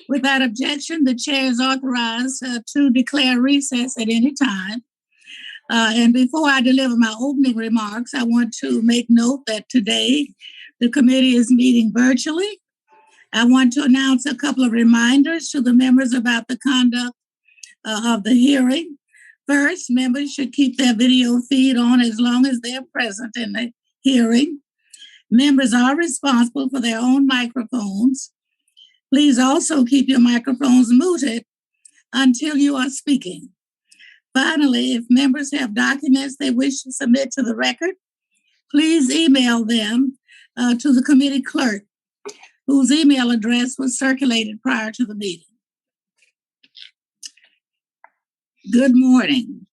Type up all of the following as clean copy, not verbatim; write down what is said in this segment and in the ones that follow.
Without objection, the chair is authorized to declare recess at any time. And before I deliver my opening remarks, I want to make note that today the committee is meeting virtually. I want to announce a couple of reminders to the members about the conduct of the hearing. First, members should keep their video feed on as long as they're present in the hearing. Members are responsible for their own microphones. Please also keep your microphones muted until you are speaking. Finally, if members have documents they wish to submit to the record, please email them to the committee clerk, whose email address was circulated prior to the meeting. Good morning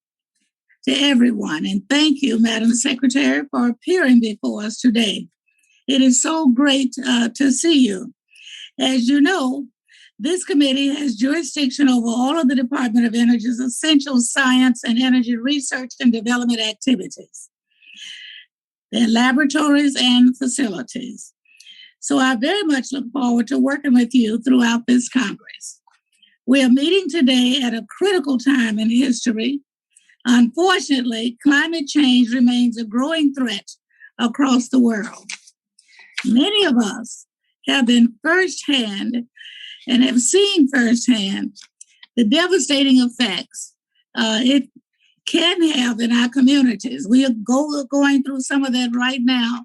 to everyone, and thank you, Madam Secretary, for appearing before us today. It is so great to see you. As you know, this committee has jurisdiction over all of the Department of Energy's essential science and energy research and development activities, their laboratories and facilities. So I very much look forward to working with you throughout this Congress. We are meeting today at a critical time in history. Unfortunately, climate change remains a growing threat across the world. Many of us have been firsthand and have seen firsthand the devastating effects it can have in our communities. We are going through some of that right now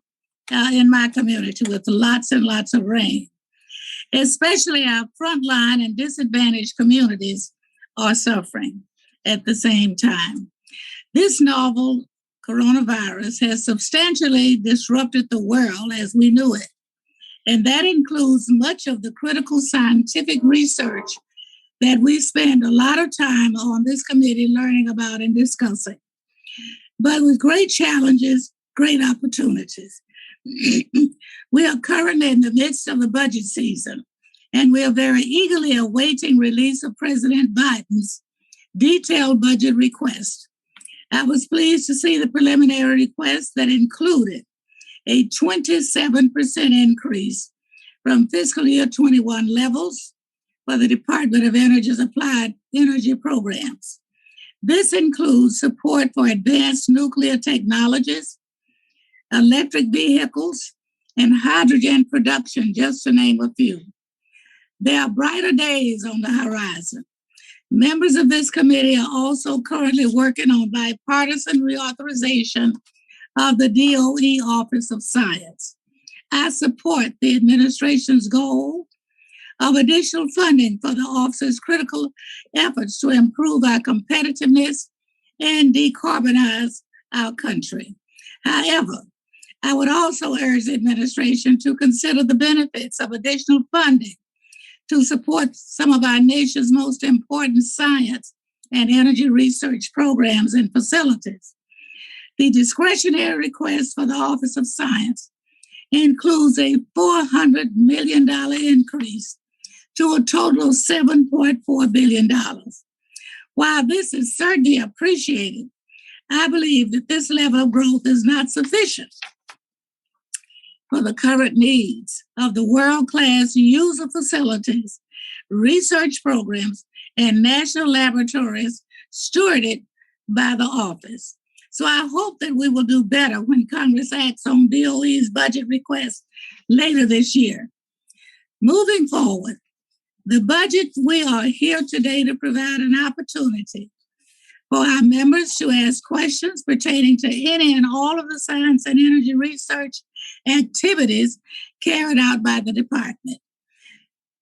in my community with lots and lots of rain. Especially our frontline and disadvantaged communities are suffering at the same time. This novel coronavirus has substantially disrupted the world as we knew it. And that includes much of the critical scientific research that we spend a lot of time on this committee learning about and discussing. But with great challenges, great opportunities. We are currently in the midst of the budget season, and we are very eagerly awaiting release of President Biden's detailed budget request. I was pleased to see the preliminary request that included a 27% increase from fiscal year 21 levels for the Department of Energy's applied energy programs. This includes support for advanced nuclear technologies, electric vehicles, and hydrogen production, just to name a few. There are brighter days on the horizon. Members of this committee are also currently working on bipartisan reauthorization of the DOE Office of Science. I support the administration's goal of additional funding for the office's critical efforts to improve our competitiveness and decarbonize our country. However, I would also urge the administration to consider the benefits of additional funding to support some of our nation's most important science and energy research programs and facilities. The discretionary request for the Office of Science includes a $400 million increase to a total of $7.4 billion. While this is certainly appreciated, I believe that this level of growth is not sufficient for the current needs of the world-class user facilities, research programs, and national laboratories stewarded by the office. So I hope that we will do better when Congress acts on DOE's budget request later this year. Moving forward, the budget, we are here today to provide an opportunity for our members to ask questions pertaining to any and all of the science and energy research activities carried out by the department.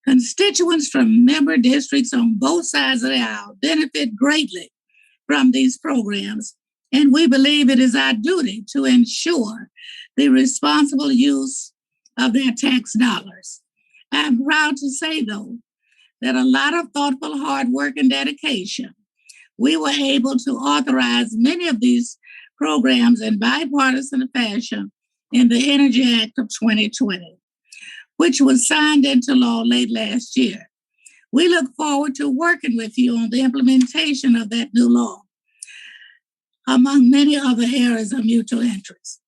Constituents from member districts on both sides of the aisle benefit greatly from these programs, and we believe it is our duty to ensure the responsible use of their tax dollars. I'm proud to say, though, that a lot of thoughtful hard work and dedication, we were able to authorize many of these programs in bipartisan fashion in the Energy Act of 2020, which was signed into law late last year. We look forward to working with you on the implementation of that new law, among many other areas of mutual interest.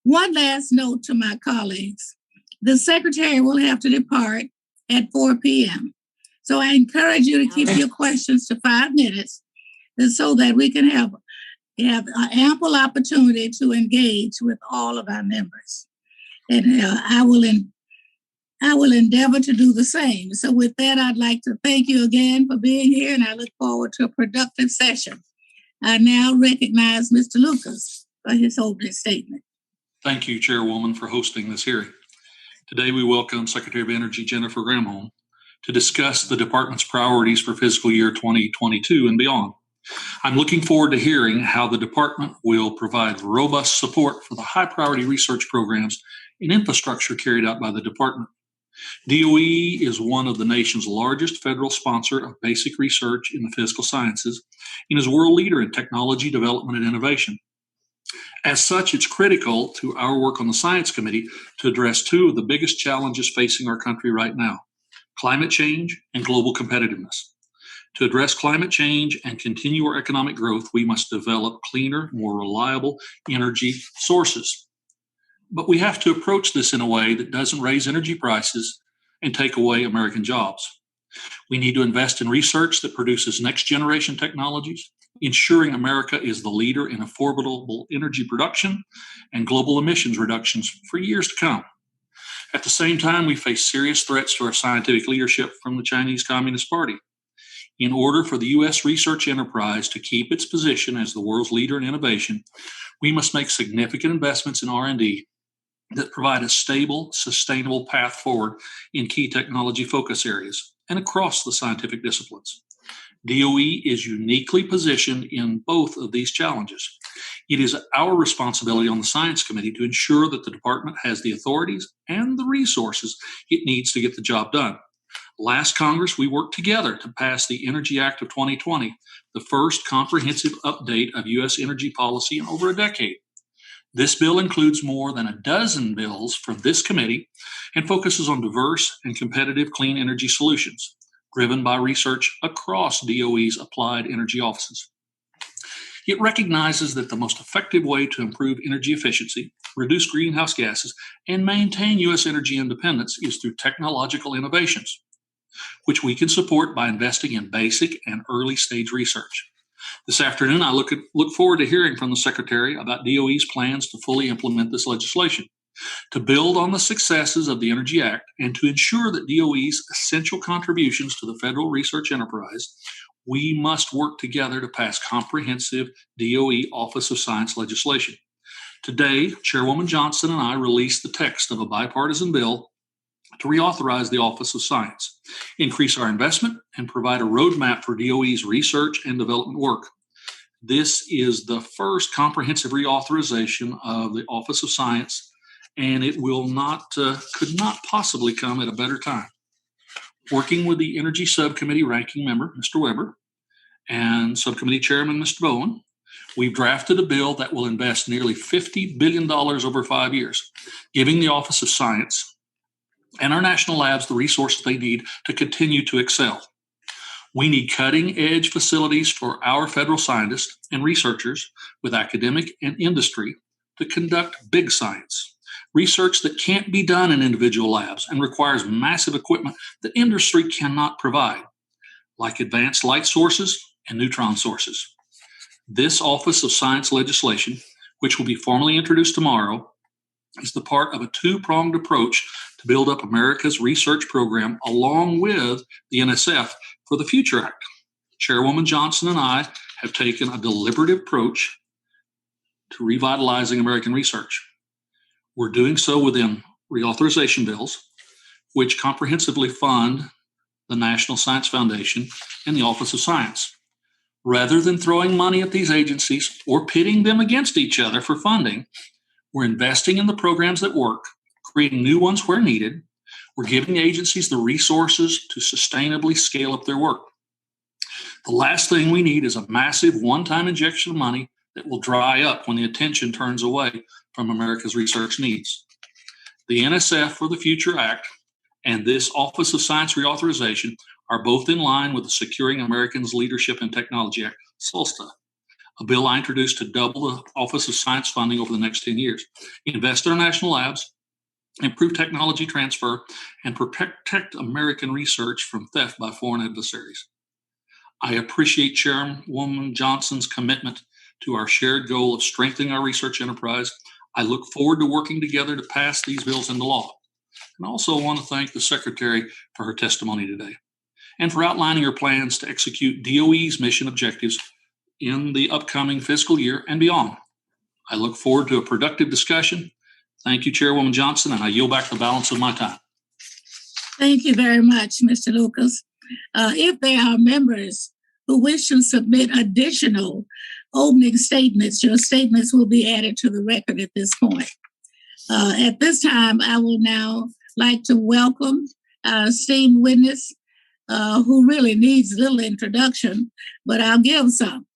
One last note to my colleagues. The Secretary will have to depart at 4 p.m. So I encourage you to keep your questions to 5 minutes so that we can have ample opportunity to engage with all of our members. And I will endeavor to do the same. So with that, I'd like to thank you again for being here, and I look forward to a productive session. I now recognize Mr. Lucas for his opening statement. Thank you, Chairwoman, for hosting this hearing. Today, we welcome Secretary of Energy Jennifer Granholm to discuss the department's priorities for fiscal year 2022 and beyond. I'm looking forward to hearing how the department will provide robust support for the high-priority research programs and infrastructure carried out by the department. DOE is one of the nation's largest federal sponsor of basic research in the physical sciences and is a world leader in technology development and innovation. As such, it's critical to our work on the Science Committee to address two of the biggest challenges facing our country right now: climate change and global competitiveness. To address climate change and continue our economic growth, we must develop cleaner, more reliable energy sources. But we have to approach this in a way that doesn't raise energy prices and take away American jobs. We need to invest in research that produces next-generation technologies, ensuring America is the leader in affordable energy production and global emissions reductions for years to come. At the same time, we face serious threats to our scientific leadership from the Chinese Communist Party. In order for the U.S. research enterprise to keep its position as the world's leader in innovation, we must make significant investments in R&D that provide a stable, sustainable path forward in key technology focus areas and across the scientific disciplines. DOE is uniquely positioned in both of these challenges. It is our responsibility on the Science Committee to ensure that the department has the authorities and the resources it needs to get the job done. Last Congress, we worked together to pass the Energy Act of 2020, the first comprehensive update of U.S. energy policy in over a decade. This bill includes more than a dozen bills for this committee and focuses on diverse and competitive clean energy solutions, driven by research across DOE's applied energy offices. It recognizes that the most effective way to improve energy efficiency, reduce greenhouse gases, and maintain U.S. energy independence is through technological innovations, which we can support by investing in basic and early stage research. This afternoon, I look forward to hearing from the Secretary about DOE's plans to fully implement this legislation. To build on the successes of the Energy Act and to ensure that DOE's essential contributions to the federal research enterprise, we must work together to pass comprehensive DOE Office of Science legislation. Today, Chairwoman Johnson and I released the text of a bipartisan bill to reauthorize the Office of Science, increase our investment, and provide a roadmap for DOE's research and development work. This is the first comprehensive reauthorization of the Office of Science, and it could not possibly come at a better time. Working with the Energy Subcommittee ranking member, Mr. Weber, and Subcommittee Chairman, Mr. Bowen, we've drafted a bill that will invest nearly $50 billion over 5 years, giving the Office of Science and our national labs the resources they need to continue to excel. We need cutting-edge facilities for our federal scientists and researchers with academic and industry to conduct big science, research that can't be done in individual labs and requires massive equipment that industry cannot provide, like advanced light sources and neutron sources. This Office of Science legislation, which will be formally introduced tomorrow, is the part of a two-pronged approach to build up America's research program along with the NSF for the Future Act. Chairwoman Johnson and I have taken a deliberative approach to revitalizing American research. We're doing so within reauthorization bills, which comprehensively fund the National Science Foundation and the Office of Science. Rather than throwing money at these agencies or pitting them against each other for funding, we're investing in the programs that work, creating new ones where needed. We're giving agencies the resources to sustainably scale up their work. The last thing we need is a massive one-time injection of money that will dry up when the attention turns away from America's research needs. The NSF for the Future Act and this Office of Science reauthorization are both in line with the Securing Americans' Leadership in Technology Act, SLSTA, a bill I introduced to double the Office of Science funding over the next 10 years, invest in our national labs, improve technology transfer, and protect American research from theft by foreign adversaries. I appreciate Chairwoman Johnson's commitment to our shared goal of strengthening our research enterprise. I look forward to working together to pass these bills into law. And I also want to thank the Secretary for her testimony today and for outlining her plans to execute DOE's mission objectives in the upcoming fiscal year and beyond. I look forward to a productive discussion. Thank you, Chairwoman Johnson, and I yield back the balance of my time. Thank you very much, Mr. Lucas. If there are members who wish to submit additional opening statements, your statements will be added to the record at this point. At this time, I will now like to welcome our esteemed witness, who really needs little introduction, but I'll give some.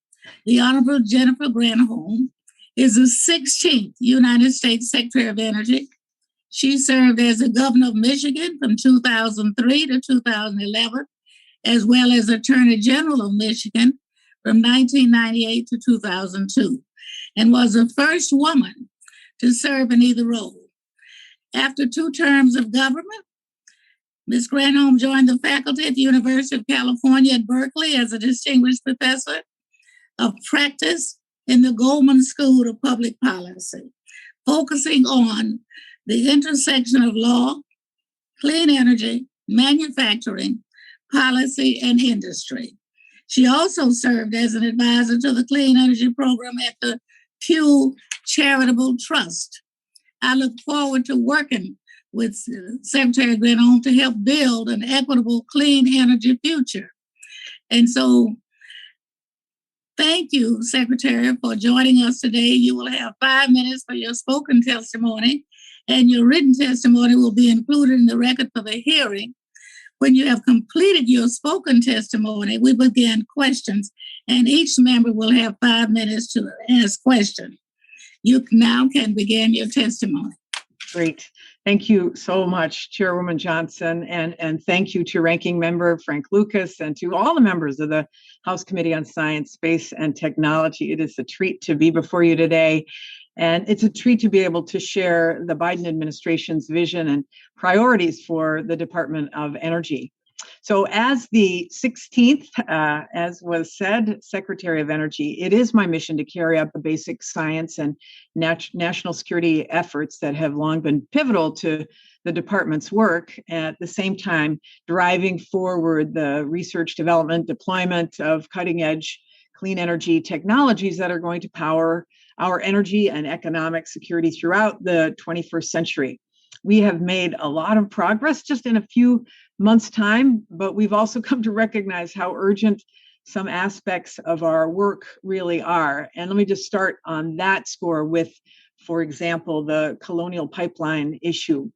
The Honorable Jennifer Granholm is the 16th United States Secretary of Energy. She served as the governor of Michigan from 2003 to 2011, as well as Attorney General of Michigan from 1998 to 2002, and was the first woman to serve in either role. After 2 terms of government, Ms. Granholm joined the faculty at the University of California at Berkeley as a distinguished professor of practice in the Goldman School of Public Policy, focusing on the intersection of law, clean energy, manufacturing, policy, and industry. She also served as an advisor to the Clean Energy Program at the Pew Charitable Trust. I look forward to working with Secretary Granholm to help build an equitable, clean energy future. And so, thank you, Secretary, for joining us today. You will have 5 minutes for your spoken testimony, and your written testimony will be included in the record for the hearing. When you have completed your spoken testimony, we begin questions, and each member will have 5 minutes to ask questions. You now can begin your testimony. Great. Thank you so much, Chairwoman Johnson, and thank you to Ranking Member Frank Lucas and to all the members of the House Committee on Science, Space, and Technology. It is a treat to be before you today, and it's a treat to be able to share the Biden administration's vision and priorities for the Department of Energy. So as the 16th, as was said, Secretary of Energy, it is my mission to carry out the basic science and national security efforts that have long been pivotal to the department's work, at the same time driving forward the research, development, deployment of cutting-edge clean energy technologies that are going to power our energy and economic security throughout the 21st century. We have made a lot of progress just in a few months' time, but we've also come to recognize how urgent some aspects of our work really are. And let me just start on that score with, for example, the Colonial Pipeline issue.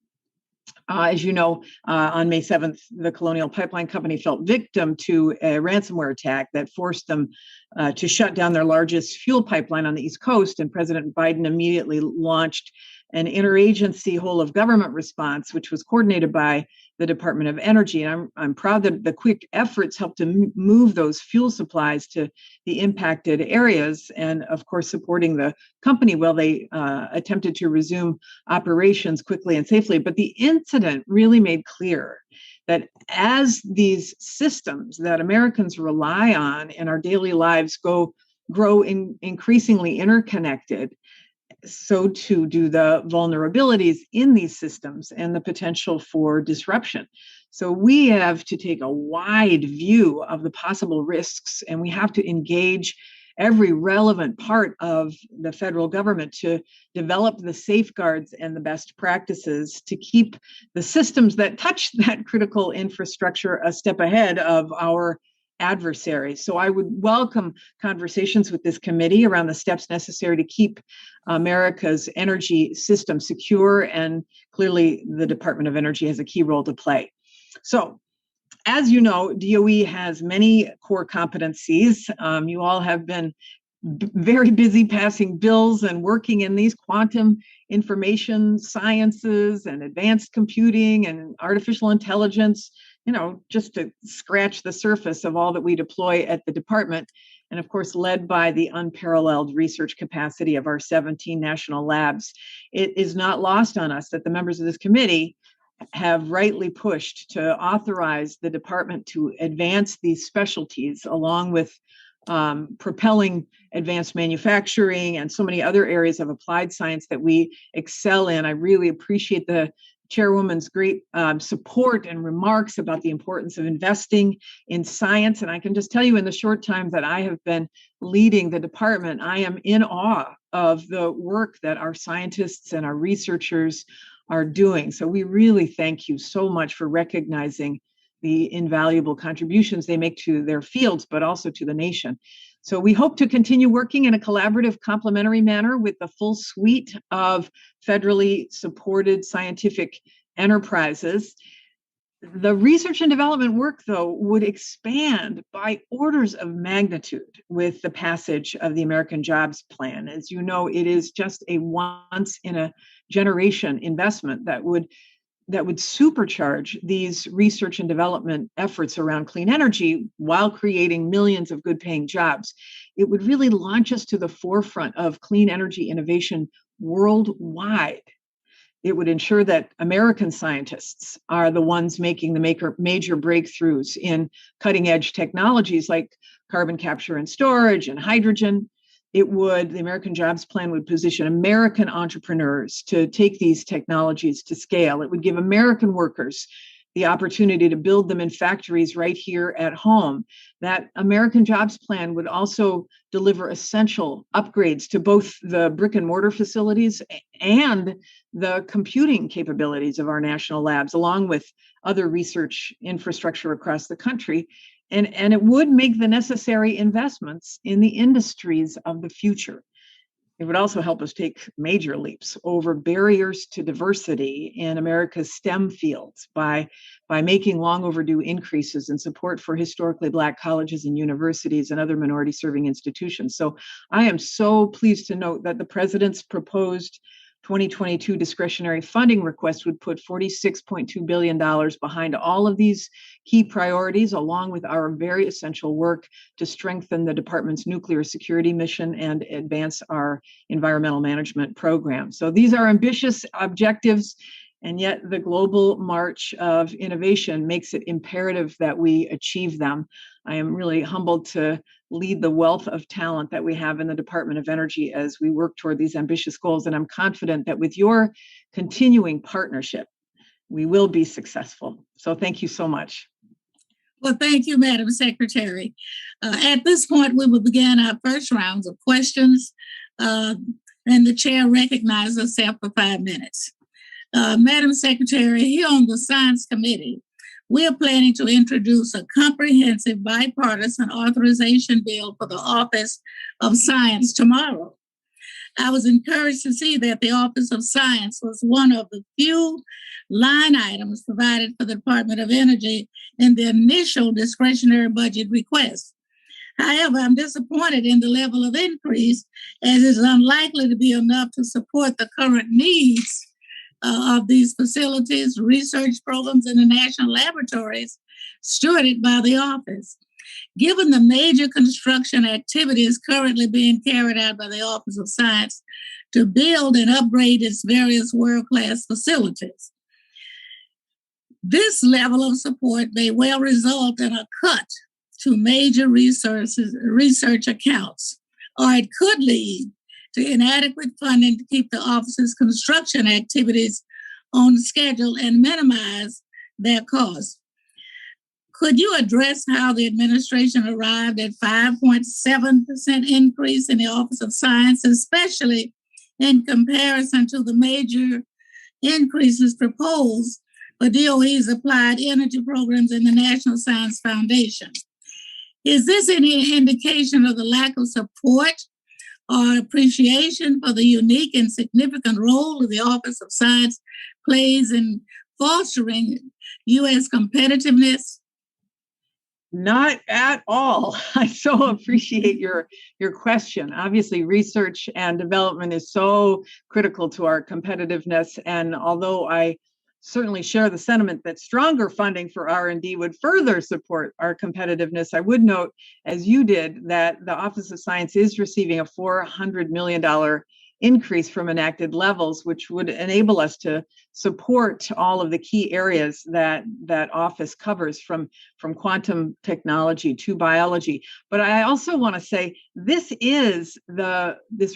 As you know, on May 7th, the Colonial Pipeline Company fell victim to a ransomware attack that forced them to shut down their largest fuel pipeline on the East Coast, and President Biden immediately launched an interagency whole of government response, which was coordinated by the Department of Energy. And I'm proud that the quick efforts helped to move those fuel supplies to the impacted areas, and of course, supporting the company while they attempted to resume operations quickly and safely. But the incident really made clear that as these systems that Americans rely on in our daily lives grow increasingly interconnected, so too do the vulnerabilities in these systems and the potential for disruption. So we have to take a wide view of the possible risks, and we have to engage every relevant part of the federal government to develop the safeguards and the best practices to keep the systems that touch that critical infrastructure a step ahead of our adversaries. So I would welcome conversations with this committee around the steps necessary to keep America's energy system secure, and clearly the Department of Energy has a key role to play. So, as you know, DOE has many core competencies. You all have been very busy passing bills and working in these quantum information sciences and advanced computing and artificial intelligence, just to scratch the surface of all that we deploy at the department. and of course, led by the unparalleled research capacity of our 17 national labs. It is not lost on us that the members of this committee have rightly pushed to authorize the department to advance these specialties along with propelling advanced manufacturing and so many other areas of applied science that we excel in. I really appreciate the chairwoman's great support and remarks about the importance of investing in science. And I can just tell you, in the short time that I have been leading the department, I am in awe of the work that our scientists and our researchers are doing. So we really thank you so much for recognizing the invaluable contributions they make to their fields, but also to the nation. So we hope to continue working in a collaborative, complementary manner with the full suite of federally supported scientific enterprises. The research and development work, though, would expand by orders of magnitude with the passage of the American Jobs Plan. As you know, it is just a once-in-a-generation investment that would supercharge these research and development efforts around clean energy while creating millions of good-paying jobs. It would really launch us to the forefront of clean energy innovation worldwide. It would ensure that American scientists are the ones making the major breakthroughs in cutting-edge technologies like carbon capture and storage and hydrogen. The American Jobs Plan would position American entrepreneurs to take these technologies to scale. It would give American workers the opportunity to build them in factories right here at home. That American Jobs Plan would also deliver essential upgrades to both the brick and mortar facilities and the computing capabilities of our national labs, along with other research infrastructure across the country. And it would make the necessary investments in the industries of the future. It would also help us take major leaps over barriers to diversity in America's STEM fields by making long overdue increases in support for historically Black colleges and universities and other minority serving institutions. So I am so pleased to note that the president's proposed 2022 discretionary funding request would put $46.2 billion behind all of these key priorities, along with our very essential work to strengthen the department's nuclear security mission and advance our environmental management program. So these are ambitious objectives, and yet the global march of innovation makes it imperative that we achieve them. I am really humbled to lead the wealth of talent that we have in the Department of Energy as we work toward these ambitious goals. And I'm confident that with your continuing partnership, we will be successful. So thank you so much. Well, thank you, Madam Secretary. At this point, we will begin our first rounds of questions, and the chair recognizes herself for 5 minutes. Madam Secretary, here on the Science Committee, we are planning to introduce a comprehensive bipartisan authorization bill for the Office of Science tomorrow. I was encouraged to see that the Office of Science was one of the few line items provided for the Department of Energy in the initial discretionary budget request. However, I'm disappointed in the level of increase, as it's unlikely to be enough to support the current needs of these facilities, research programs, and the national laboratories stewarded by the office. Given the major construction activities currently being carried out by the Office of Science to build and upgrade its various world-class facilities, this level of support may well result in a cut to major research accounts, or it could lead to inadequate funding to keep the office's construction activities on schedule and minimize their costs. Could you address how the administration arrived at 5.7% increase in the Office of Science, especially in comparison to the major increases proposed for DOE's applied energy programs and the National Science Foundation? Is this any indication of the lack of support or appreciation for the unique and significant role that the Office of Science plays in fostering U.S. competitiveness? Not at all. I so appreciate your question. Obviously, research and development is so critical to our competitiveness. And although I certainly share the sentiment that stronger funding for R&D would further support our competitiveness. I would note, as you did, that the Office of Science is receiving a $400 million increase from enacted levels, which would enable us to support all of the key areas that office covers, from quantum technology to biology. But I also want to say this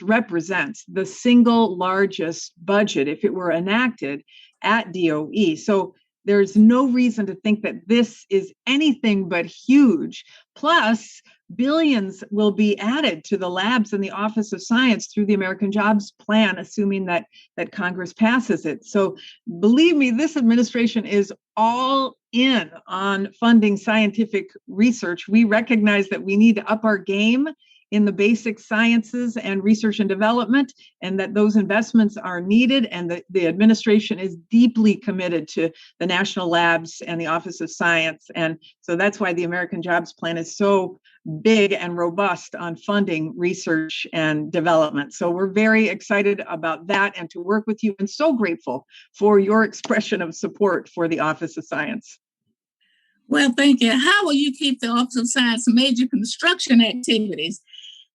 represents the single largest budget, if it were enacted, at DOE. So there's no reason to think that this is anything but huge. Plus, billions will be added to the labs in the Office of Science through the American Jobs Plan, assuming that Congress passes it. So believe me, this administration is all in on funding scientific research. We recognize that we need to up our game in the basic sciences and research and development, and that those investments are needed, and the administration is deeply committed to the national labs and the Office of Science. And so that's why the American Jobs Plan is so big and robust on funding research and development. So we're very excited about that and to work with you, and so grateful for your expression of support for the Office of Science. Well, thank you. How will you keep the Office of Science major construction activities,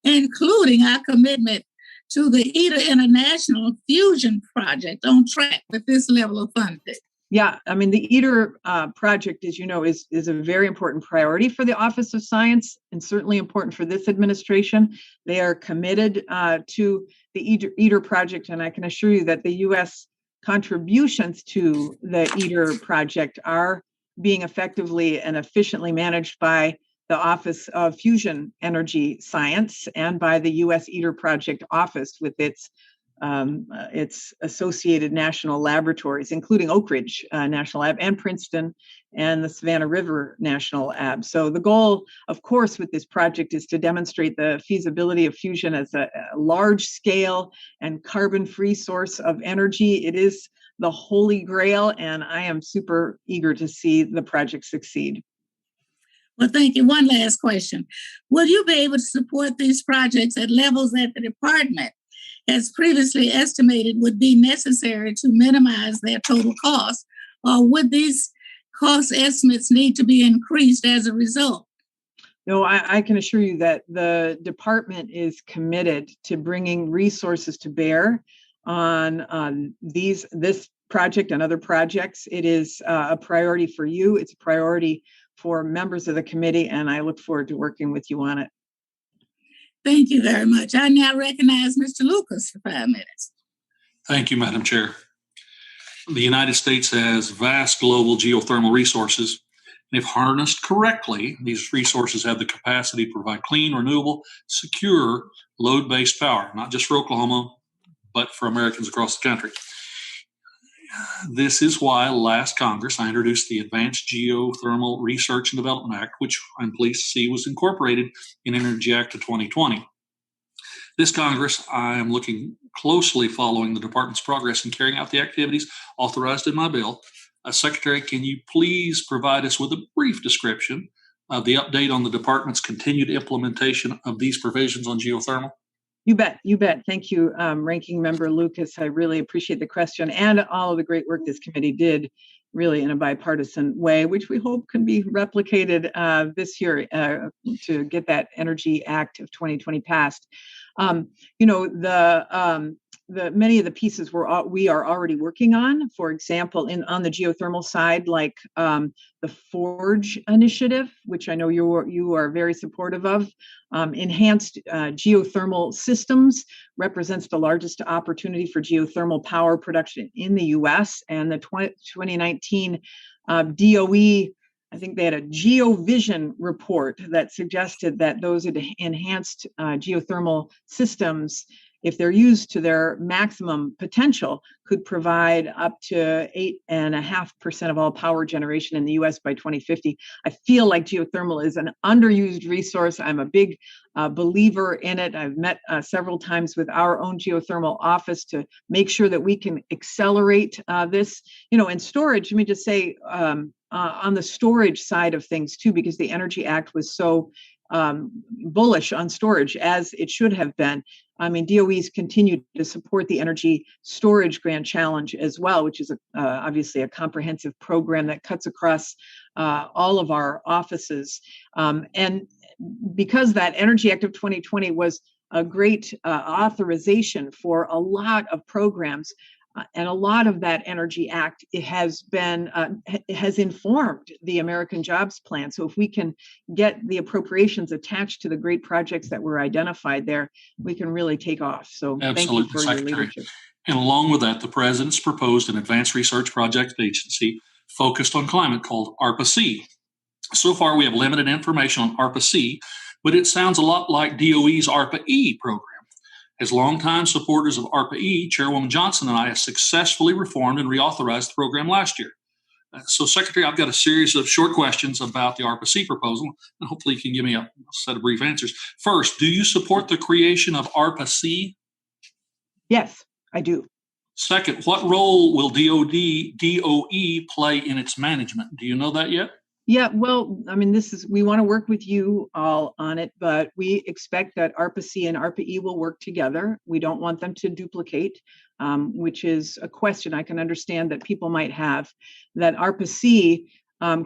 including our commitment to the ITER International Fusion Project, on track with this level of funding? Yeah, I mean, the ITER project, as you know, is a very important priority for the Office of Science, and certainly important for this administration. They are committed to the ITER project, and I can assure you that the U.S. contributions to the ITER project are being effectively and efficiently managed by the Office of Fusion Energy Science and by the U.S. ITER Project Office with its associated national laboratories, including Oak Ridge National Lab and Princeton and the Savannah River National Lab. So the goal, of course, with this project is to demonstrate the feasibility of fusion as a large-scale and carbon-free source of energy. It is the holy grail, and I am super eager to see the project succeed. Well, thank you. One last question. Will you be able to support these projects at levels that the department has previously estimated would be necessary to minimize their total cost, or would these cost estimates need to be increased as a result? No, I can assure you that the department is committed to bringing resources to bear on this project and other projects. It is a priority for you. It's a priority for members of the committee, and I look forward to working with you on it. Thank you very much. I now recognize Mr. Lucas for 5 minutes. Thank you, Madam Chair. The United States has vast global geothermal resources, and if harnessed correctly, these resources have the capacity to provide clean, renewable, secure, load-based power, not just for Oklahoma, but for Americans across the country. This is why last Congress I introduced the Advanced Geothermal Research and Development Act, which I'm pleased to see was incorporated in Energy Act of 2020. This Congress, I am looking closely following the department's progress in carrying out the activities authorized in my bill. Secretary, can you please provide us with a brief description of the update on the department's continued implementation of these provisions on geothermal? You bet. Thank you, Ranking Member Lucas. I really appreciate the question and all of the great work this committee did, really in a bipartisan way, which we hope can be replicated this year to get that Energy Act of 2020 passed. The many of the pieces we are already working on. For example, on the geothermal side, like the Forge initiative, which I know you are very supportive of. Enhanced geothermal systems represents the largest opportunity for geothermal power production in the U.S. And the 2019 DOE, I think they had a GeoVision report that suggested that those enhanced geothermal systems, if they're used to their maximum potential, could provide up to 8.5% of all power generation in the U.S. by 2050. I feel like geothermal is an underused resource. I'm a big believer in it. I've met several times with our own geothermal office to make sure that we can accelerate this. And storage, let me just say, on the storage side of things too, because the Energy Act was so bullish on storage, as it should have been. I mean, DOE's continued to support the Energy Storage Grant Challenge as well, which is obviously a comprehensive program that cuts across all of our offices. And because that Energy Act of 2020 was a great authorization for a lot of programs, and a lot of that Energy Act, it has informed the American Jobs Plan. So if we can get the appropriations attached to the great projects that were identified there, we can really take off. So thank you for your leadership. And along with that, the president's proposed an advanced research project agency focused on climate called ARPA-C. So far, we have limited information on ARPA-C, but it sounds a lot like DOE's ARPA-E program. As longtime supporters of ARPA-E, Chairwoman Johnson and I have successfully reformed and reauthorized the program last year. So, Secretary, I've got a series of short questions about the ARPA-C proposal, and hopefully you can give me a set of brief answers. First, do you support the creation of ARPA-C? Yes, I do. Second, what role will DOE play in its management? Do you know that yet? Yeah, well, I mean, we want to work with you all on it, but we expect that ARPA-C and ARPA-E will work together. We don't want them to duplicate, which is a question I can understand that people might have, that ARPA-C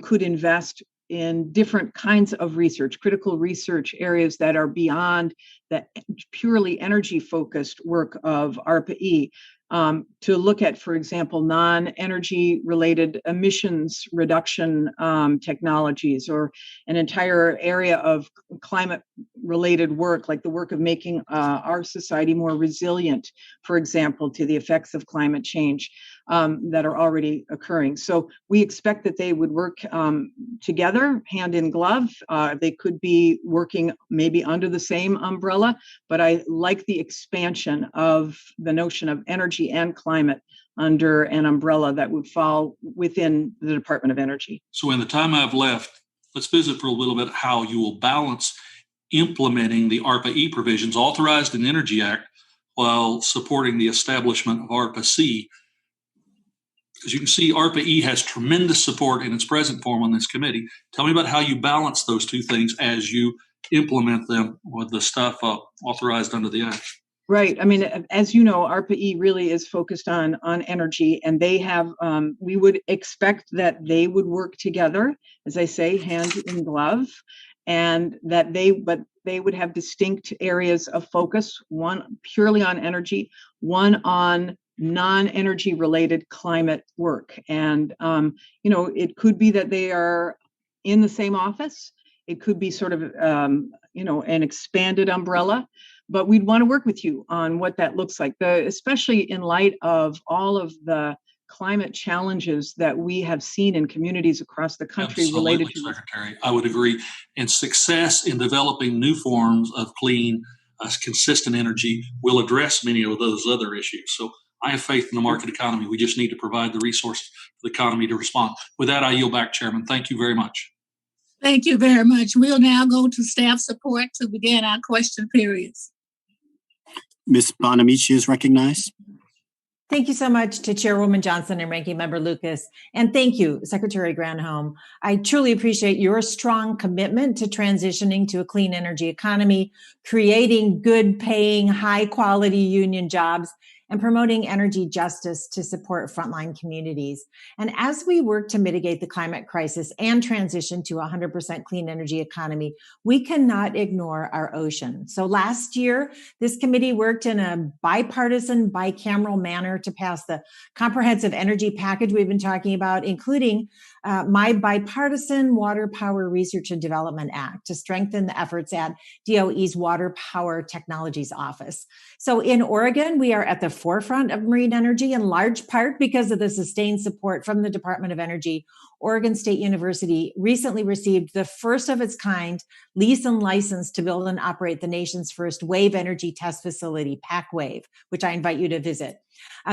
could invest in different kinds of research, critical research areas that are beyond the purely energy-focused work of ARPA-E. To look at, for example, non-energy related emissions reduction technologies, or an entire area of climate related work, like the work of making our society more resilient, for example, to the effects of climate change that are already occurring. So we expect that they would work together, hand in glove. They could be working maybe under the same umbrella, but I like the expansion of the notion of energy and climate under an umbrella that would fall within the Department of Energy. So in the time I've left, let's visit for a little bit how you will balance implementing the ARPA-E provisions authorized in the Energy Act while supporting the establishment of ARPA-C. As you can see, ARPA-E has tremendous support in its present form on this committee. Tell me about how you balance those two things as you implement them with the stuff authorized under the Act. Right. I mean, as you know, ARPA-E really is focused on energy, and they have, we would expect that they would work together, as I say, hand in glove, and that they would have distinct areas of focus, one purely on energy, one on non-energy related climate work. And, it could be that they are in the same office. It could be sort of, an expanded umbrella. But we'd want to work with you on what that looks like, especially in light of all of the climate challenges that we have seen in communities across the country. Absolutely, related to Secretary. I would agree. And success in developing new forms of clean, consistent energy will address many of those other issues. So I have faith in the market economy. We just need to provide the resources for the economy to respond. With that, I yield back, Chairman. Thank you very much. Thank you very much. We'll now go to staff support to begin our question periods. Ms. Bonamici is recognized. Thank you so much to Chairwoman Johnson and Ranking Member Lucas. And thank you, Secretary Granholm. I truly appreciate your strong commitment to transitioning to a clean energy economy, creating good paying, high quality union jobs, and promoting energy justice to support frontline communities. And as we work to mitigate the climate crisis and transition to a 100% clean energy economy, we cannot ignore our ocean. So last year, this committee worked in a bipartisan, bicameral manner to pass the comprehensive energy package we've been talking about, including my bipartisan Water Power Research and Development Act to strengthen the efforts at DOE's Water Power Technologies Office. So in Oregon, we are at the forefront of marine energy, in large part because of the sustained support from the Department of Energy. Oregon State University recently received the first of its kind lease and license to build and operate the nation's first wave energy test facility, PAC-WAVE, which I invite you to visit.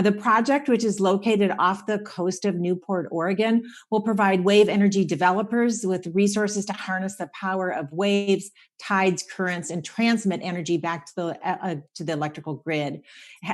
The project, which is located off the coast of Newport, Oregon, will provide wave energy developers with resources to harness the power of waves, tides, currents, and transmit energy back to the electrical grid.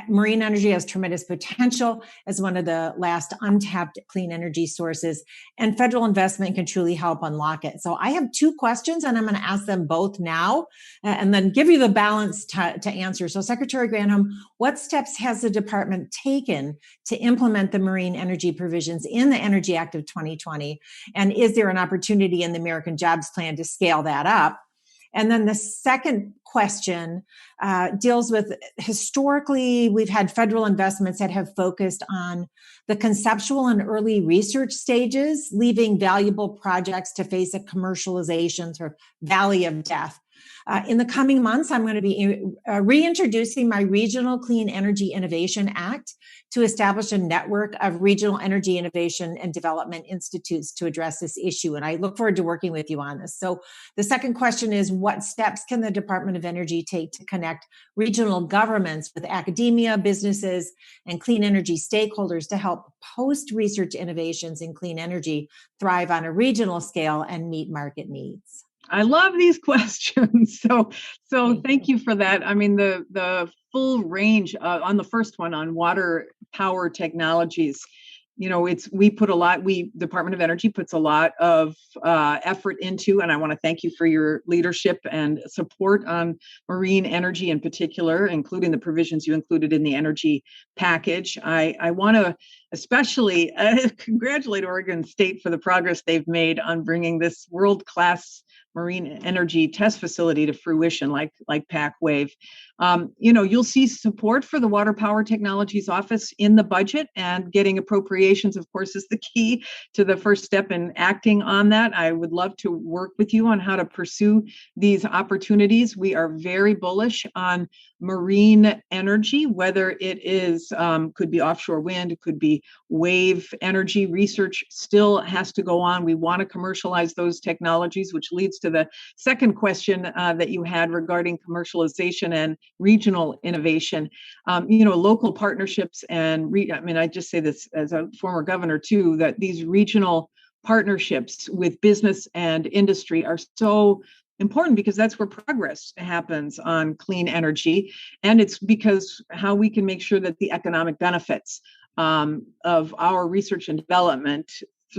Marine energy has tremendous potential as one of the last untapped clean energy sources, and federal investment can truly help unlock it. So I have two questions, and I'm going to ask them both now and then give you the balance to answer. So Secretary Granholm, what steps has the department taken to implement the marine energy provisions in the Energy Act of 2020? And is there an opportunity in the American Jobs Plan to scale that up? And then the second question deals with, historically, we've had federal investments that have focused on the conceptual and early research stages, leaving valuable projects to face a commercialization sort of valley of death. In the coming months, I'm going to be reintroducing my Regional Clean Energy Innovation Act to establish a network of regional energy innovation and development institutes to address this issue. And I look forward to working with you on this. So the second question is, what steps can the Department of Energy take to connect regional governments with academia, businesses, and clean energy stakeholders to help post-research innovations in clean energy thrive on a regional scale and meet market needs? I love these questions. So thank you for that. I mean, the full range on the first one on water power technologies, Department of Energy puts a lot of effort into, and I want to thank you for your leadership and support on marine energy in particular, including the provisions you included in the energy package. I want to especially congratulate Oregon State for the progress they've made on bringing this world-class marine energy test facility to fruition, like PacWave. You'll see support for the Water Power Technologies Office in the budget, and getting appropriations, of course, is the key to the first step in acting on that. I would love to work with you on how to pursue these opportunities. We are very bullish on marine energy, whether it is could be offshore wind, it could be wave energy. Research still has to go on. We want to commercialize those technologies, which leads to the second question that you had regarding commercialization and regional innovation. Local partnerships and I just say this as a former governor too, that these regional partnerships with business and industry are so important, because that's where progress happens on clean energy. And it's because how we can make sure that the economic benefits of our research and development,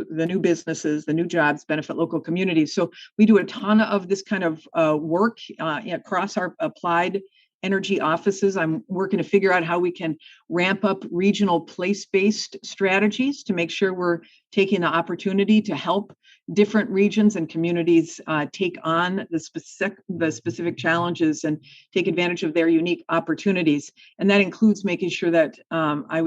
the new businesses, the new jobs, benefit local communities. So we do a ton of this kind of work across our applied energy offices. I'm working to figure out how we can ramp up regional place-based strategies to make sure we're taking the opportunity to help different regions and communities take on the specific challenges and take advantage of their unique opportunities. And that includes making sure that I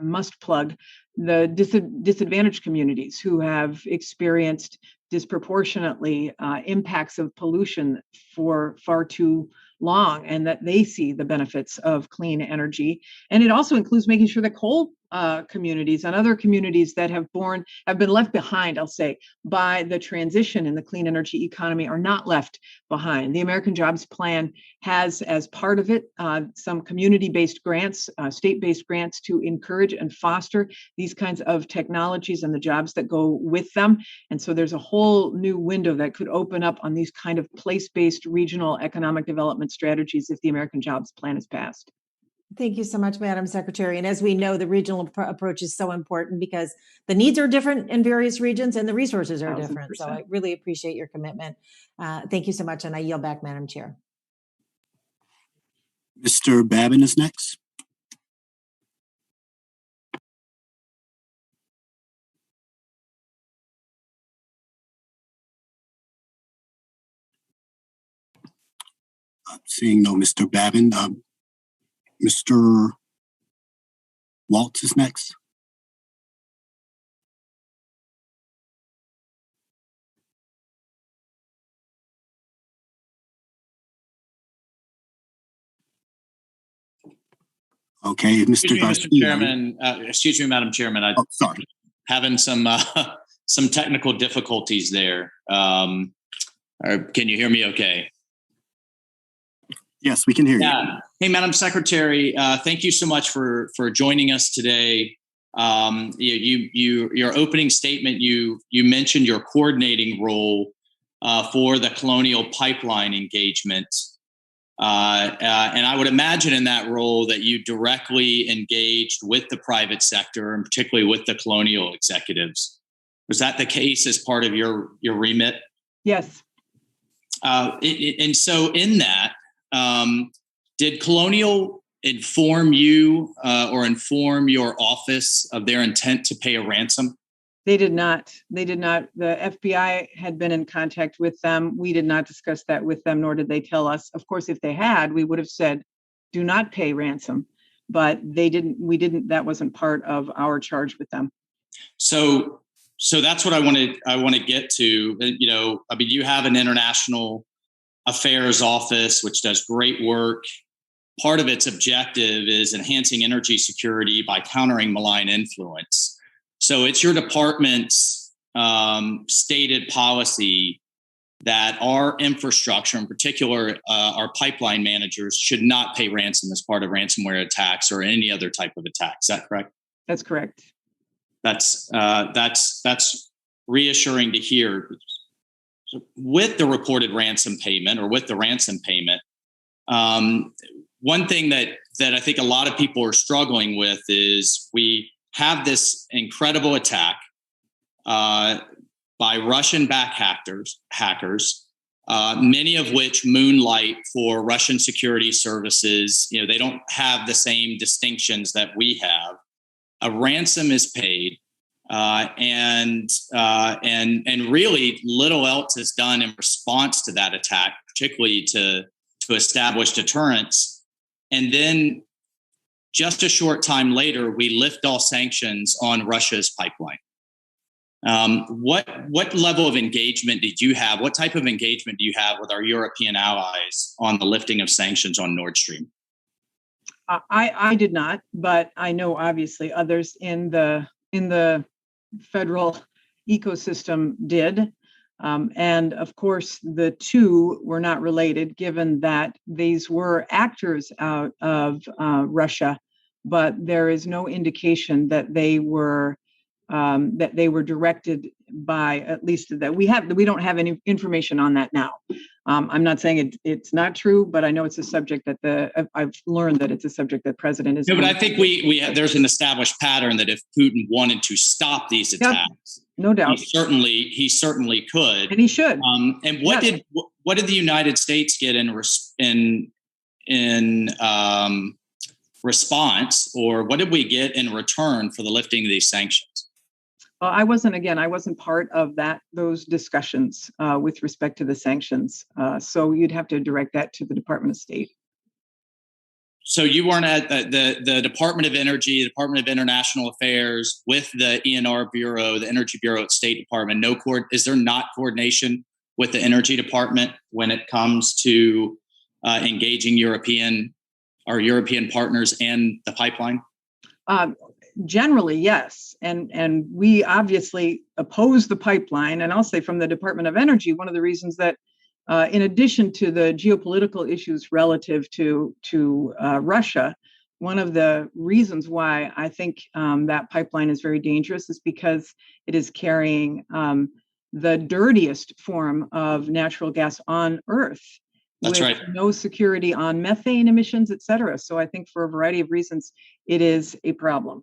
must plug the disadvantaged communities who have experienced disproportionately impacts of pollution for far too long, and that they see the benefits of clean energy. And it also includes making sure that coal communities and other communities that have been left behind, I'll say, by the transition in the clean energy economy are not left behind. The American Jobs Plan has, as part of it, some community-based grants, state-based grants to encourage and foster these kinds of technologies and the jobs that go with them. And so there's a whole new window that could open up on these kind of place-based regional economic development strategies if the American Jobs Plan is passed. Thank you so much, Madam Secretary. And as we know, the regional approach is so important because the needs are different in various regions and the resources are 1,000%. different. So I really appreciate your commitment. Thank you so much. And I yield back, Madam Chair. Mr. Babin is next. Seeing no Mr. Babin, Mr. Waltz is next. Okay, Mr. Garcia. Mr. Chairman, excuse me, Madam Chairman. Sorry. Having some technical difficulties there. Can you hear me okay? Yes, we can hear you. Yeah. Hey, Madam Secretary, thank you so much for joining us today. Your opening statement, you mentioned your coordinating role for the Colonial Pipeline engagement. And I would imagine in that role that you directly engaged with the private sector and particularly with the Colonial executives. Was that the case as part of your remit? Yes. And so in that, did Colonial inform you or inform your office of their intent to pay a ransom? They did not. They did not. The FBI had been in contact with them. We did not discuss that with them, nor did they tell us. Of course, if they had, we would have said, do not pay ransom. But they didn't. We didn't. That wasn't part of our charge with them. So that's what I want to get to. You have an international affairs office which does great work. Part of its objective is enhancing energy security by countering malign influence. So it's your department's stated policy that our infrastructure, in particular our pipeline managers, should not pay ransom as part of ransomware attacks or any other type of attack. Is that correct? That's correct. That's reassuring to hear. With the reported ransom payment or with the ransom payment, one thing that I think a lot of people are struggling with is we have this incredible attack by Russian-backed hackers, many of which moonlight for Russian security services. They don't have the same distinctions that we have. A ransom is paid. And really little else is done in response to that attack, particularly to establish deterrence. And then just a short time later, we lift all sanctions on Russia's pipeline. What level of engagement did you have? What type of engagement do you have with our European allies on the lifting of sanctions on Nord Stream? I did not, but I know obviously others in the federal ecosystem did. And of course, the two were not related, given that these were actors out of Russia, but there is no indication that they were directed by, at least that we don't have any information on that now. I'm not saying it's not true, but I know it's a subject that I've learned that it's a subject that President is. No, but I think there's an established pattern that if Putin wanted to stop these attacks, no doubt, he certainly could, and he should. And what did the United States get in response, or what did we get in return for the lifting of these sanctions? I wasn't part of those discussions with respect to the sanctions. So you'd have to direct that to the Department of State. So you weren't at the Department of Energy, the Department of International Affairs with the ENR Bureau, the Energy Bureau at State Department. Is there not coordination with the Energy Department when it comes to engaging our European partners and the pipeline? Generally, yes. And we obviously oppose the pipeline. And I'll say from the Department of Energy, one of the reasons that in addition to the geopolitical issues relative to Russia, one of the reasons why I think that pipeline is very dangerous is because it is carrying the dirtiest form of natural gas on Earth. That's with right. No security on methane emissions, et cetera. So I think for a variety of reasons, it is a problem.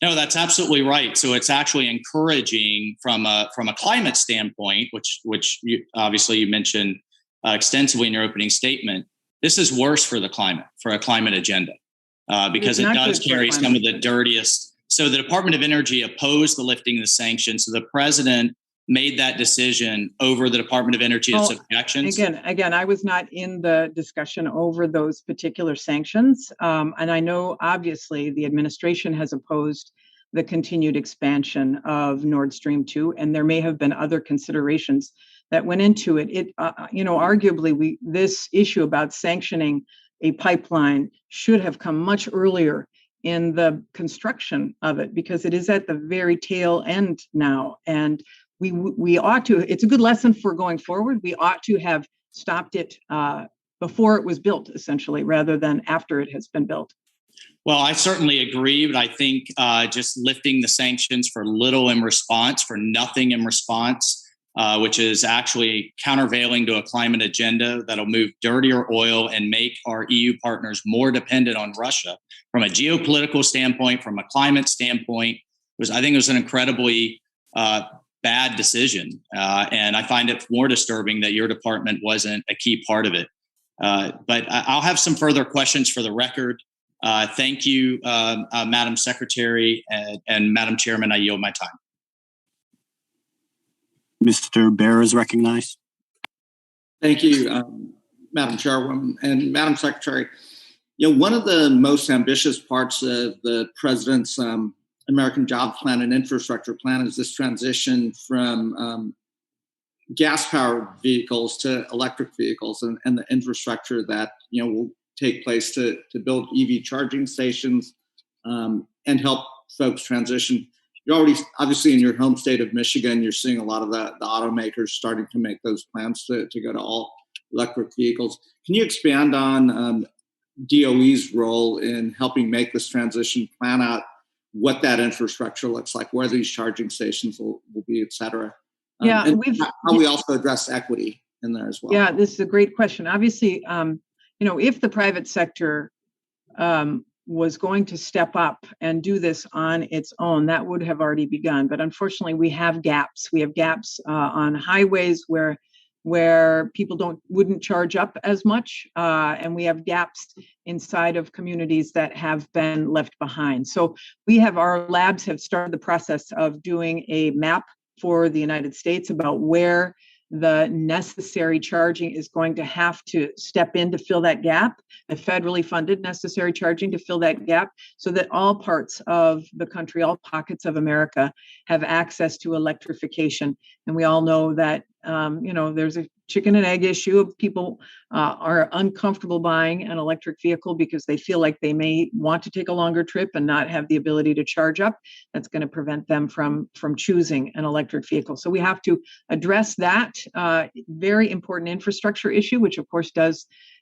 No, that's absolutely right. So it's actually encouraging from a climate standpoint, which you mentioned extensively in your opening statement. This is worse for the climate, for a climate agenda, because it does carry some of the dirtiest. So the Department of Energy opposed the lifting of the sanctions. So the president made that decision over the Department of Energy's objections. Again, I was not in the discussion over those particular sanctions. And I know, obviously, the administration has opposed the continued expansion of Nord Stream 2, and there may have been other considerations that went into it. Arguably, this issue about sanctioning a pipeline should have come much earlier in the construction of it, because it is at the very tail end now. And we ought to, it's a good lesson for going forward. We ought to have stopped it before it was built, essentially, rather than after it has been built. Well, I certainly agree, but I think just lifting the sanctions for little in response, for nothing in response, which is actually countervailing to a climate agenda that'll move dirtier oil and make our EU partners more dependent on Russia from a geopolitical standpoint, from a climate standpoint. I think it was an incredibly bad decision. And I find it more disturbing that your department wasn't a key part of it. But I'll have some further questions for the record. Thank you, Madam Secretary and Madam Chairman. I yield my time. Mr. Bear is recognized. Thank you, Madam Chairwoman and Madam Secretary. One of the most ambitious parts of the President's American Jobs Plan and Infrastructure Plan is this transition from gas-powered vehicles to electric vehicles, and the infrastructure that will take place to build EV charging stations and help folks transition. You're already, obviously, in your home state of Michigan, you're seeing a lot of the automakers starting to make those plans to go to all electric vehicles. Can you expand on DOE's role in helping make this transition, plan out what that infrastructure looks like, where these charging stations will be, et cetera? And how we also address equity in there as well. Yeah, this is a great question. Obviously, if the private sector was going to step up and do this on its own, that would have already begun. But unfortunately, we have gaps. We have gaps on highways where people wouldn't charge up as much, and we have gaps inside of communities that have been left behind. So our labs have started the process of doing a map for the United States about where the necessary charging is going to have to step in to fill that gap, the federally funded necessary charging to fill that gap, so that all parts of the country, all pockets of America have access to electrification. And we all know that, there's a chicken and egg issue of people are uncomfortable buying an electric vehicle because they feel like they may want to take a longer trip and not have the ability to charge up. That's going to prevent them from choosing an electric vehicle. So we have to address that very important infrastructure issue, which of course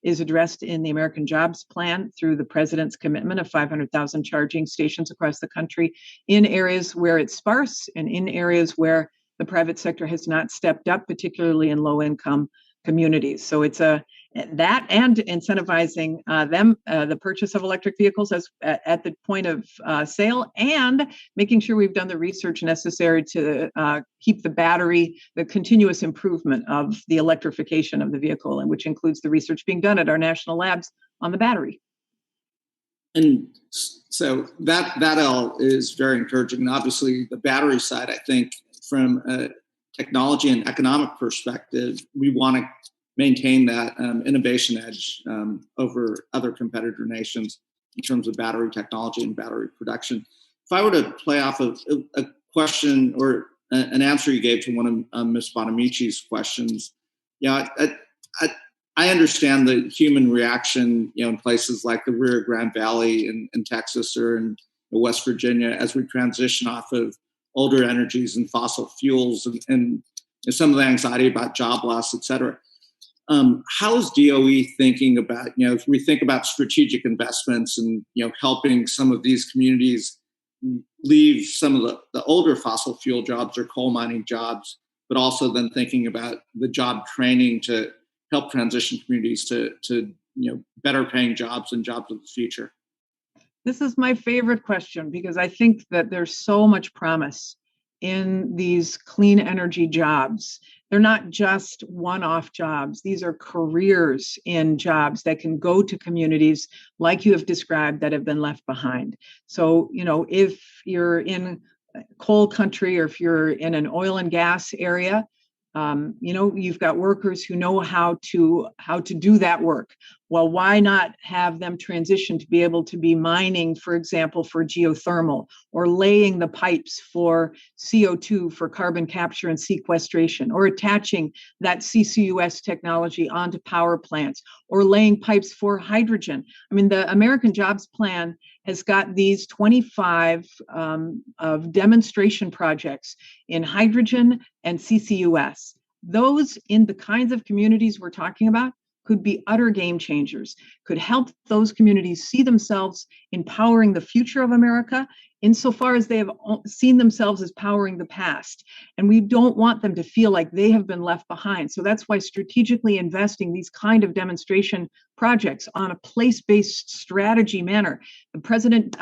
is addressed in the American Jobs Plan through the President's commitment of 500,000 charging stations across the country in areas where it's sparse and in areas where the private sector has not stepped up, particularly in low-income communities. So it's that and incentivizing the purchase of electric vehicles at the point of sale, and making sure we've done the research necessary to keep the continuous improvement of the electrification of the vehicle, and which includes the research being done at our national labs on the battery. And so that all is very encouraging. And obviously, the battery side, I think, from a technology and economic perspective, we want to maintain that innovation edge over other competitor nations in terms of battery technology and battery production. If I were to play off of a question or an answer you gave to one of Ms. Bonamici's questions, I understand the human reaction, in places like the Rio Grande Valley in Texas or in West Virginia as we transition off of older energies and fossil fuels and some of the anxiety about job loss, et cetera. How is DOE thinking about, if we think about strategic investments and, helping some of these communities leave some of the older fossil fuel jobs or coal mining jobs, but also then thinking about the job training to help transition communities to better paying jobs and jobs of the future? This is my favorite question because I think that there's so much promise in these clean energy jobs. They're not just one-off jobs. These are careers in jobs that can go to communities like you have described that have been left behind. So, if you're in coal country or if you're in an oil and gas area, you've got workers who know how to do that work. Well, why not have them transition to be able to be mining, for example, for geothermal, or laying the pipes for CO2, for carbon capture and sequestration, or attaching that CCUS technology onto power plants, or laying pipes for hydrogen. I mean, the American Jobs Plan has got these 25 of demonstration projects in hydrogen and CCUS. Those in the kinds of communities we're talking about could be utter game changers, could help those communities see themselves in powering the future of America insofar as they have seen themselves as powering the past. And we don't want them to feel like they have been left behind. So that's why strategically investing these kind of demonstration projects on a place-based strategy manner. The president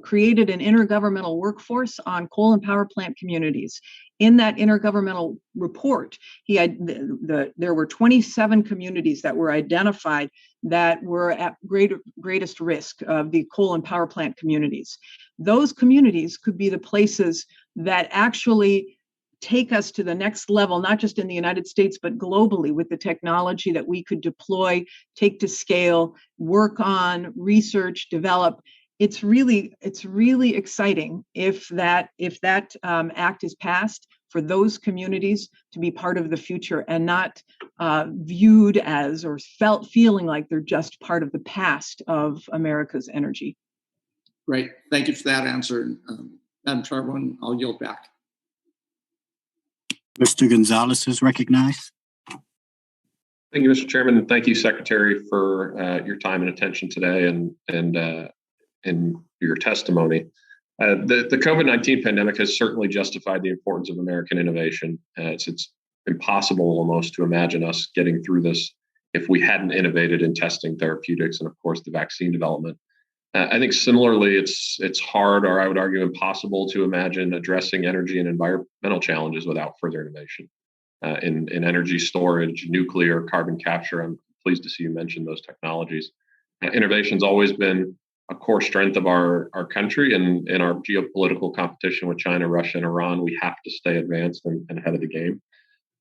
created an intergovernmental workforce on coal and power plant communities. In that intergovernmental report, there were 27 communities that were identified that were at greatest risk of the coal and power plant communities. Those communities could be the places that actually take us to the next level, not just in the United States, but globally, with the technology that we could deploy, take to scale, work on, research, develop. It's really exciting if that act is passed, for those communities to be part of the future and not viewed as or feeling like they're just part of the past of America's energy. Great. Thank you for that answer. Madam Chairwoman, I'll yield back. Mr. Gonzalez is recognized. Thank you, Mr. Chairman, and thank you, Secretary, for your time and attention today and your testimony. The COVID-19 pandemic has certainly justified the importance of American innovation. It's impossible almost to imagine us getting through this if we hadn't innovated in testing therapeutics and, of course, the vaccine development. I think similarly, it's hard, or I would argue impossible, to imagine addressing energy and environmental challenges without further innovation. In energy storage, nuclear, carbon capture, I'm pleased to see you mention those technologies. Innovation's always been a core strength of our country, and in our geopolitical competition with China, Russia, and Iran, we have to stay advanced and ahead of the game.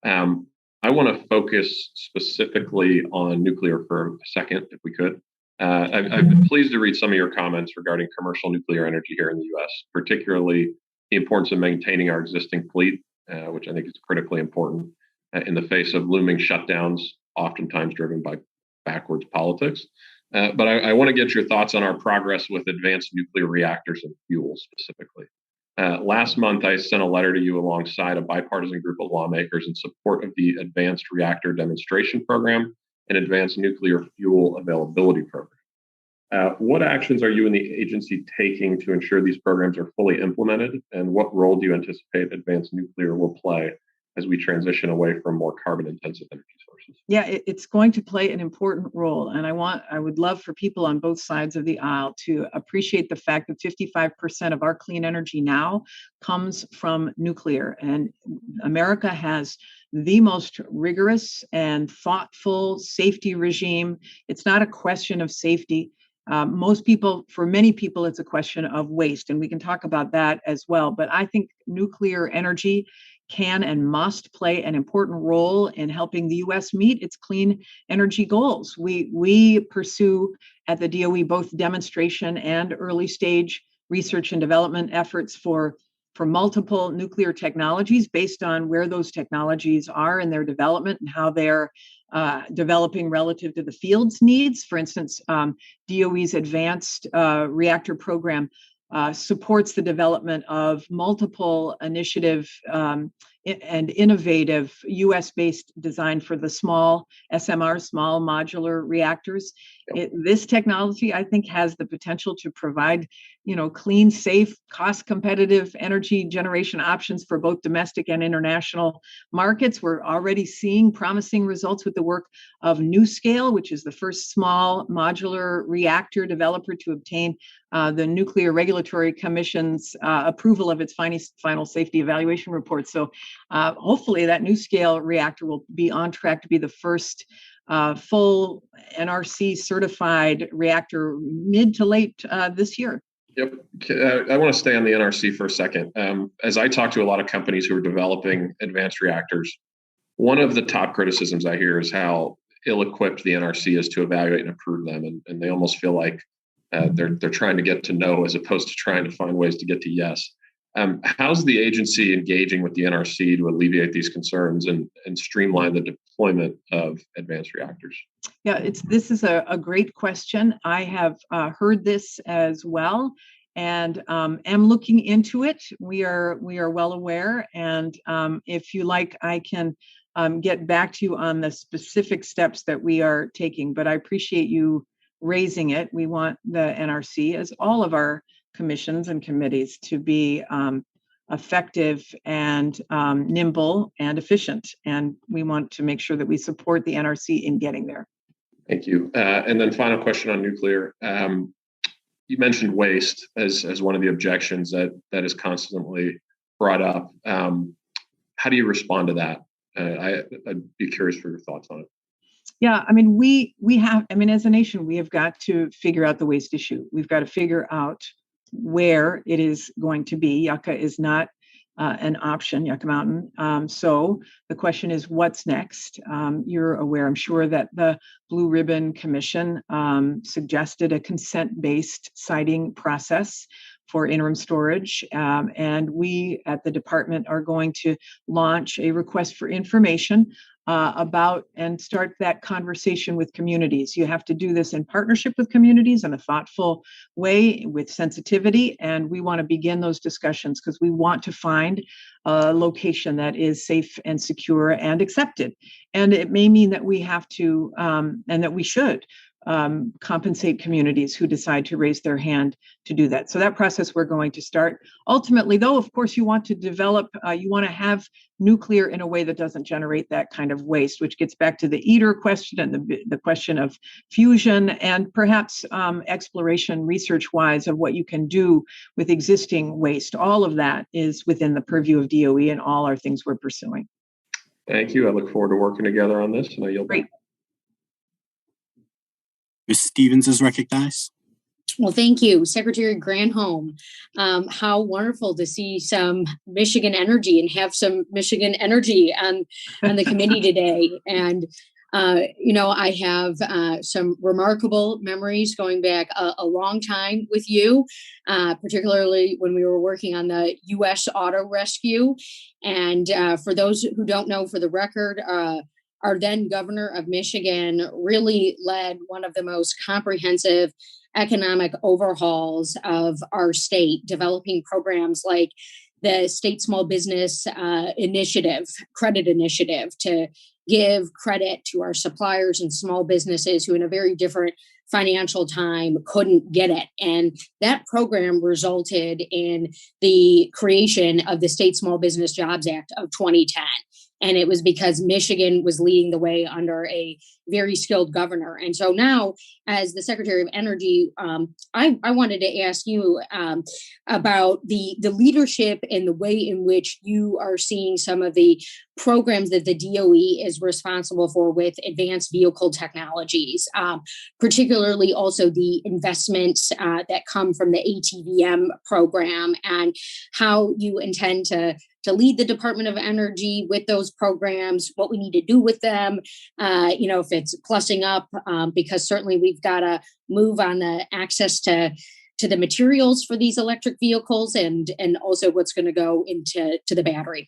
I want to focus specifically on nuclear for a second, if we could. I've been pleased to read some of your comments regarding commercial nuclear energy here in the U.S., particularly the importance of maintaining our existing fleet, which I think is critically important in the face of looming shutdowns, oftentimes driven by backwards politics. But I want to get your thoughts on our progress with advanced nuclear reactors and fuels specifically. Last month, I sent a letter to you alongside a bipartisan group of lawmakers in support of the Advanced Reactor Demonstration Program and Advanced Nuclear Fuel Availability Program. What actions are you and the agency taking to ensure these programs are fully implemented, and what role do you anticipate advanced nuclear will play as we transition away from more carbon-intensive energy sources? Yeah, it's going to play an important role, and I would love for people on both sides of the aisle to appreciate the fact that 55% of our clean energy now comes from nuclear, and America has the most rigorous and thoughtful safety regime. It's not a question of safety. For many people, it's a question of waste, and we can talk about that as well. But I think nuclear energy can and must play an important role in helping the U.S. meet its clean energy goals. We pursue at the DOE both demonstration and early stage research and development efforts for multiple nuclear technologies based on where those technologies are in their development and how they're developing relative to the field's needs. For instance, DOE's advanced reactor program supports the development of multiple initiative and innovative U.S.-based design for the small SMR, small modular reactors. This technology, I think, has the potential to provide, clean, safe, cost-competitive energy generation options for both domestic and international markets. We're already seeing promising results with the work of NuScale, which is the first small modular reactor developer to obtain the Nuclear Regulatory Commission's approval of its final safety evaluation report. So hopefully that NuScale reactor will be on track to be the first full NRC certified reactor mid to late this year. Yep. I want to stay on the NRC for a second. As I talk to a lot of companies who are developing advanced reactors, one of the top criticisms I hear is how ill-equipped the NRC is to evaluate and approve them. And they almost feel like they're trying to get to no as opposed to trying to find ways to get to yes. How's the agency engaging with the NRC to alleviate these concerns and streamline the deployment of advanced reactors? Yeah, this is a great question. I have heard this as well, and am looking into it. We are well aware, and if you like, I can get back to you on the specific steps that we are taking. But I appreciate you raising it. We want the NRC, as all of our commissions and committees, to be effective and nimble and efficient. And we want to make sure that we support the NRC in getting there. Thank you. And then final question on nuclear. You mentioned waste as one of the objections that is constantly brought up. How do you respond to that? I'd be curious for your thoughts on it. Yeah, I mean, we have, I mean, as a nation, we have got to figure out the waste issue. We've got to figure out where it is going to be. Yucca is not an option, Yucca Mountain. So the question is, what's next? You're aware, I'm sure, that the Blue Ribbon Commission suggested a consent-based siting process for interim storage. And we at the department are going to launch a request for information about and start that conversation with communities. You have to do this in partnership with communities in a thoughtful way with sensitivity. And we want to begin those discussions because we want to find a location that is safe and secure and accepted. And it may mean that we have to, and that we should, compensate communities who decide to raise their hand to do that. So that process we're going to start. Ultimately, though, of course, you want to develop, you want to have nuclear in a way that doesn't generate that kind of waste, which gets back to the ITER question and the question of fusion and perhaps exploration research-wise of what you can do with existing waste. All of that is within the purview of DOE and all are things we're pursuing. Thank you. I look forward to working together on this, and I yield back. Great. Ms. Stevens is recognized. Well, thank you, Secretary Granholm. How wonderful to see some Michigan energy and have some Michigan energy on the committee today. And, I have some remarkable memories going back a long time with you, particularly when we were working on the U.S. auto rescue. And for those who don't know, for the record, our then governor of Michigan really led one of the most comprehensive economic overhauls of our state, developing programs like the State Small Business Credit Initiative, to give credit to our suppliers and small businesses who in a very different financial time couldn't get it. And that program resulted in the creation of the State Small Business Jobs Act of 2010. And it was because Michigan was leading the way under a very skilled governor. And so now, as the Secretary of Energy, I wanted to ask you about the leadership and the way in which you are seeing some of the programs that the DOE is responsible for with advanced vehicle technologies, particularly also the investments that come from the ATVM program, and how you intend to lead the Department of Energy with those programs, what we need to do with them, if it's plussing up, because certainly we've got to move on the access to the materials for these electric vehicles and also what's going to go into the battery.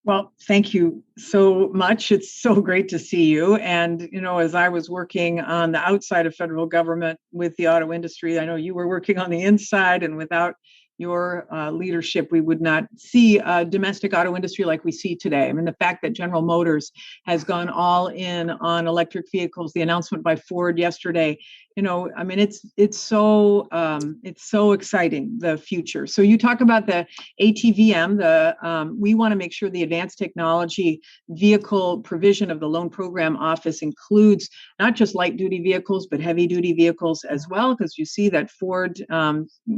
Well, thank you so much. It's so great to see you. And, as I was working on the outside of federal government with the auto industry, I know you were working on the inside, and without your leadership, we would not see a domestic auto industry like we see today. I mean, the fact that General Motors has gone all in on electric vehicles, the announcement by Ford yesterday, it's so exciting, the future. So you talk about the ATVM, we want to make sure the advanced technology vehicle provision of the Loan Program Office includes not just light duty vehicles, but heavy duty vehicles as well, because you see that Ford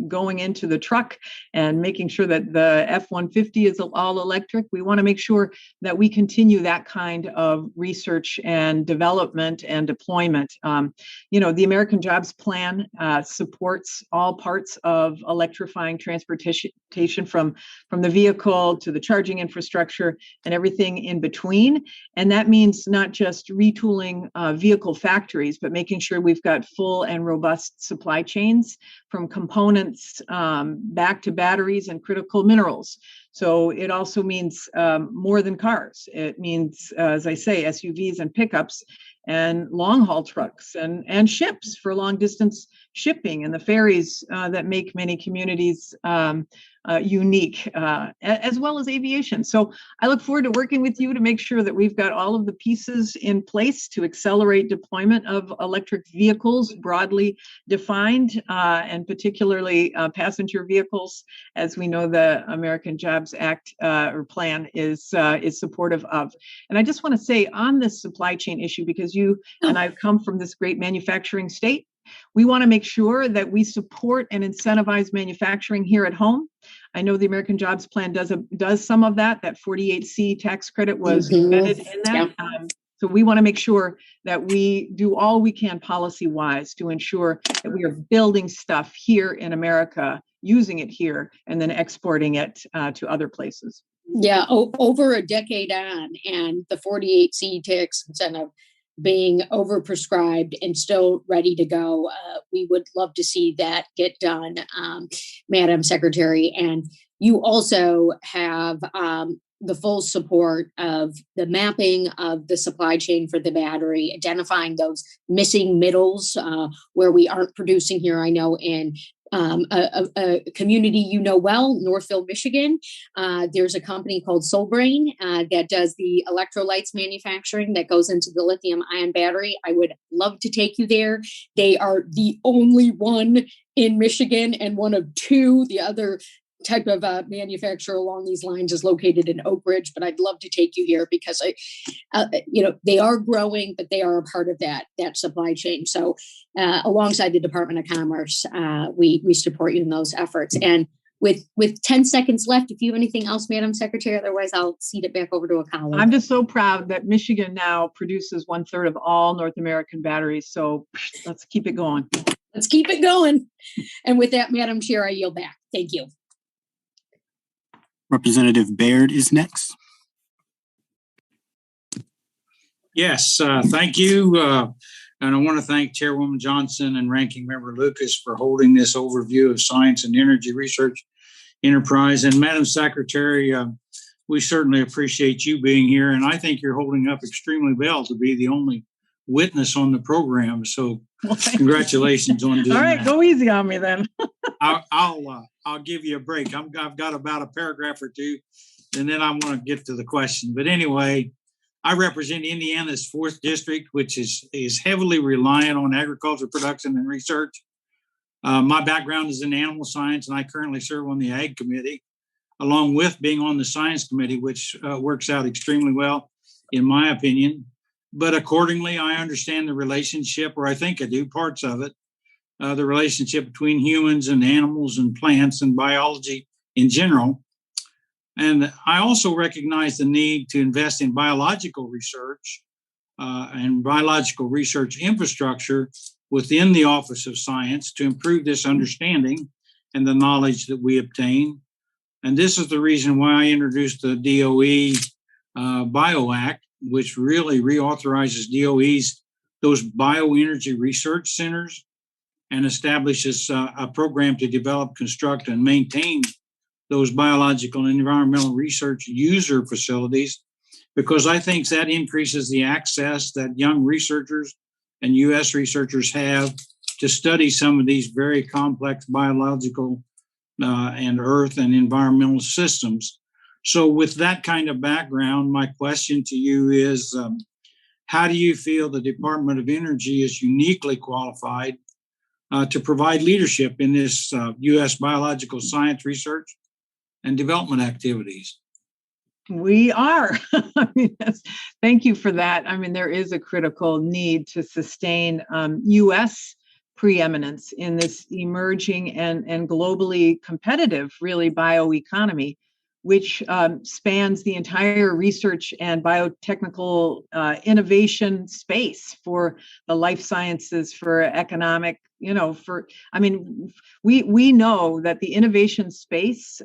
going into the truck and making sure that the F-150 is all electric. We want to make sure that we continue that kind of research and development and deployment. The American Jobs Plan supports all parts of electrifying transportation from the vehicle to the charging infrastructure and everything in between. And that means not just retooling vehicle factories, but making sure we've got full and robust supply chains from components back to batteries and critical minerals. So it also means more than cars. It means, as I say, SUVs and pickups and long haul trucks and ships for long distance shipping and the ferries that make many communities unique, as well as aviation. So I look forward to working with you to make sure that we've got all of the pieces in place to accelerate deployment of electric vehicles, broadly defined, and particularly passenger vehicles, as we know the American Jobs Act or plan is supportive of. And I just want to say on this supply chain issue, because you and I've come from this great manufacturing state, we want to make sure that we support and incentivize manufacturing here at home. I know the American Jobs Plan does some of that. That 48C tax credit was embedded in that. Yeah. So we want to make sure that we do all we can policy-wise to ensure that we are building stuff here in America, using it here, and then exporting it to other places. Yeah, over a decade on, and the 48C tax incentive being overprescribed and still ready to go. We would love to see that get done, Madam Secretary. And you also have the full support of the mapping of the supply chain for the battery, identifying those missing middles where we aren't producing here. I know in a community you know well, Northville, Michigan. There's a company called Soulbrain that does the electrolytes manufacturing that goes into the lithium-ion battery. I would love to take you there. They are the only one in Michigan and one of two. The other type of manufacturer along these lines is located in Oak Ridge, but I'd love to take you here because they are growing, but they are a part of that supply chain. So alongside the Department of Commerce, we support you in those efforts. And with 10 seconds left, if you have anything else, Madam Secretary, otherwise I'll cede it back over to a colleague. I'm just so proud that Michigan now produces 1/3 of all North American batteries. So let's keep it going. Let's keep it going. And with that, Madam Chair, I yield back. Thank you. Representative Baird is next. Yes, thank you. And I want to thank Chairwoman Johnson and Ranking Member Lucas for holding this overview of science and energy research enterprise. And Madam Secretary, we certainly appreciate you being here. And I think you're holding up extremely well to be the only witness on the program. So congratulations on doing that. All right, go easy on me then. I'll give you a break. I've got about a paragraph or two, and then I want to get to the question. But anyway, I represent Indiana's 4th district, which is heavily reliant on agriculture production and research. My background is in animal science, and I currently serve on the Ag Committee, along with being on the Science Committee, which works out extremely well, in my opinion. But accordingly, I understand the relationship, or I think I do, parts of it, the relationship between humans and animals and plants and biology in general. And I also recognize the need to invest in biological research and biological research infrastructure within the Office of Science to improve this understanding and the knowledge that we obtain. And this is the reason why I introduced the DOE Bio Act, which really reauthorizes those bioenergy research centers and establishes a program to develop, construct, and maintain those biological and environmental research user facilities, because I think that increases the access that young researchers and U.S. researchers have to study some of these very complex biological and earth and environmental systems. So with that kind of background, my question to you is, how do you feel the Department of Energy is uniquely qualified to provide leadership in this U.S. biological science research and development activities? We are. Thank you for that. I mean, there is a critical need to sustain U.S. preeminence in this emerging and globally competitive, really, bioeconomy, which spans the entire research and biotechnical innovation space for the life sciences, for economic, we know that the innovation space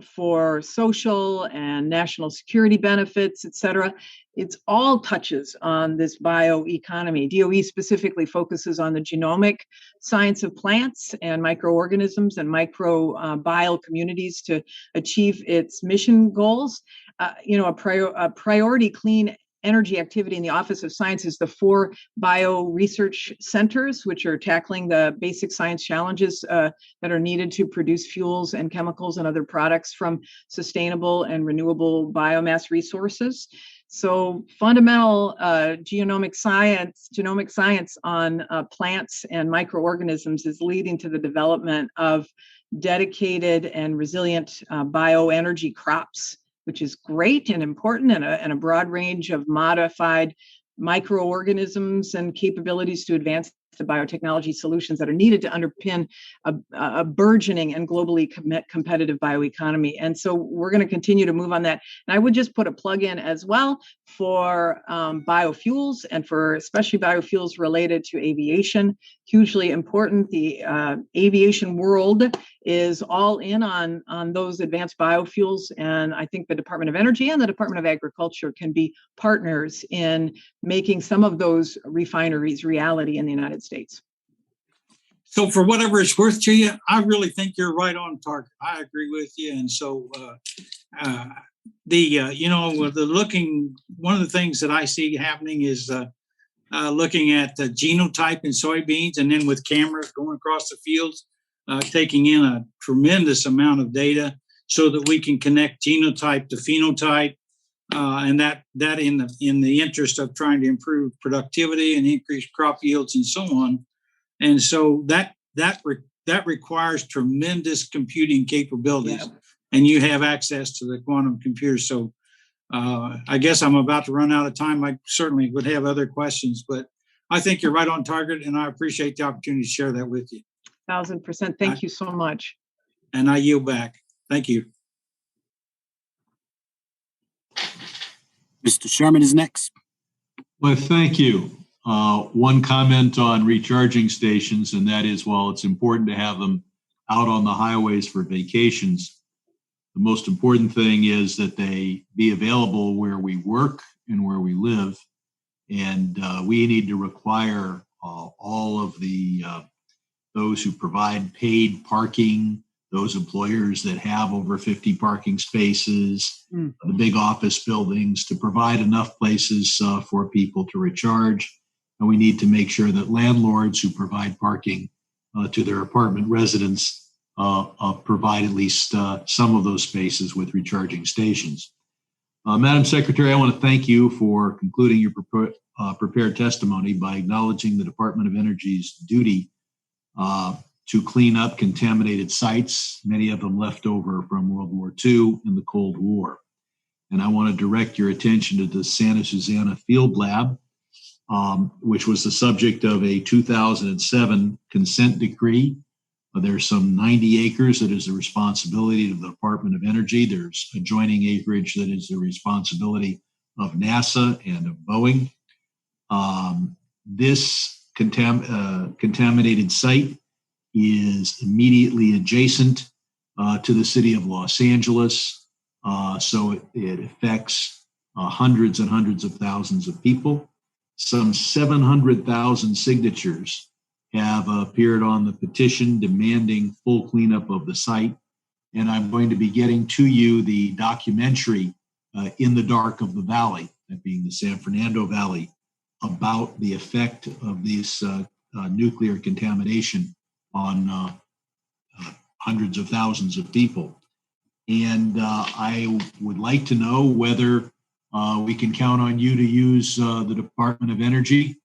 for social and national security benefits, et cetera, it's all touches on this bioeconomy. DOE specifically focuses on the genomic science of plants and microorganisms and microbial communities to achieve its mission goals. A priority clean energy activity in the Office of Science is the 4 bio research centers, which are tackling the basic science challenges that are needed to produce fuels and chemicals and other products from sustainable and renewable biomass resources. So fundamental genomic science on plants and microorganisms is leading to the development of dedicated and resilient bioenergy crops, which is great and important, and a broad range of modified microorganisms and capabilities to advance the biotechnology solutions that are needed to underpin a burgeoning and globally competitive bioeconomy. And so we're going to continue to move on that. And I would just put a plug in as well for biofuels, and for especially biofuels related to aviation. Hugely important. The aviation world is all in on those advanced biofuels. And I think the Department of Energy and the Department of Agriculture can be partners in making some of those refineries reality in the United States. So for whatever it's worth to you, I really think you're right on target. I agree with you. And so one of the things that I see happening is looking at the genotype in soybeans, and then with cameras going across the fields, taking in a tremendous amount of data so that we can connect genotype to phenotype, and that in the interest of trying to improve productivity and increase crop yields and so on. And so that requires tremendous computing capabilities, yeah. And you have access to the quantum computer. So I guess I'm about to run out of time. I certainly would have other questions, but I think you're right on target, and I appreciate the opportunity to share that with you. 1,000%. Thank you so much. And I yield back. Thank you. Mr. Sherman is next. Well, thank you. One comment on recharging stations, and that is, while it's important to have them out on the highways for vacations, the most important thing is that they be available where we work and where we live. And we need to require all of those who provide paid parking, those employers that have over 50 parking spaces, the big office buildings, to provide enough places for people to recharge. And we need to make sure that landlords who provide parking to their apartment residents provide at least some of those spaces with recharging stations. Madam Secretary, I want to thank you for concluding your prepared testimony by acknowledging the Department of Energy's duty to clean up contaminated sites, many of them left over from World War II and the Cold War. And I want to direct your attention to the Santa Susana Field Lab, which was the subject of a 2007 consent decree. There's some 90 acres that is the responsibility of the Department of Energy. There's adjoining acreage that is the responsibility of NASA and of Boeing. This contaminated site is immediately adjacent to the city of Los Angeles. So it affects hundreds and hundreds of thousands of people. Some 700,000 signatures have appeared on the petition demanding full cleanup of the site. And I'm going to be getting to you the documentary In the Dark of the Valley, that being the San Fernando Valley, about the effect of this nuclear contamination on hundreds of thousands of people. And I would like to know whether we can count on you to use the Department of Energy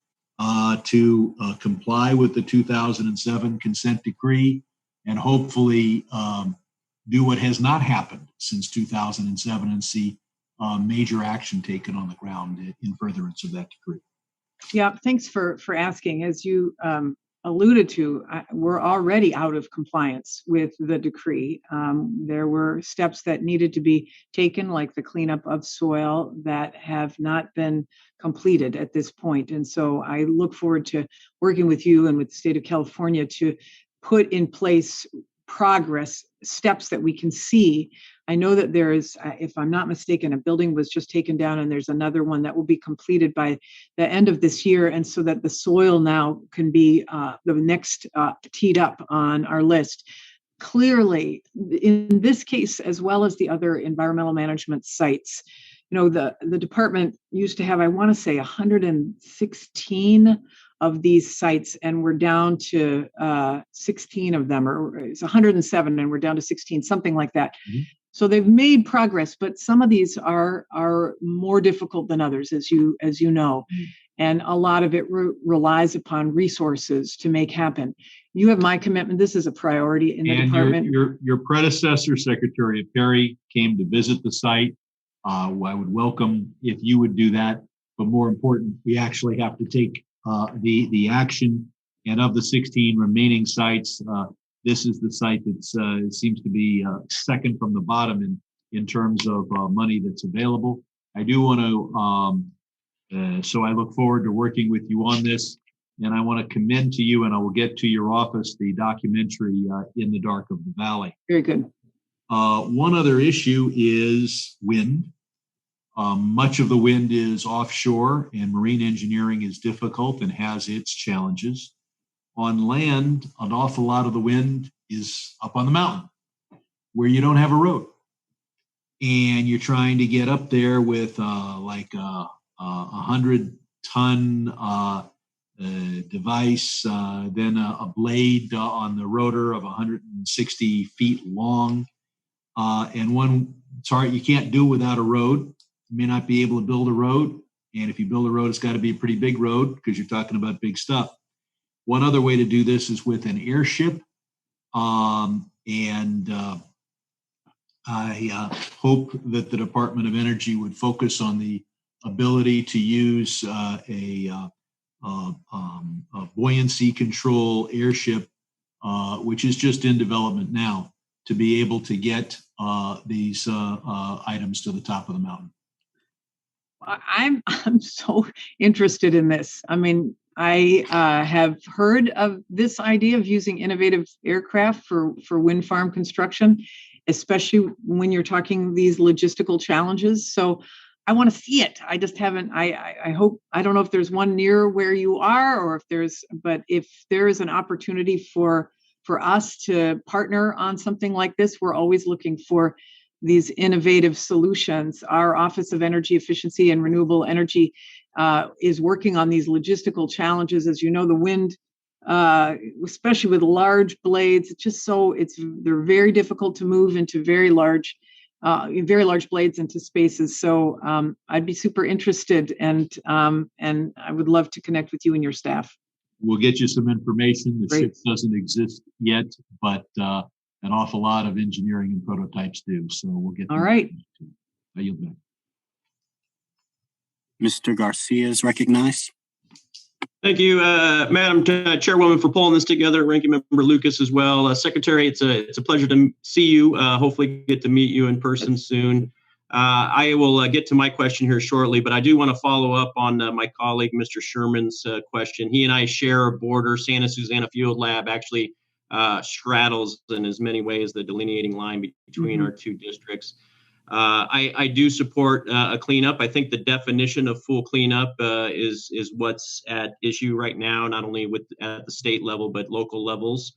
to comply with the 2007 consent decree, and hopefully do what has not happened since 2007 and see major action taken on the ground in furtherance of that decree. Yeah, thanks for asking. As you alluded to, we're already out of compliance with the decree. There were steps that needed to be taken, like the cleanup of soil, that have not been completed at this point. And so I look forward to working with you and with the state of California to put in place progress steps that we can see. I know that there is, if I'm not mistaken, a building was just taken down, and there's another one that will be completed by the end of this year, and so that the soil now can be the next teed up on our list. Clearly, in this case, as well as the other environmental management sites, the department used to have, I want to say, 116 of these sites, and we're down to 16 of them, or it's 107 and we're down to 16, something like that. Mm-hmm. So they've made progress, but some of these are more difficult than others, as you know. Mm-hmm. And a lot of it relies upon resources to make happen. You have my commitment. This is a priority in the department. Your predecessor, Secretary Perry, came to visit the site. I would welcome if you would do that. But more important, we actually have to take the action. And of the 16 remaining sites, this is the site that seems to be second from the bottom in terms of money that's available. I do want to. So I look forward to working with you on this, and I want to commend to you, and I will get to your office, the documentary In the Dark of the Valley. Very good. One other issue is wind. Much of the wind is offshore, and marine engineering is difficult and has its challenges. On land, an awful lot of the wind is up on the mountain where you don't have a road. And you're trying to get up there with 100-ton device, then a blade on the rotor of 160 feet long. And sorry, you can't do it without a road. You may not be able to build a road. And if you build a road, it's got to be a pretty big road because you're talking about big stuff. One other way to do this is with an airship. I hope that the Department of Energy would focus on the ability to use a buoyancy control airship, which is just in development now, to be able to get these items to the top of the mountain. I'm so interested in this. I mean, I have heard of this idea of using innovative aircraft for wind farm construction, especially when you're talking these logistical challenges. So I want to see it. I just haven't. I hope. I don't know if there's one near where you are, or but if there is an opportunity for us to partner on something like this, we're always looking for these innovative solutions. Our Office of Energy Efficiency and Renewable Energy is working on these logistical challenges. As you know, the wind, especially with large blades, they're very difficult to move into very large blades into spaces. So I'd be super interested, and I would love to connect with you and your staff. We'll get you some information. The Great. ship doesn't exist yet, but an awful lot of engineering and prototypes do. So we'll get. All right. I yield back. Mr. Garcia is recognized. Thank you, Madam Chairwoman, for pulling this together. Ranking Member Lucas as well. Secretary, it's a pleasure to see you. Hopefully get to meet you in person soon. I will get to my question here shortly, but I do want to follow up on my colleague, Mr. Sherman's question. He and I share a border. Santa Susana Field Lab actually straddles in as many ways the delineating line between our two districts. I do support a cleanup. I think the definition of full cleanup is what's at issue right now, not only at the state level, but local levels.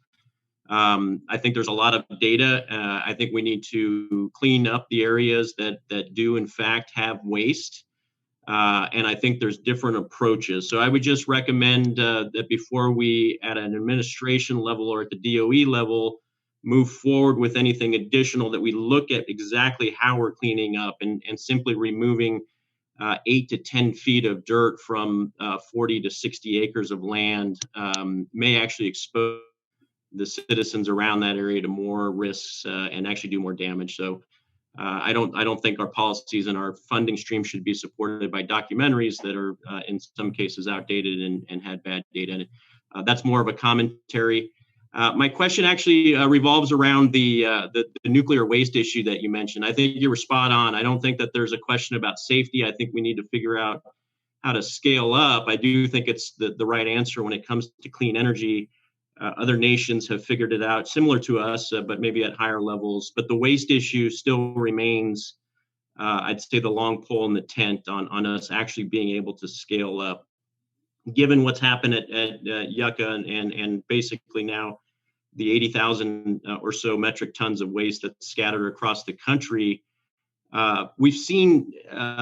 I think there's a lot of data. I think we need to clean up the areas that do in fact have waste. And I think there's different approaches. So I would just recommend that before we, at an administration level or at the DOE level, move forward with anything additional, that we look at exactly how we're cleaning up, and simply removing 8 to 10 feet of dirt from 40 to 60 acres of land may actually expose the citizens around that area to more risks and actually do more damage. So I don't think our policies and our funding stream should be supported by documentaries that are in some cases outdated and had bad data. That's more of a commentary. My question actually revolves around the nuclear waste issue that you mentioned. I think you were spot on. I don't think that there's a question about safety. I think we need to figure out how to scale up. I do think it's the right answer when it comes to clean energy. Other nations have figured it out similar to us, but maybe at higher levels. But the waste issue still remains, I'd say, the long pole in the tent on us actually being able to scale up. Given what's happened at Yucca and basically now the 80,000 or so metric tons of waste that's scattered across the country, We've seen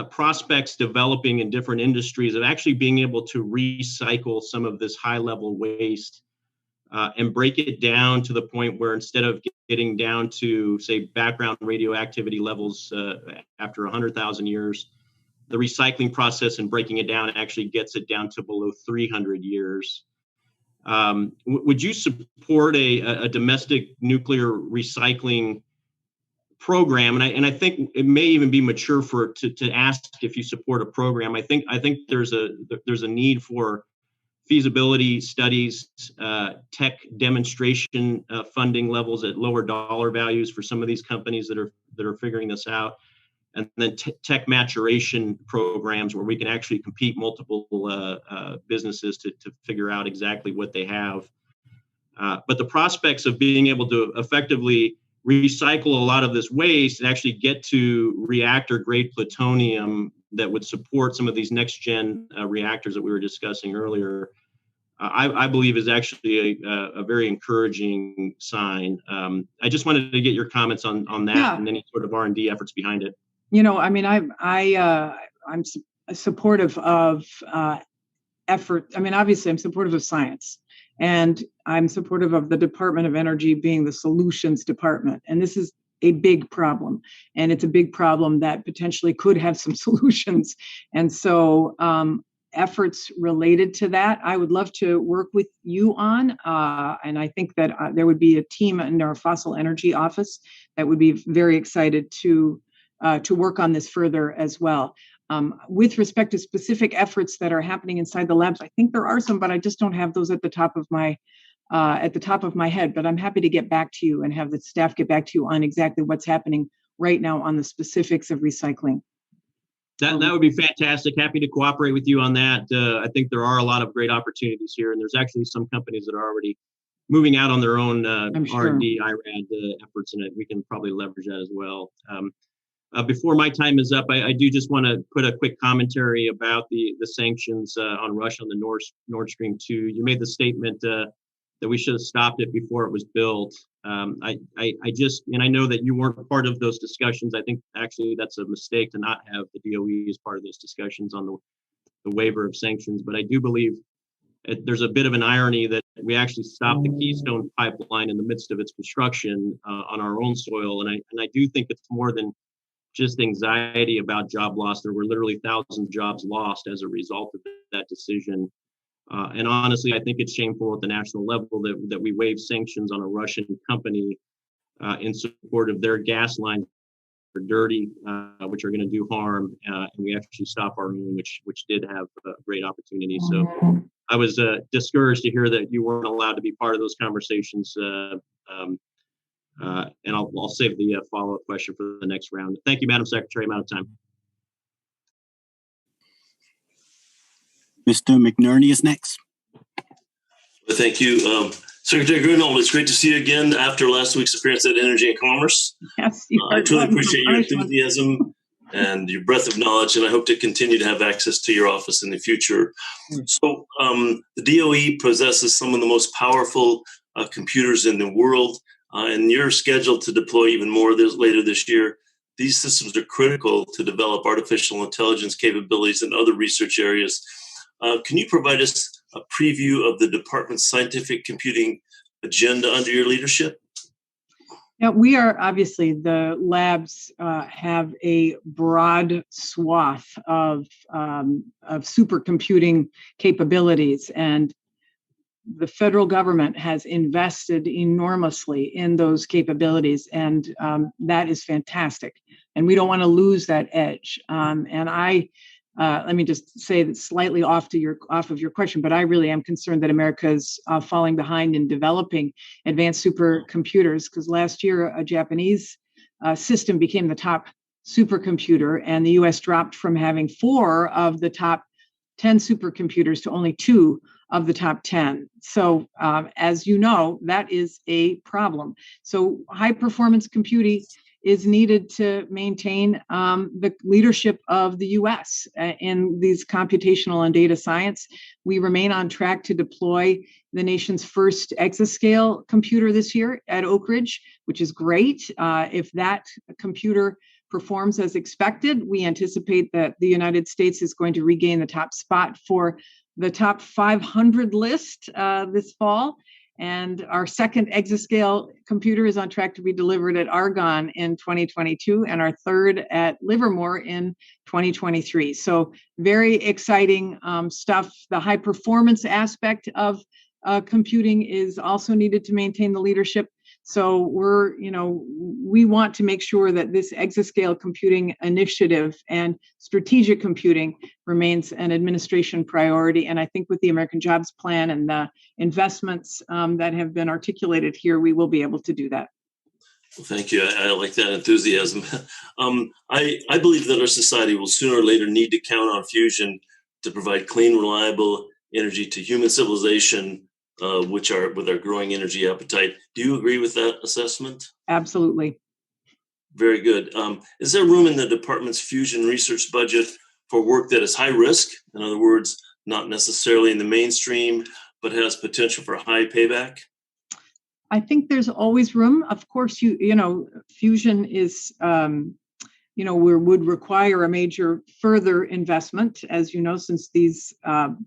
prospects developing in different industries of actually being able to recycle some of this high-level waste and break it down to the point where instead of getting down to, say, background radioactivity levels after 100,000 years, the recycling process and breaking it down actually gets it down to below 300 years. Would you support a domestic nuclear recycling program? And I think it may even be mature to ask if you support a program. I think there's a need for feasibility studies, tech demonstration funding levels at lower dollar values for some of these companies that are figuring this out, and then tech maturation programs where we can actually compete multiple businesses to figure out exactly what they have. But the prospects of being able to effectively recycle a lot of this waste and actually get to reactor grade plutonium that would support some of these next gen reactors that we were discussing earlier, I believe is actually a very encouraging sign. I just wanted to get your comments on that and any sort of R&D efforts behind it. You know, I mean, I'm supportive of effort. I mean, obviously, I'm supportive of science, and I'm supportive of the Department of Energy being the solutions department. And this is a big problem, and it's a big problem that potentially could have some solutions. And so efforts related to that, I would love to work with you on. And I think that there would be a team in our fossil energy office that would be very excited to work on this further as well. With respect to specific efforts that are happening inside the labs, I think there are some, but I just don't have those at the top of my head. But I'm happy to get back to you and have the staff get back to you on exactly what's happening right now on the specifics of recycling. That would be fantastic. Happy to cooperate with you on that. I think there are a lot of great opportunities here, and there's actually some companies that are already moving out on their own R&D, IRAD efforts, and we can probably leverage that as well. Before my time is up, I do just want to put a quick commentary about the sanctions on Russia on the Nord Stream 2. You made the statement that we should have stopped it before it was built. I know that you weren't part of those discussions. I think actually that's a mistake to not have the DOE as part of those discussions on the waiver of sanctions. But I do believe there's a bit of an irony that we actually stopped the Keystone Pipeline in the midst of its construction on our own soil. And I do think it's more than just anxiety about job loss. There were literally thousands of jobs lost as a result of that decision. And honestly, I think it's shameful at the national level that we waive sanctions on a Russian company in support of their gas lines that are dirty, which are going to do harm, and we actually stop our own, which did have a great opportunity. So I was discouraged to hear that you weren't allowed to be part of those conversations. And I'll save the follow-up question for the next round. Thank you, Madam Secretary. I'm out of time. Mr. McNerney is next. Thank you. Secretary Granholm, it's great to see you again after last week's appearance at Energy and Commerce. Yes, I truly appreciate your enthusiasm and your breadth of knowledge, and I hope to continue to have access to your office in the future. So the DOE possesses some of the most powerful computers in the world, and you're scheduled to deploy even more later this year. These systems are critical to develop artificial intelligence capabilities in other research areas. Can you provide us a preview of the department's scientific computing agenda under your leadership? Yeah, we are obviously, the labs have a broad swath of supercomputing capabilities, and the federal government has invested enormously in those capabilities, and that is fantastic. And we don't want to lose that edge. Let me just say that slightly off of your question, but I really am concerned that America is falling behind in developing advanced supercomputers, because last year a Japanese system became the top supercomputer, and the U.S. dropped from having 4 of the top 10 supercomputers to only 2 of the top 10. So as you know, that is a problem. So high performance computing is needed to maintain the leadership of the U.S. in these computational and data science. We remain on track to deploy the nation's first exascale computer this year at Oak Ridge, which is great. If that computer performs as expected. We anticipate that the United States is going to regain the top spot for the top 500 list this fall. And our second exascale computer is on track to be delivered at Argonne in 2022, and our third at Livermore in 2023. So very exciting stuff. The high performance aspect of computing is also needed to maintain the leadership. So we want to make sure that this exascale computing initiative and strategic computing remains an administration priority. And I think with the American Jobs Plan and the investments that have been articulated here, we will be able to do that. Well, thank you. I like that enthusiasm. I believe that our society will sooner or later need to count on fusion to provide clean, reliable energy to human civilization, with our growing energy appetite. Do you agree with that assessment? Absolutely. Very good. Is there room in the department's fusion research budget for work that is high risk? In other words, not necessarily in the mainstream, but has potential for high payback? I think there's always room. Of course, fusion is, would require a major further investment, as you know, since these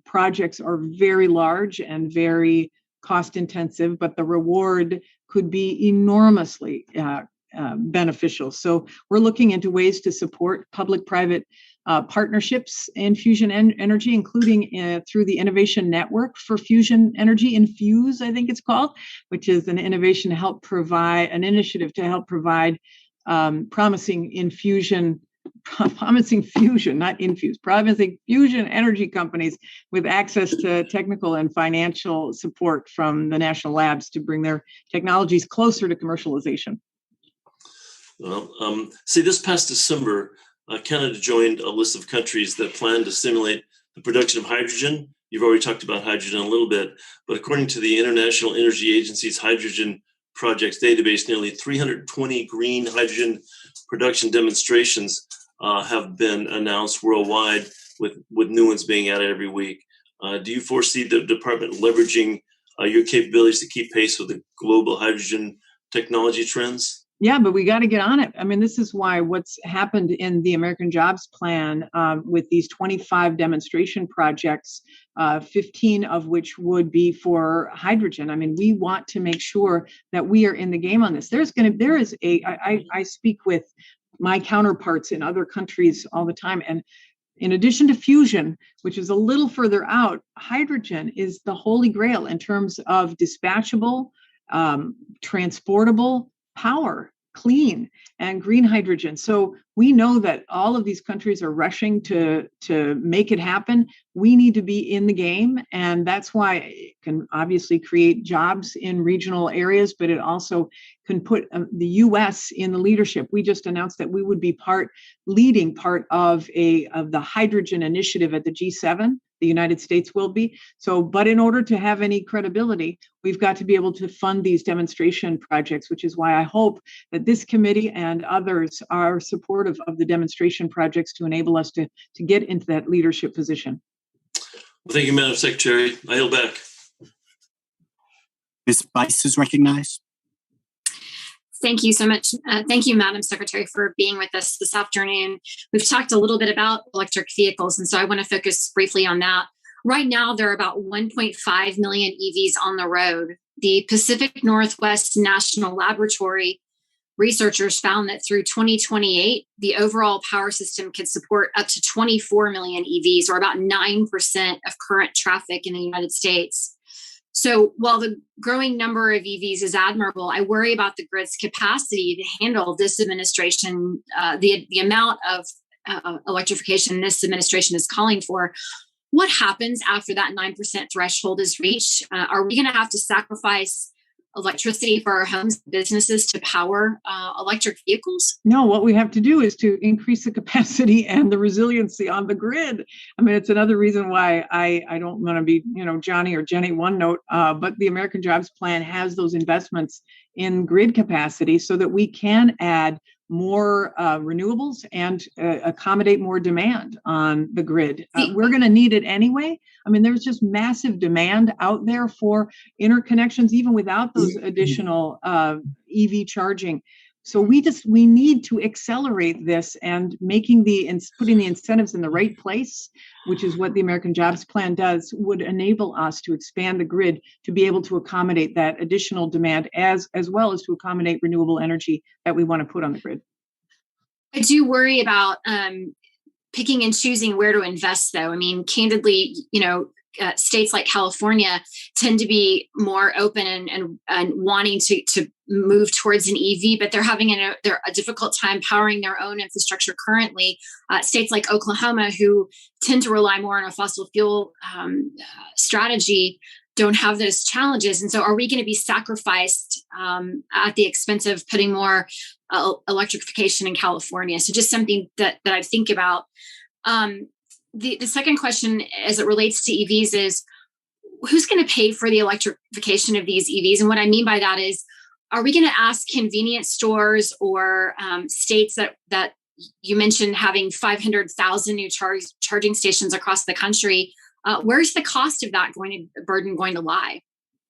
projects are very large and very cost intensive, but the reward could be enormously beneficial. So we're looking into ways to support public-private partnerships in fusion energy, including through the Innovation Network for Fusion Energy, Infuse, I think it's called, which is an innovation to help provide, an initiative to help provide promising fusion energy companies with access to technical and financial support from the national labs to bring their technologies closer to commercialization. Well, this past December, Canada joined a list of countries that plan to stimulate the production of hydrogen. You've already talked about hydrogen a little bit, but according to the International Energy Agency's hydrogen projects database, nearly 320 green hydrogen production demonstrations have been announced worldwide, with new ones being added every week. Do you foresee the department leveraging your capabilities to keep pace with the global hydrogen technology trends? Yeah, but we got to get on it. I mean, this is why what's happened in the American Jobs Plan with these 25 demonstration projects, 15 of which would be for hydrogen. I mean, we want to make sure that we are in the game on this. I speak with my counterparts in other countries all the time. And in addition to fusion, which is a little further out, hydrogen is the holy grail in terms of dispatchable, transportable power, clean and green hydrogen. So we know that all of these countries are rushing to make it happen. We need to be in the game, and that's why it can obviously create jobs in regional areas, but it also can put the U.S. in the leadership. We just announced that we would be leading part of the hydrogen initiative at the G7. The United States will be. So, but in order to have any credibility, we've got to be able to fund these demonstration projects, which is why I hope that this committee and others are supportive of the demonstration projects to enable us to get into that leadership position. Well, thank you, Madam Secretary. I yield back. Ms. Bice is recognized. Thank you so much. Thank you, Madam Secretary, for being with us this afternoon. We've talked a little bit about electric vehicles, and so I want to focus briefly on that. Right now, there are about 1.5 million EVs on the road. The Pacific Northwest National Laboratory researchers found that through 2028, the overall power system could support up to 24 million EVs, or about 9% of current traffic in the United States. So while the growing number of EVs is admirable, I worry about the grid's capacity to handle this administration, the amount of electrification this administration is calling for. What happens after that 9% threshold is reached? Are we going to have to sacrifice electricity for our homes and businesses to power electric vehicles? No, what we have to do is to increase the capacity and the resiliency on the grid. I mean, it's another reason why I don't want to be, Johnny or Jenny one note, but the American Jobs Plan has those investments in grid capacity so that we can add more renewables and accommodate more demand on the grid. We're going to need it anyway. I mean, there's just massive demand out there for interconnections, even without those additional EV charging. So we need to accelerate this, and putting the incentives in the right place, which is what the American Jobs Plan does, would enable us to expand the grid to be able to accommodate that additional demand as well as to accommodate renewable energy that we want to put on the grid. I do worry about picking and choosing where to invest, though. I mean, candidly, states like California tend to be more open and wanting to move towards an EV, but they're having a difficult time powering their own infrastructure currently. States like Oklahoma, who tend to rely more on a fossil fuel strategy, don't have those challenges. And so are we going to be sacrificed at the expense of putting more electrification in California? So just something that I think about. The second question, as it relates to EVs, is who's going to pay for the electrification of these EVs? And what I mean by that is, are we going to ask convenience stores or states that you mentioned having 500,000 new charging stations across the country? Where's the cost of that burden going to lie?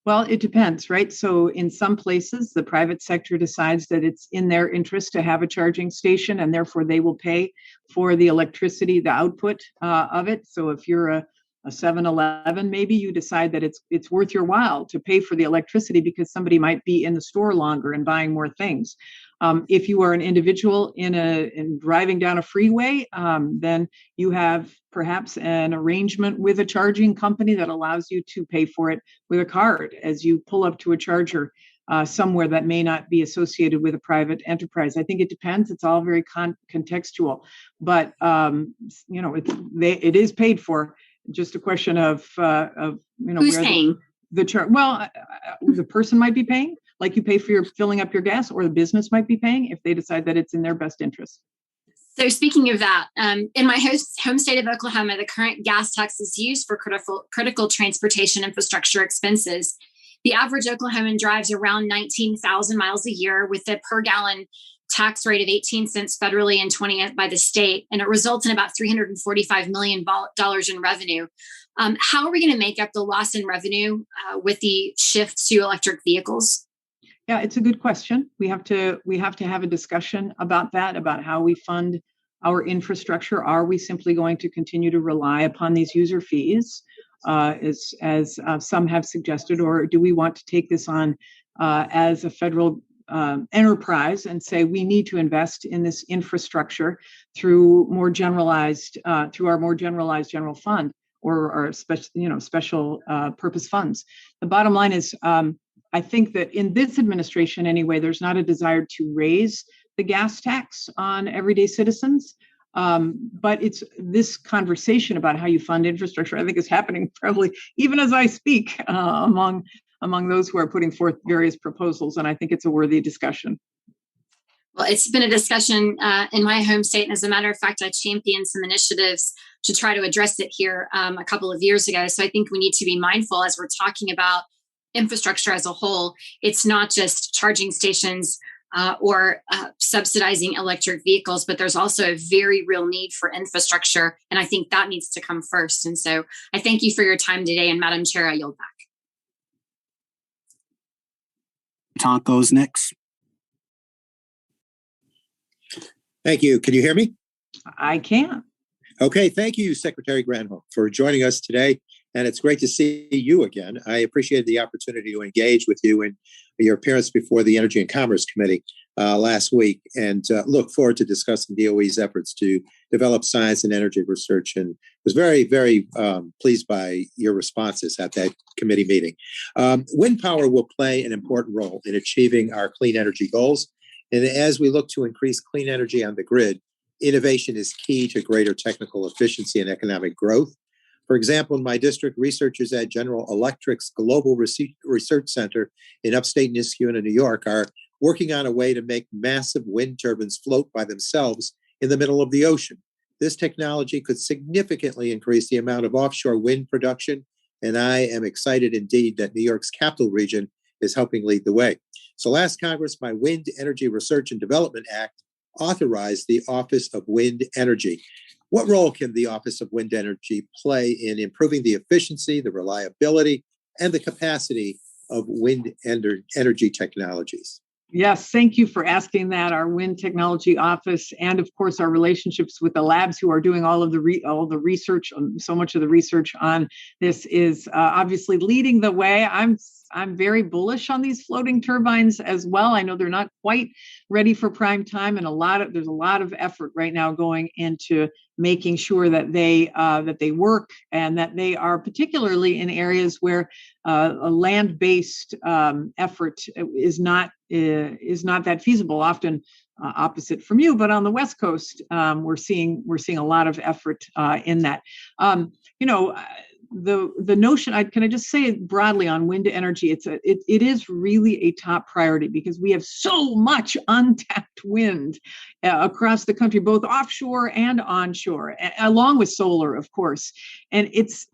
Well, it depends, right? So in some places, the private sector decides that it's in their interest to have a charging station, and therefore they will pay for the electricity, the output of it. So if you're a 7-Eleven, maybe you decide that it's worth your while to pay for the electricity because somebody might be in the store longer and buying more things. If you are an individual in driving down a freeway, then you have perhaps an arrangement with a charging company that allows you to pay for it with a card as you pull up to a charger somewhere that may not be associated with a private enterprise. I think it depends. It's all very contextual, but it is paid for. Just a question of who's paying the charge. Well, the person might be paying, like you pay for your filling up your gas, or the business might be paying if they decide that it's in their best interest. So speaking of that, in my home state of Oklahoma, the current gas tax is used for critical transportation infrastructure expenses. The average Oklahoman drives around 19,000 miles a year with a per gallon tax rate of 18 cents federally and 20 by the state, and it results in about $345 million in revenue. How are we going to make up the loss in revenue with the shift to electric vehicles? Yeah, it's a good question. We have to have a discussion about that, about how we fund our infrastructure. Are we simply going to continue to rely upon these user fees, as some have suggested, or do we want to take this on as a federal enterprise and say we need to invest in this infrastructure through our more generalized general fund or our special purpose funds? The bottom line is, I think that in this administration anyway, there's not a desire to raise the gas tax on everyday citizens. But it's this conversation about how you fund infrastructure, I think, is happening probably even as I speak among those who are putting forth various proposals. And I think it's a worthy discussion. Well, it's been a discussion in my home state. And as a matter of fact, I championed some initiatives to try to address it here a couple of years ago. So I think we need to be mindful as we're talking about infrastructure as a whole. It's not just charging stations or subsidizing electric vehicles, but there's also a very real need for infrastructure. And I think that needs to come first. And so I thank you for your time today. And Madam Chair, I yield back. Tonko's next. Thank you. Can you hear me? I can. Okay. Thank you, Secretary Granholm, for joining us today. And it's great to see you again. I appreciated the opportunity to engage with you in your appearance before the Energy and Commerce Committee last week, and look forward to discussing DOE's efforts to develop science and energy research, and was very, very pleased by your responses at that committee meeting. Wind power will play an important role in achieving our clean energy goals. And as we look to increase clean energy on the grid, innovation is key to greater technical efficiency and economic growth. For example, in my district, researchers at General Electric's Global Research Center in upstate Niskayuna, New York, are working on a way to make massive wind turbines float by themselves in the middle of the ocean. This technology could significantly increase the amount of offshore wind production, and I am excited indeed that New York's capital region is helping lead the way. So last Congress, my Wind Energy Research and Development Act authorized the Office of Wind Energy. What role can the Office of Wind Energy play in improving the efficiency, the reliability, and the capacity of wind energy technologies? Yes, thank you for asking that. Our Wind Technology Office, and of course our relationships with the labs who are doing all the research, so much of the research on this is obviously leading the way. I'm very bullish on these floating turbines as well. I know they're not quite ready for prime time, and there's a lot of effort right now going into making sure that they work, and that they are particularly in areas where a land-based effort is not that feasible. Often opposite from you, but on the West Coast, we're seeing a lot of effort in that. The notion, can I just say broadly on wind energy, it is really a top priority because we have so much untapped wind across the country, both offshore and onshore, along with solar, of course. And it's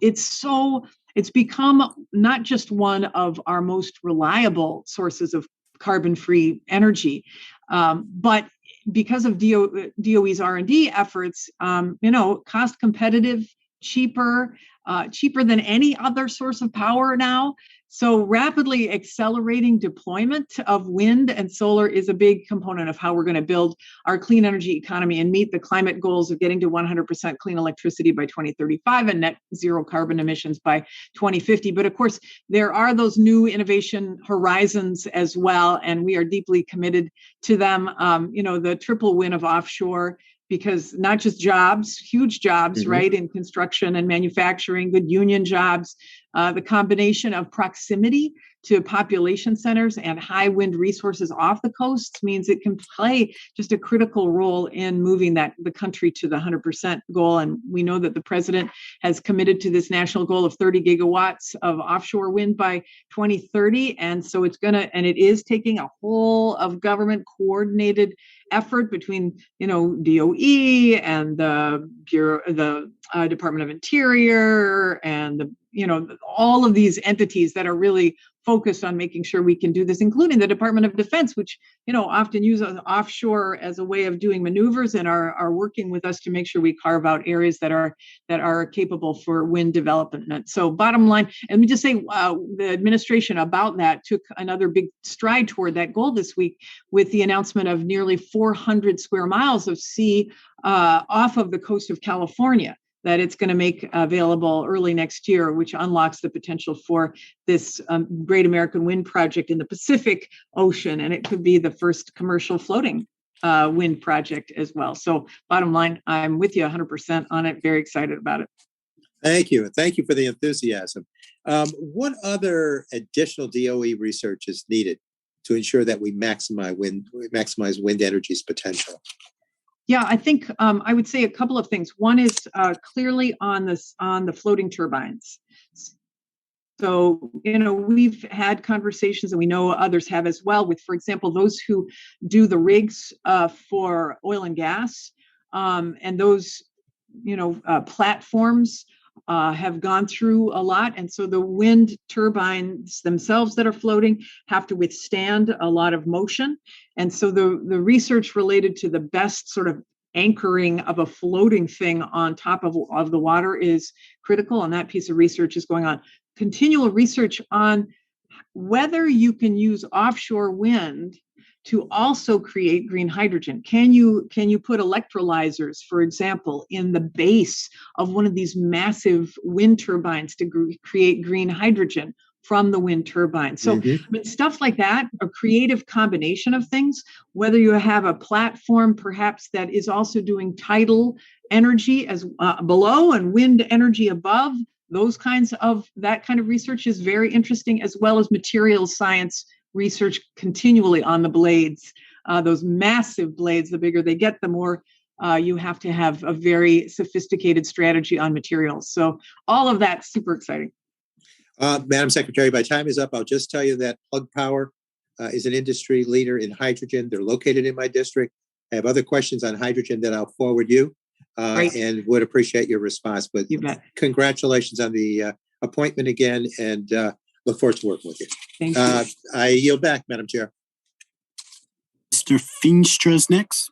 become not just one of our most reliable sources of carbon-free energy, but because of DOE's R&D efforts, cost competitive, cheaper than any other source of power now. So rapidly accelerating deployment of wind and solar is a big component of how we're going to build our clean energy economy and meet the climate goals of getting to 100% clean electricity by 2035 and net zero carbon emissions by 2050. But of course, there are those new innovation horizons as well, and we are deeply committed to them. The triple win of offshore, because not just jobs, huge jobs, right, in construction and manufacturing, good union jobs, the combination of proximity to population centers and high wind resources off the coast means it can play just a critical role in moving the country to the 100% goal. And we know that the president has committed to this national goal of 30 gigawatts of offshore wind by 2030. And so it is taking a whole of government coordinated effort between, DOE and the Bureau, the Department of Interior, and all of these entities that are really focused on making sure we can do this, including the Department of Defense, which often uses offshore as a way of doing maneuvers and are working with us to make sure we carve out areas that are capable for wind development. So bottom line, and let me just say, the administration about that took another big stride toward that goal this week with the announcement of nearly 400 square miles of sea off of the coast of California that it's going to make available early next year, which unlocks the potential for this Great American Wind Project in the Pacific Ocean. And it could be the first commercial floating wind project as well. So bottom line, I'm with you 100% on it. Very excited about it. Thank you. Thank you for the enthusiasm. What other additional DOE research is needed to ensure that we maximize wind energy's potential? Yeah, I think I would say a couple of things. One is clearly on the floating turbines. So, we've had conversations, and we know others have as well, with, for example, those who do the rigs for oil and gas, and those, platforms have gone through a lot. And so the wind turbines themselves that are floating have to withstand a lot of motion. And so the research related to the best sort of anchoring of a floating thing on top of the water is critical. And that piece of research is going on. Continual research on whether you can use offshore wind to also create green hydrogen. Can you put electrolyzers, for example, in the base of one of these massive wind turbines to create green hydrogen from the wind turbine? So stuff like that, a creative combination of things, whether you have a platform perhaps that is also doing tidal energy as below and wind energy above, that kind of research is very interesting, as well as materials science research continually on the blades. Those massive blades, the bigger they get, the more you have to have a very sophisticated strategy on materials. So all of that's super exciting. Madam Secretary, my time is up. I'll just tell you that Plug Power is an industry leader in hydrogen. They're located in my district. I have other questions on hydrogen that I'll forward you and would appreciate your response. But congratulations on the appointment again, and look forward to working with you. Thank you. I yield back, Madam Chair. Mr. Feenstra's next.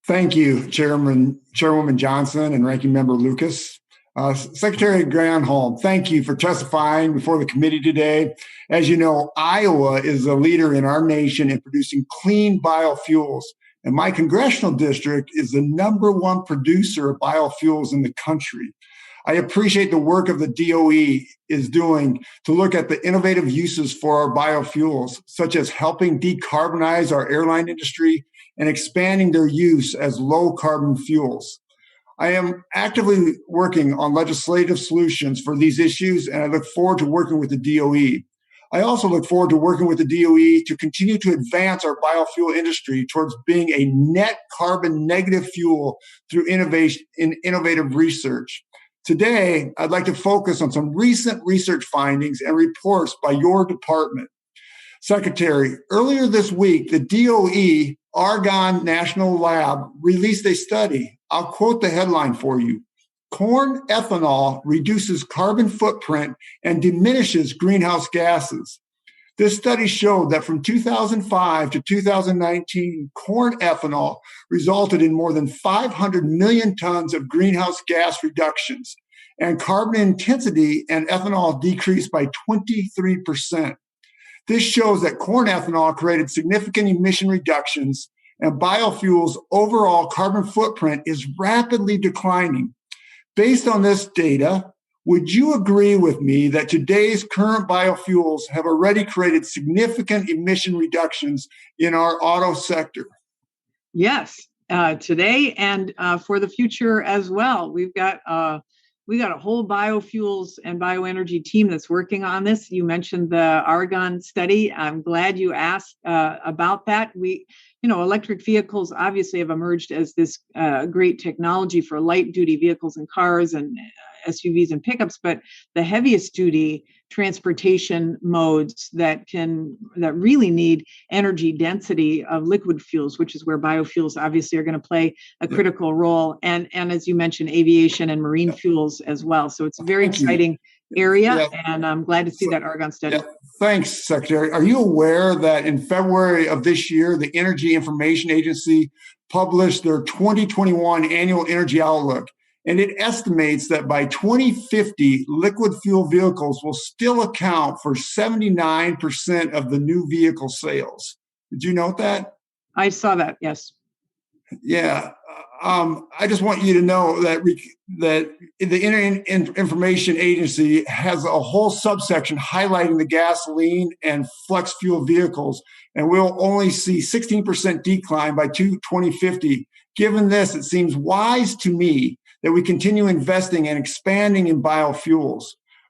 Thank you, Chairwoman Johnson and Ranking Member Lucas. Secretary Granholm, thank you for testifying before the committee today. As you know, Iowa is a leader in our nation in producing clean biofuels, and my congressional district is the #1 producer of biofuels in the country. I appreciate the work of the DOE is doing to look at the innovative uses for our biofuels, such as helping decarbonize our airline industry and expanding their use as low carbon fuels. I am actively working on legislative solutions for these issues, and I look forward to working with the DOE. I also look forward to working with the DOE to continue to advance our biofuel industry towards being a net carbon negative fuel through innovation in innovative research. Today, I'd like to focus on some recent research findings and reports by your department. Secretary, earlier this week, the DOE Argonne National Lab released a study. I'll quote the headline for you. Corn ethanol reduces carbon footprint and diminishes greenhouse gases. This study showed that from 2005 to 2019, corn ethanol resulted in more than 500 million tons of greenhouse gas reductions, and carbon intensity and ethanol decreased by 23%. This shows that corn ethanol created significant emission reductions, and biofuels' overall carbon footprint is rapidly declining. Based on this data, would you agree with me that today's current biofuels have already created significant emission reductions in our auto sector? Yes, today and for the future as well. We got a whole biofuels and bioenergy team that's working on this. You mentioned the Argonne study. I'm glad you asked about that. Electric vehicles obviously have emerged as this great technology for light duty vehicles and cars and SUVs and pickups, but the heaviest duty transportation modes that really need energy density of liquid fuels, which is where biofuels obviously are going to play a critical role, and as you mentioned, aviation and marine fuels as well. So it's a very exciting area, and I'm glad to see that Argonne study. Yeah. Thanks, Secretary. Are you aware that in February of this year, the Energy Information Agency published their 2021 annual energy outlook, and it estimates that by 2050, liquid fuel vehicles will still account for 79% of the new vehicle sales. Did you note that? I saw that, yes. Yeah. I just want you to know that the Energy Information Agency has a whole subsection highlighting the gasoline and flex fuel vehicles, and we'll only see 16% decline by 2050. Given this, it seems wise to me that we continue investing and expanding in biofuels.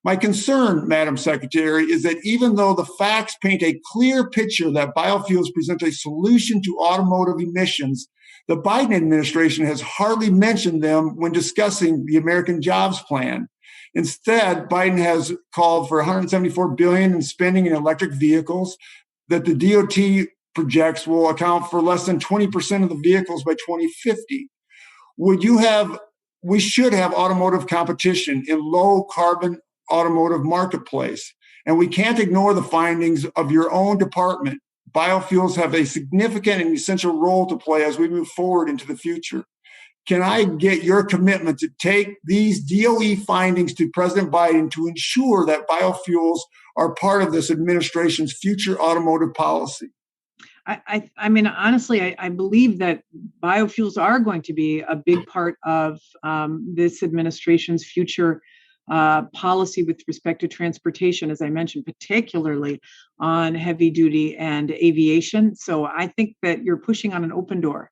My concern, Madam Secretary, is that even though the facts paint a clear picture that biofuels present a solution to automotive emissions, the Biden administration has hardly mentioned them when discussing the American Jobs Plan. Instead, Biden has called for $174 billion in spending in electric vehicles that the DOT projects will account for less than 20% of the vehicles by 2050. We should have automotive competition in low carbon automotive marketplace, and we can't ignore the findings of your own department. Biofuels have a significant and essential role to play as we move forward into the future. Can I get your commitment to take these DOE findings to President Biden to ensure that biofuels are part of this administration's future automotive policy? I mean, honestly, I believe that biofuels are going to be a big part of this administration's future policy with respect to transportation, as I mentioned, particularly on heavy duty and aviation. So I think that you're pushing on an open door.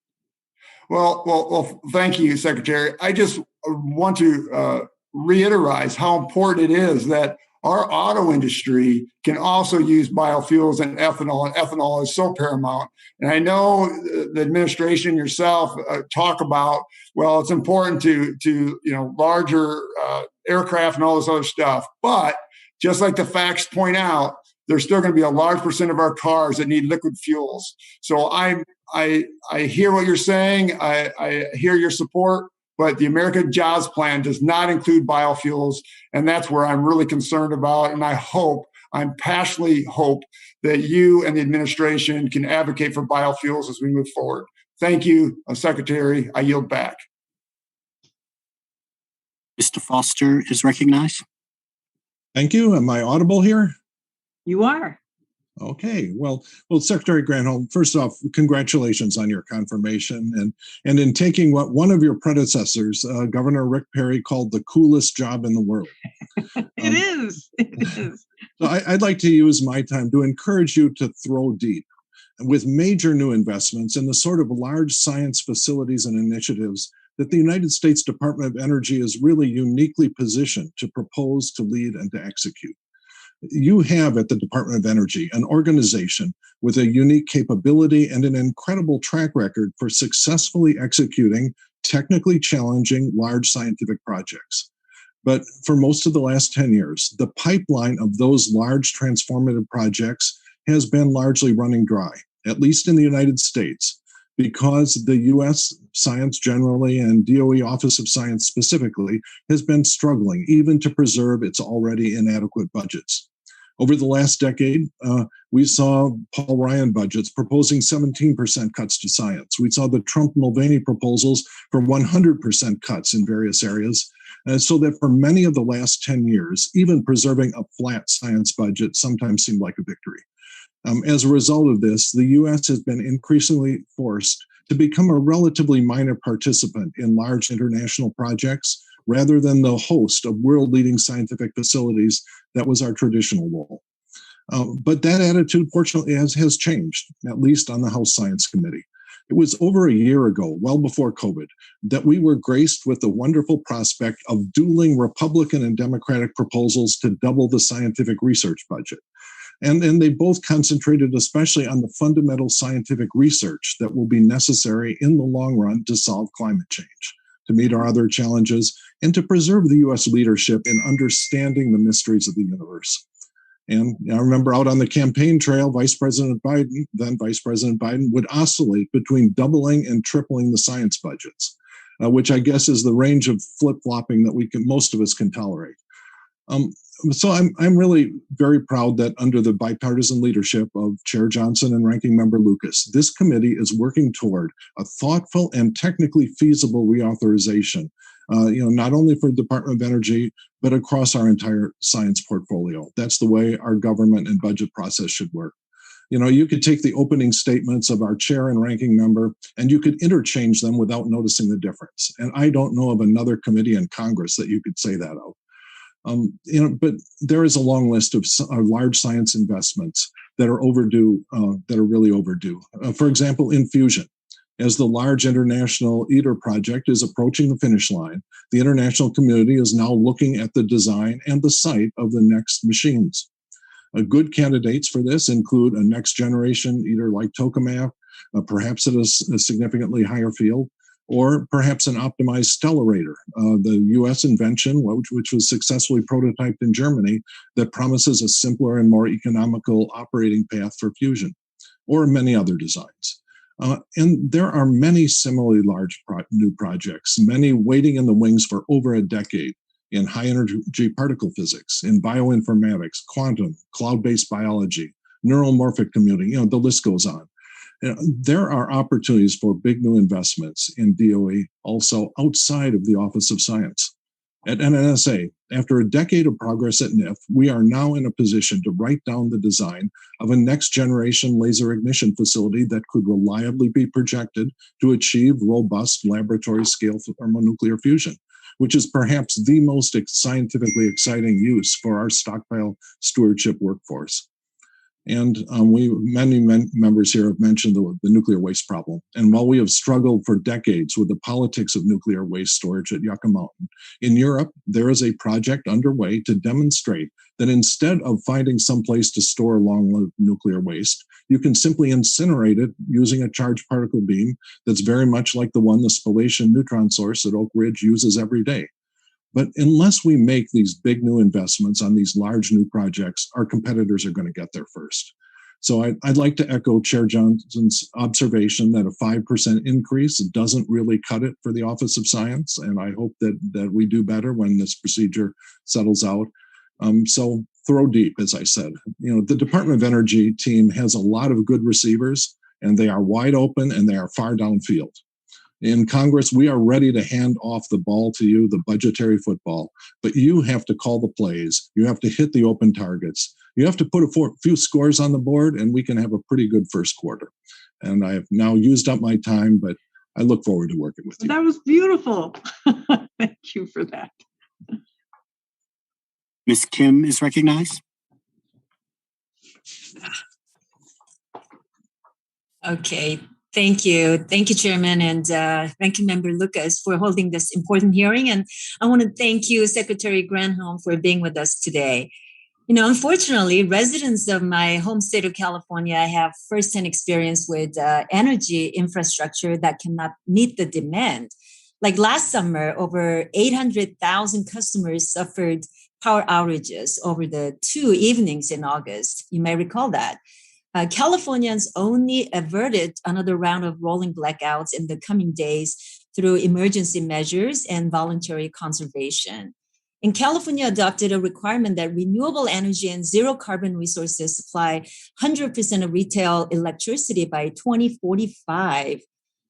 Well, thank you, Secretary. I just want to reiterate how important it is that our auto industry can also use biofuels and ethanol is so paramount. And I know the administration yourself talk about, well, it's important to larger aircraft and all this other stuff. But just like the facts point out, there's still going to be a large percent of our cars that need liquid fuels. So I hear what you're saying. I hear your support. But the American Jobs Plan does not include biofuels, and that's where I'm really concerned about. And I passionately hope that you and the administration can advocate for biofuels as we move forward. Thank you, Secretary. I yield back. Mr. Foster is recognized. Thank you. Am I audible here? You are. Okay. Well, Secretary Granholm, first off, congratulations on your confirmation and in taking what one of your predecessors, Governor Rick Perry, called the coolest job in the world. It is. So I'd like to use my time to encourage you to throw deep with major new investments in the sort of large science facilities and initiatives that the United States Department of Energy is really uniquely positioned to propose, to lead, and to execute. You have at the Department of Energy an organization with a unique capability and an incredible track record for successfully executing technically challenging large scientific projects. But for most of the last 10 years, the pipeline of those large transformative projects has been largely running dry, at least in the United States, because the U.S. science generally and DOE Office of Science specifically has been struggling even to preserve its already inadequate budgets. Over the last decade, we saw Paul Ryan budgets proposing 17% cuts to science. We saw the Trump-Mulvaney proposals for 100% cuts in various areas. So that for many of the last 10 years, even preserving a flat science budget sometimes seemed like a victory. As a result of this, the U.S. has been increasingly forced to become a relatively minor participant in large international projects rather than the host of world-leading scientific facilities that was our traditional role. But that attitude, fortunately, has changed, at least on the House Science Committee. It was over a year ago, well before COVID, that we were graced with the wonderful prospect of dueling Republican and Democratic proposals to double the scientific research budget. And they both concentrated especially on the fundamental scientific research that will be necessary in the long run to solve climate change, to meet our other challenges, and to preserve the U.S. leadership in understanding the mysteries of the universe. And I remember out on the campaign trail, then Vice President Biden, would oscillate between doubling and tripling the science budgets, which I guess is the range of flip-flopping that most of us can tolerate. So I'm really very proud that under the bipartisan leadership of Chair Johnson and Ranking Member Lucas, this committee is working toward a thoughtful and technically feasible reauthorization, not only for the Department of Energy, but across our entire science portfolio. That's the way our government and budget process should work. You could take the opening statements of our chair and ranking member, and you could interchange them without noticing the difference. And I don't know of another committee in Congress that you could say that of. But there is a long list of large science investments that are overdue, that are really overdue. For example, in fusion, as the large international ITER project is approaching the finish line, the international community is now looking at the design and the site of the next machines. Good candidates for this include a next generation ITER like tokamak, perhaps at a significantly higher field, or perhaps an optimized stellarator, the U.S. invention, which was successfully prototyped in Germany, that promises a simpler and more economical operating path for fusion, or many other designs. And there are many similarly large new projects, many waiting in the wings for over a decade in high-energy particle physics, in bioinformatics, quantum, cloud-based biology, neuromorphic computing, the list goes on. There are opportunities for big new investments in DOE also outside of the Office of Science. At NNSA, after a decade of progress at NIF, we are now in a position to write down the design of a next-generation laser ignition facility that could reliably be projected to achieve robust laboratory-scale thermonuclear fusion, which is perhaps the most scientifically exciting use for our stockpile stewardship workforce. And many members here have mentioned the nuclear waste problem. And while we have struggled for decades with the politics of nuclear waste storage at Yucca Mountain, in Europe, there is a project underway to demonstrate that instead of finding some place to store long-lived nuclear waste, you can simply incinerate it using a charged particle beam that's very much like the one the spallation neutron source at Oak Ridge uses every day. But unless we make these big new investments on these large new projects, our competitors are going to get there first. So I'd like to echo Chair Johnson's observation that a 5% increase doesn't really cut it for the Office of Science, and I hope that we do better when this procedure settles out. So throw deep, as I said. The Department of Energy team has a lot of good receivers, and they are wide open and they are far downfield. In Congress, we are ready to hand off the ball to you, the budgetary football, but you have to call the plays. You have to hit the open targets. You have to put a few scores on the board, and we can have a pretty good first quarter. And I have now used up my time, but I look forward to working with you. That was beautiful. Thank you for that. Ms. Kim is recognized. Okay, thank you. Thank you, Chairman and Ranking Member Lucas, for holding this important hearing. And I want to thank you, Secretary Granholm, for being with us today. You know, unfortunately, residents of my home state of California have firsthand experience with energy infrastructure that cannot meet the demand. Like last summer, over 800,000 customers suffered power outages over the 2 evenings in August. You may recall that. Californians only averted another round of rolling blackouts in the coming days through emergency measures and voluntary conservation. And California adopted a requirement that renewable energy and zero carbon resources supply 100% of retail electricity by 2045.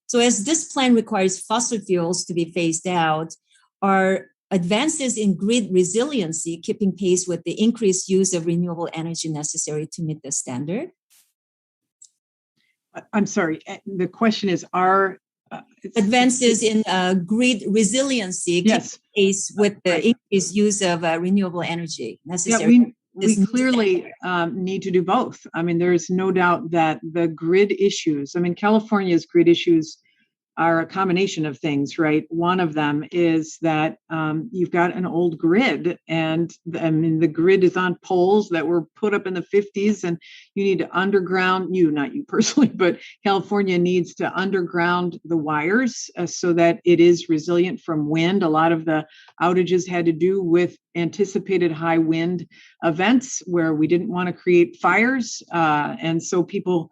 So as this plan requires fossil fuels to be phased out, are advances in grid resiliency keeping pace with the increased use of renewable energy necessary to meet the standard? I'm sorry, the question is, are advances in grid resiliency yes, keep pace with the increased use of renewable energy necessary? Yeah, we clearly need to do both. I mean, there's no doubt that the grid issues, I mean, California's grid issues are a combination of things, right? One of them is that you've got an old grid, and I mean, the grid is on poles that were put up in the 50s, and you need to underground, not you personally, but California needs to underground the wires so that it is resilient from wind. A lot of the outages had to do with anticipated high wind events where we didn't want to create fires. And so people,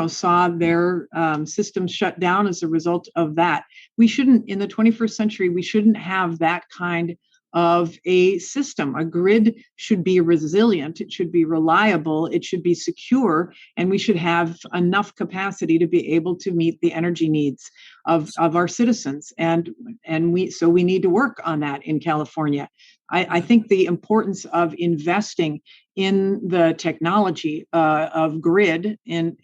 saw their systems shut down as a result of that. We shouldn't, in the 21st century, we shouldn't have that kind of a system. A grid should be resilient, it should be reliable, it should be secure, and we should have enough capacity to be able to meet the energy needs of our citizens. And we need to work on that in California. I think the importance of investing in the technology of grid and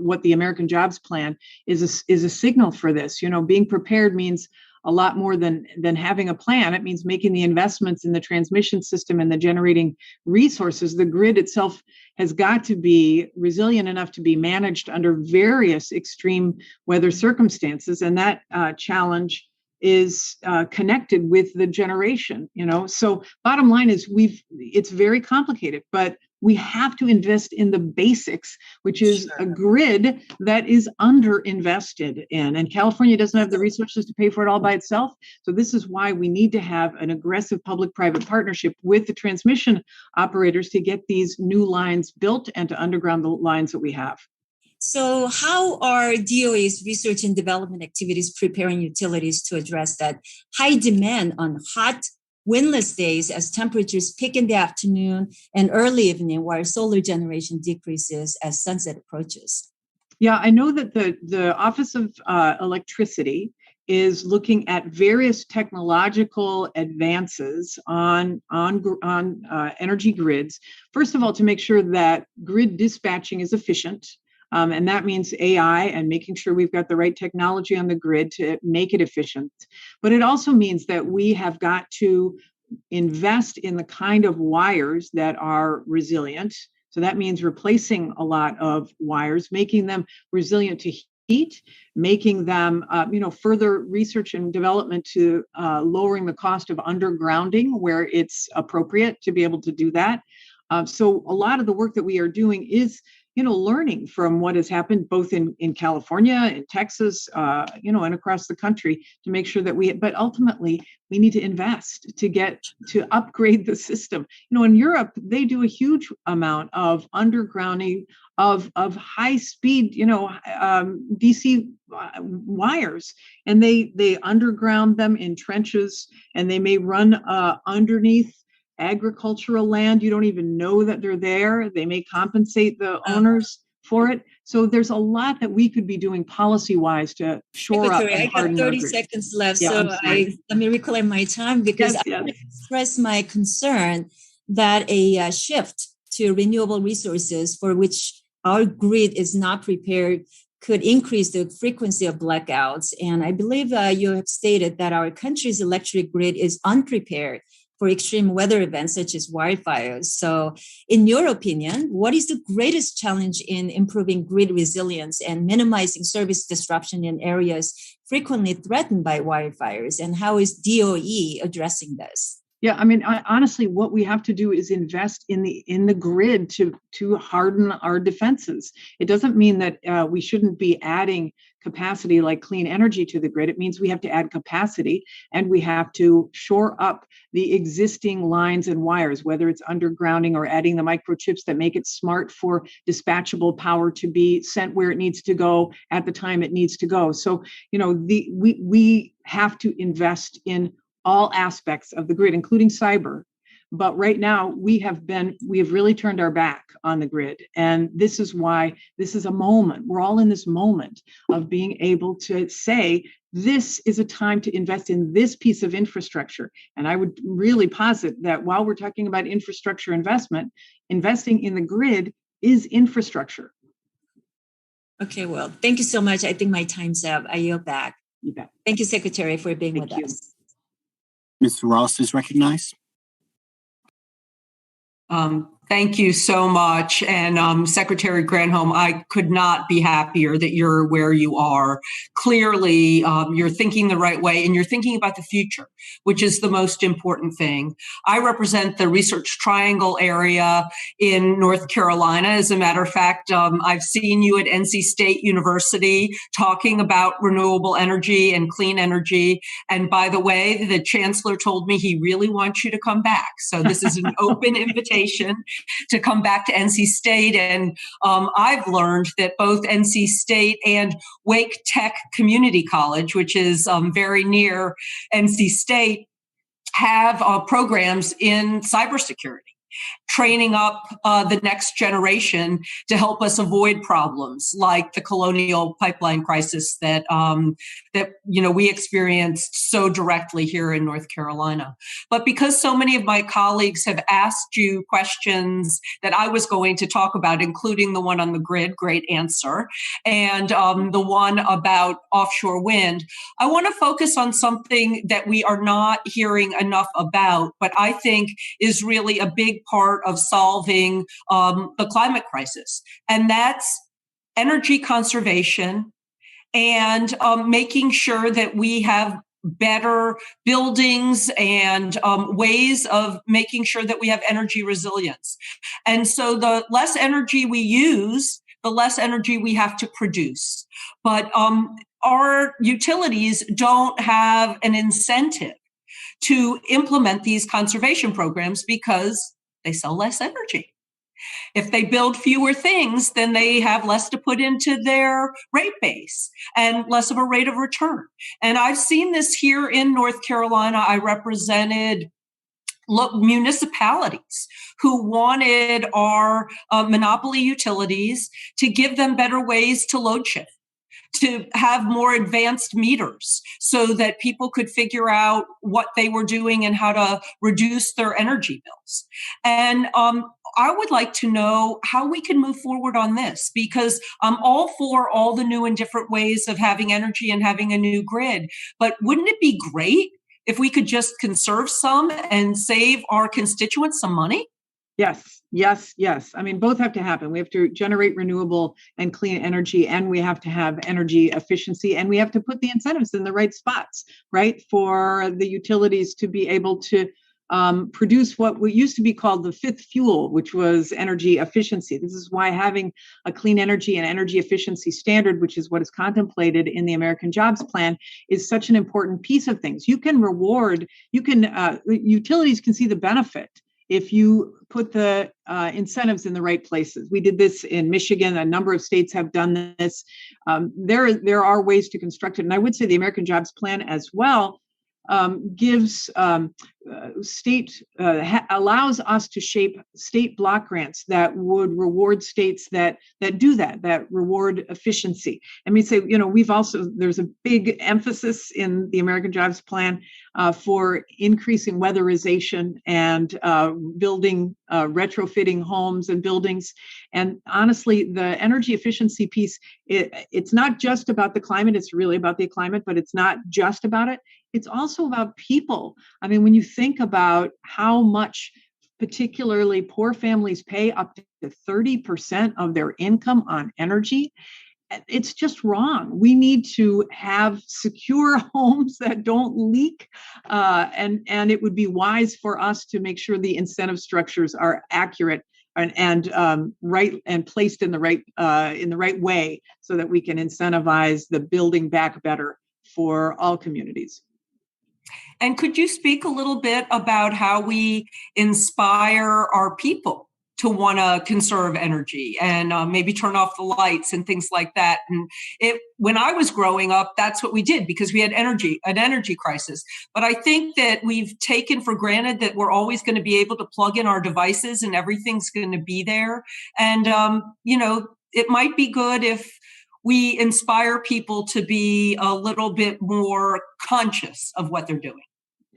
what the American Jobs Plan is a signal for this. Being prepared means a lot more than having a plan. It means making the investments in the transmission system and the generating resources. The grid itself has got to be resilient enough to be managed under various extreme weather circumstances, and that challenge is connected with the generation. So bottom line is it's very complicated, but we have to invest in the basics, which is a grid that is underinvested in. And California doesn't have the resources to pay for it all by itself. So this is why we need to have an aggressive public-private partnership with the transmission operators to get these new lines built and to underground the lines that we have. So how are DOE's research and development activities preparing utilities to address that high demand on hot, windless days as temperatures peak in the afternoon and early evening, while solar generation decreases as sunset approaches? Yeah, I know that the Office of Electricity is looking at various technological advances on energy grids. First of all, to make sure that grid dispatching is efficient. And that means AI and making sure we've got the right technology on the grid to make it efficient. But it also means that we have got to invest in the kind of wires that are resilient. So that means replacing a lot of wires, making them resilient to heat, making them, further research and development to lowering the cost of undergrounding where it's appropriate to be able to do that. So a lot of the work that we are doing is learning from what has happened both in California, in Texas, and across the country to make sure that but ultimately we need to invest to upgrade the system. In Europe, they do a huge amount of undergrounding of high speed, DC wires, and they underground them in trenches, and they may run underneath agricultural land. You don't even know that they're there. They may compensate the owners for it. So there's a lot that we could be doing policy-wise to shore up Secretary, and I harden got our 30 grid. seconds left, Yeah, so let me reclaim my time because I want to express my concern that a shift to renewable resources for which our grid is not prepared could increase the frequency of blackouts. And I believe you have stated that our country's electric grid is unprepared for extreme weather events such as wildfires. So in your opinion, what is the greatest challenge in improving grid resilience and minimizing service disruption in areas frequently threatened by wildfires? And how is DOE addressing this? Yeah, I mean, honestly, what we have to do is invest in the grid to harden our defenses. It doesn't mean that we shouldn't be adding capacity like clean energy to the grid. It means we have to add capacity and we have to shore up the existing lines and wires, whether it's undergrounding or adding the microchips that make it smart for dispatchable power to be sent where it needs to go at the time it needs to go. So, we have to invest in all aspects of the grid, including cyber. But right now we have really turned our back on the grid. And this is why this is a moment. We're all in this moment of being able to say, this is a time to invest in this piece of infrastructure. And I would really posit that while we're talking about infrastructure investment, investing in the grid is infrastructure. Okay, well, thank you so much. I think my time's up. I yield back. You bet. Thank you, Secretary, for being with us. Mr. Ross is recognized. Thank you so much. And Secretary Granholm, I could not be happier that you're where you are. Clearly, you're thinking the right way and you're thinking about the future, which is the most important thing. I represent the Research Triangle area in North Carolina. As a matter of fact, I've seen you at NC State University talking about renewable energy and clean energy. And by the way, the chancellor told me he really wants you to come back. So this is an open invitation to come back to NC State. And I've learned that both NC State and Wake Tech Community College, which is very near NC State, have programs in cybersecurity, training up the next generation to help us avoid problems like the Colonial Pipeline crisis that we experienced so directly here in North Carolina. But because so many of my colleagues have asked you questions that I was going to talk about, including the one on the grid, great answer, and the one about offshore wind, I want to focus on something that we are not hearing enough about, but I think is really a big part of solving the climate crisis. And that's energy conservation and making sure that we have better buildings and ways of making sure that we have energy resilience. And so the less energy we use, the less energy we have to produce. But our utilities don't have an incentive to implement these conservation programs because they sell less energy. If they build fewer things, then they have less to put into their rate base and less of a rate of return. And I've seen this here in North Carolina. I represented municipalities who wanted our monopoly utilities to give them better ways to load shift, to have more advanced meters so that people could figure out what they were doing and how to reduce their energy bills. And I would like to know how we can move forward on this, because I'm all for all the new and different ways of having energy and having a new grid. But wouldn't it be great if we could just conserve some and save our constituents some money? Yes. I mean, both have to happen. We have to generate renewable and clean energy, and we have to have energy efficiency, and we have to put the incentives in the right spots, right, for the utilities to be able to produce what used to be called the fifth fuel, which was energy efficiency. This is why having a clean energy and energy efficiency standard, which is what is contemplated in the American Jobs Plan, is such an important piece of things. Utilities can see the benefit if you put the incentives in the right places. We did this in Michigan. A number of states have done this. There are ways to construct it. And I would say the American Jobs Plan as well gives allows us to shape state block grants that would reward states that do that reward efficiency. I mean, say, there's a big emphasis in the American Jobs Plan for increasing weatherization and building, retrofitting homes and buildings. And honestly, the energy efficiency piece, it's not just about the climate, it's really about the climate, but it's not just about it. It's also about people. I mean, when you think about how much particularly poor families pay up to 30% of their income on energy, it's just wrong. We need to have secure homes that don't leak, and it would be wise for us to make sure the incentive structures are accurate and right and placed in the right way, so that we can incentivize the building back better for all communities. And could you speak a little bit about how we inspire our people to want to conserve energy and maybe turn off the lights and things like that? And when I was growing up, that's what we did because we had an energy crisis. But I think that we've taken for granted that we're always going to be able to plug in our devices and everything's going to be there. And, it might be good if we inspire people to be a little bit more conscious of what they're doing.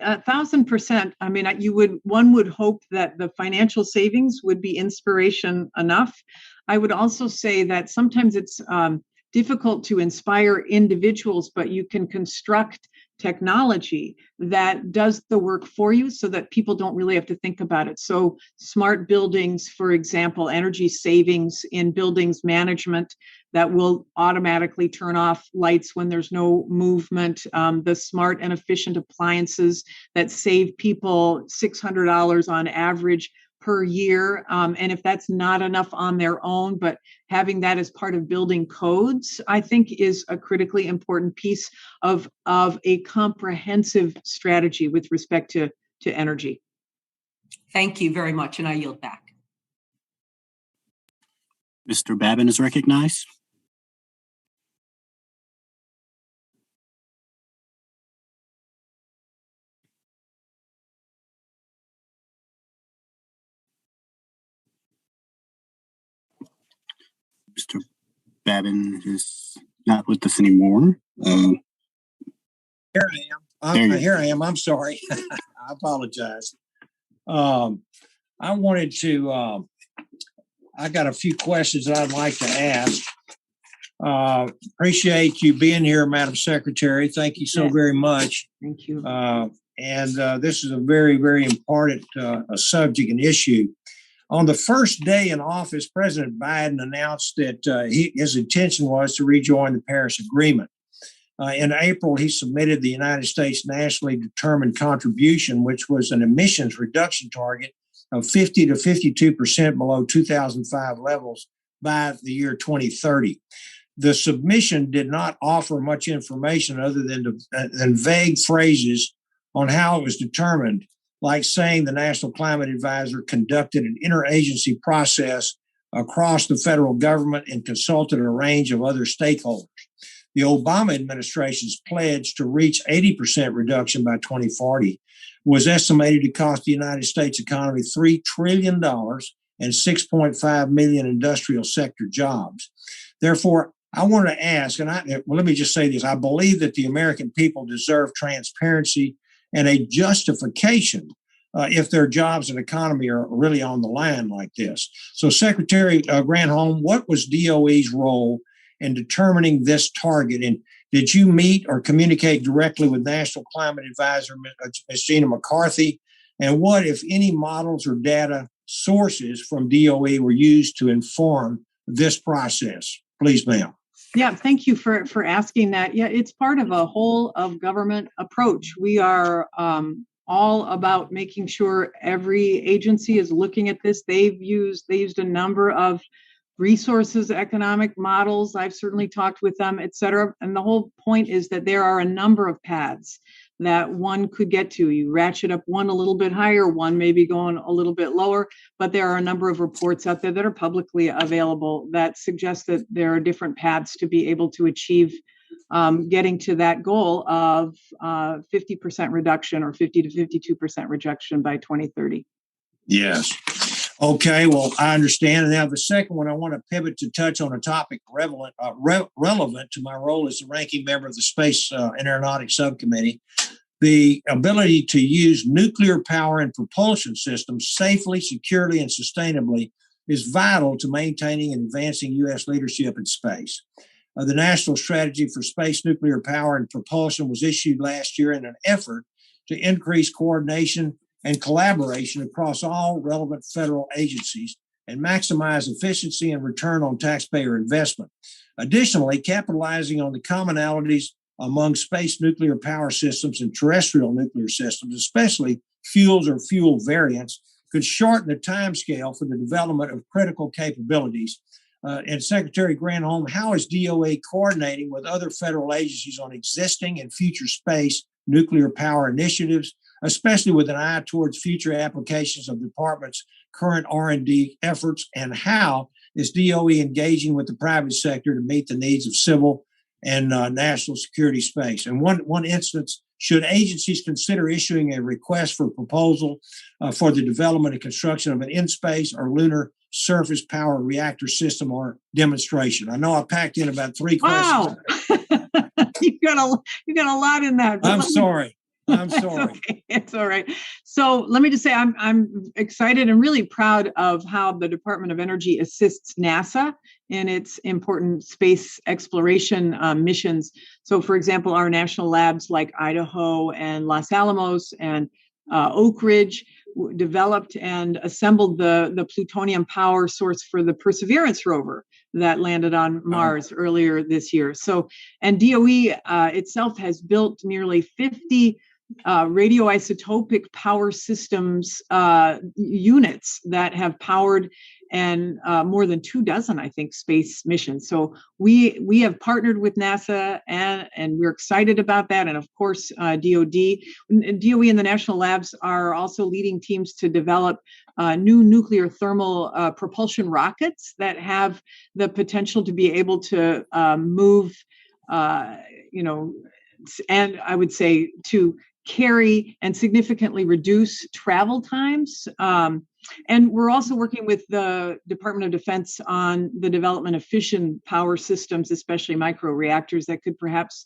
1,000%. I mean, one would hope that the financial savings would be inspiration enough. I would also say that sometimes it's difficult to inspire individuals, but you can construct technology that does the work for you so that people don't really have to think about it. So smart buildings, for example, energy savings in buildings management that will automatically turn off lights when there's no movement, the smart and efficient appliances that save people $600 on average per year. And if that's not enough on their own, but having that as part of building codes, I think is a critically important piece of a comprehensive strategy with respect to energy. Thank you very much. And I yield back. Mr. Babin is recognized. Mr. Babin is not with us anymore. Here I am. Here I am. I'm sorry. I apologize. I wanted to, I got a few questions that I'd like to ask. Appreciate you being here, Madam Secretary. Thank you so very much. Thank you. And this is a very, very important subject and issue. On the first day in office, President Biden announced that his intention was to rejoin the Paris Agreement. In April, he submitted the United States nationally determined contribution, which was an emissions reduction target of 50 to 52% below 2005 levels by the year 2030. The submission did not offer much information other than vague phrases on how it was determined, like saying the National Climate Advisor conducted an interagency process across the federal government and consulted a range of other stakeholders. The Obama administration's pledge to reach 80% reduction by 2040 was estimated to cost the United States economy $3 trillion and 6.5 million industrial sector jobs. Therefore, I want to ask, let me just say this. I believe that the American people deserve transparency and a justification if their jobs and economy are really on the line like this. So Secretary Granholm, what was DOE's role in determining this target? And did you meet or communicate directly with National Climate Advisor, Ms. Gina McCarthy? And what, if any, models or data sources from DOE were used to inform this process? Please, ma'am. Yeah, thank you for asking that. Yeah, it's part of a whole of government approach. We are all about making sure every agency is looking at this. They used a number of resources, economic models. I've certainly talked with them, et cetera. And the whole point is that there are a number of paths that one could get to. You ratchet up one a little bit higher, one maybe going a little bit lower, but there are a number of reports out there that are publicly available that suggest that there are different paths to be able to achieve getting to that goal of 50% reduction or 50 to 52% reduction by 2030. Yes. Okay, well, I understand. And now the second one, I want to pivot to touch on a topic relevant to my role as the ranking member of the Space and Aeronautics Subcommittee. The ability to use nuclear power and propulsion systems safely, securely, and sustainably is vital to maintaining and advancing U.S. leadership in space. The National Strategy for Space Nuclear Power and Propulsion was issued last year in an effort to increase coordination and collaboration across all relevant federal agencies and maximize efficiency and return on taxpayer investment. Additionally, capitalizing on the commonalities among space nuclear power systems and terrestrial nuclear systems, especially fuels or fuel variants, could shorten the timescale for the development of critical capabilities. And Secretary Granholm, how is DOE coordinating with other federal agencies on existing and future space nuclear power initiatives, especially with an eye towards future applications of the department's current R&D efforts? And how is DOE engaging with the private sector to meet the needs of civil and national security space? And one instance, should agencies consider issuing a request for proposal for the development and construction of an in-space or lunar surface power reactor system or demonstration? I know I packed in about 3 questions. Wow. you got a lot in that. I'm sorry. It's all right. So let me just say I'm excited and really proud of how the Department of Energy assists NASA in its important space exploration missions. So, for example, our national labs like Idaho and Los Alamos and Oak Ridge developed and assembled the plutonium power source for the Perseverance rover that landed on Mars earlier this year. So, and DOE itself has built nearly 50 radioisotopic power systems units that have powered and more than 24, I think, space missions. So we have partnered with NASA and we're excited about that. And of course, DOE and the national labs are also leading teams to develop new nuclear thermal propulsion rockets that have the potential to be able to move, and I would say to carry and significantly reduce travel times. And we're also working with the Department of Defense on the development of fission power systems, especially microreactors that could perhaps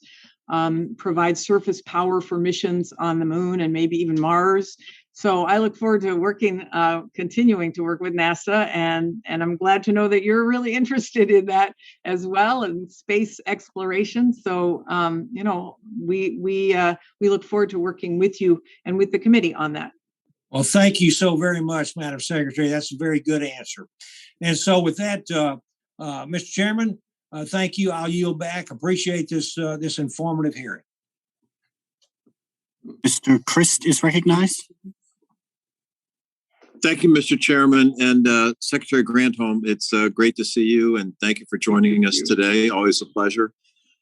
provide surface power for missions on the moon and maybe even Mars. So I look forward to continuing to work with NASA, and I'm glad to know that you're really interested in that as well, in space exploration. So we look forward to working with you and with the committee on that. Well, thank you so very much, Madam Secretary. That's a very good answer. And so with that, Mr. Chairman, thank you. I'll yield back. Appreciate this informative hearing. Mr. Christ is recognized. Thank you, Mr. Chairman, and Secretary Granholm. It's great to see you, and thank you for joining us today. Always a pleasure.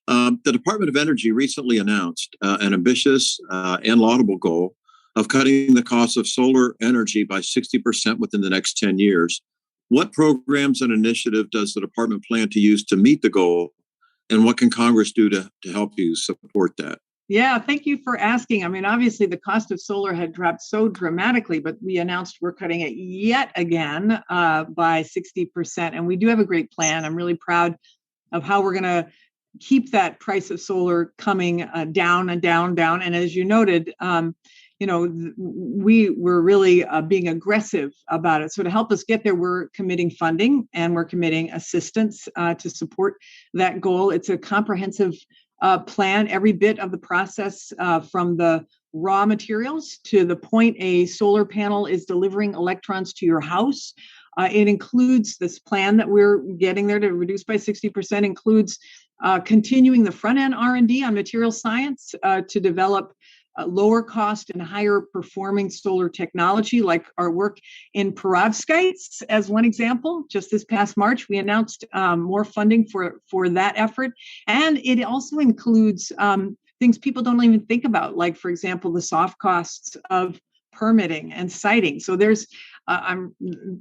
The Department of Energy recently announced an ambitious and laudable goal of cutting the cost of solar energy by 60% within the next 10 years. What programs and initiative does the department plan to use to meet the goal, and what can Congress do to help you support that? Yeah, thank you for asking. I mean, obviously, the cost of solar had dropped so dramatically, but we announced we're cutting it yet again by 60%. And we do have a great plan. I'm really proud of how we're going to keep that price of solar coming down and down, down. And as you noted, we were really being aggressive about it. So to help us get there, we're committing funding and we're committing assistance to support that goal. It's a comprehensive plan, every bit of the process from the raw materials to the point a solar panel is delivering electrons to your house. It includes this plan that we're getting there to reduce by 60%, includes continuing the front end R&D on material science to develop lower cost and higher performing solar technology, like our work in perovskites as one example. Just this past March, we announced more funding for that effort. And it also includes things people don't even think about, like, for example, the soft costs of permitting and siting. So there's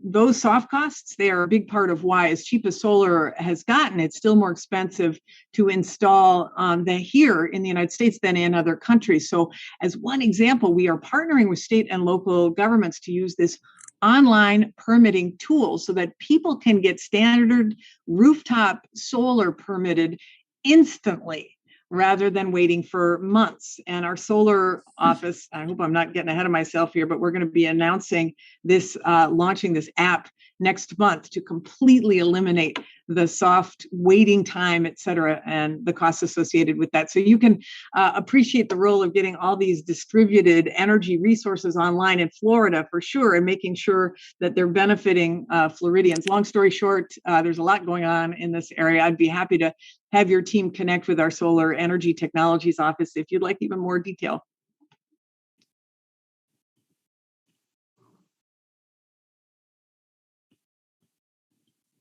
those soft costs, they are a big part of why, as cheap as solar has gotten, it's still more expensive to install here in the United States than in other countries. So as one example, we are partnering with state and local governments to use this online permitting tool so that people can get standard rooftop solar permitted instantly, rather than waiting for months. And our solar office, I hope I'm not getting ahead of myself here, but we're going to be announcing this, launching this app next month to completely eliminate the soft waiting time, et cetera, and the costs associated with that. So you can appreciate the role of getting all these distributed energy resources online in Florida for sure, and making sure that they're benefiting Floridians. Long story short, there's a lot going on in this area. I'd be happy to have your team connect with our Solar Energy Technologies office if you'd like even more detail.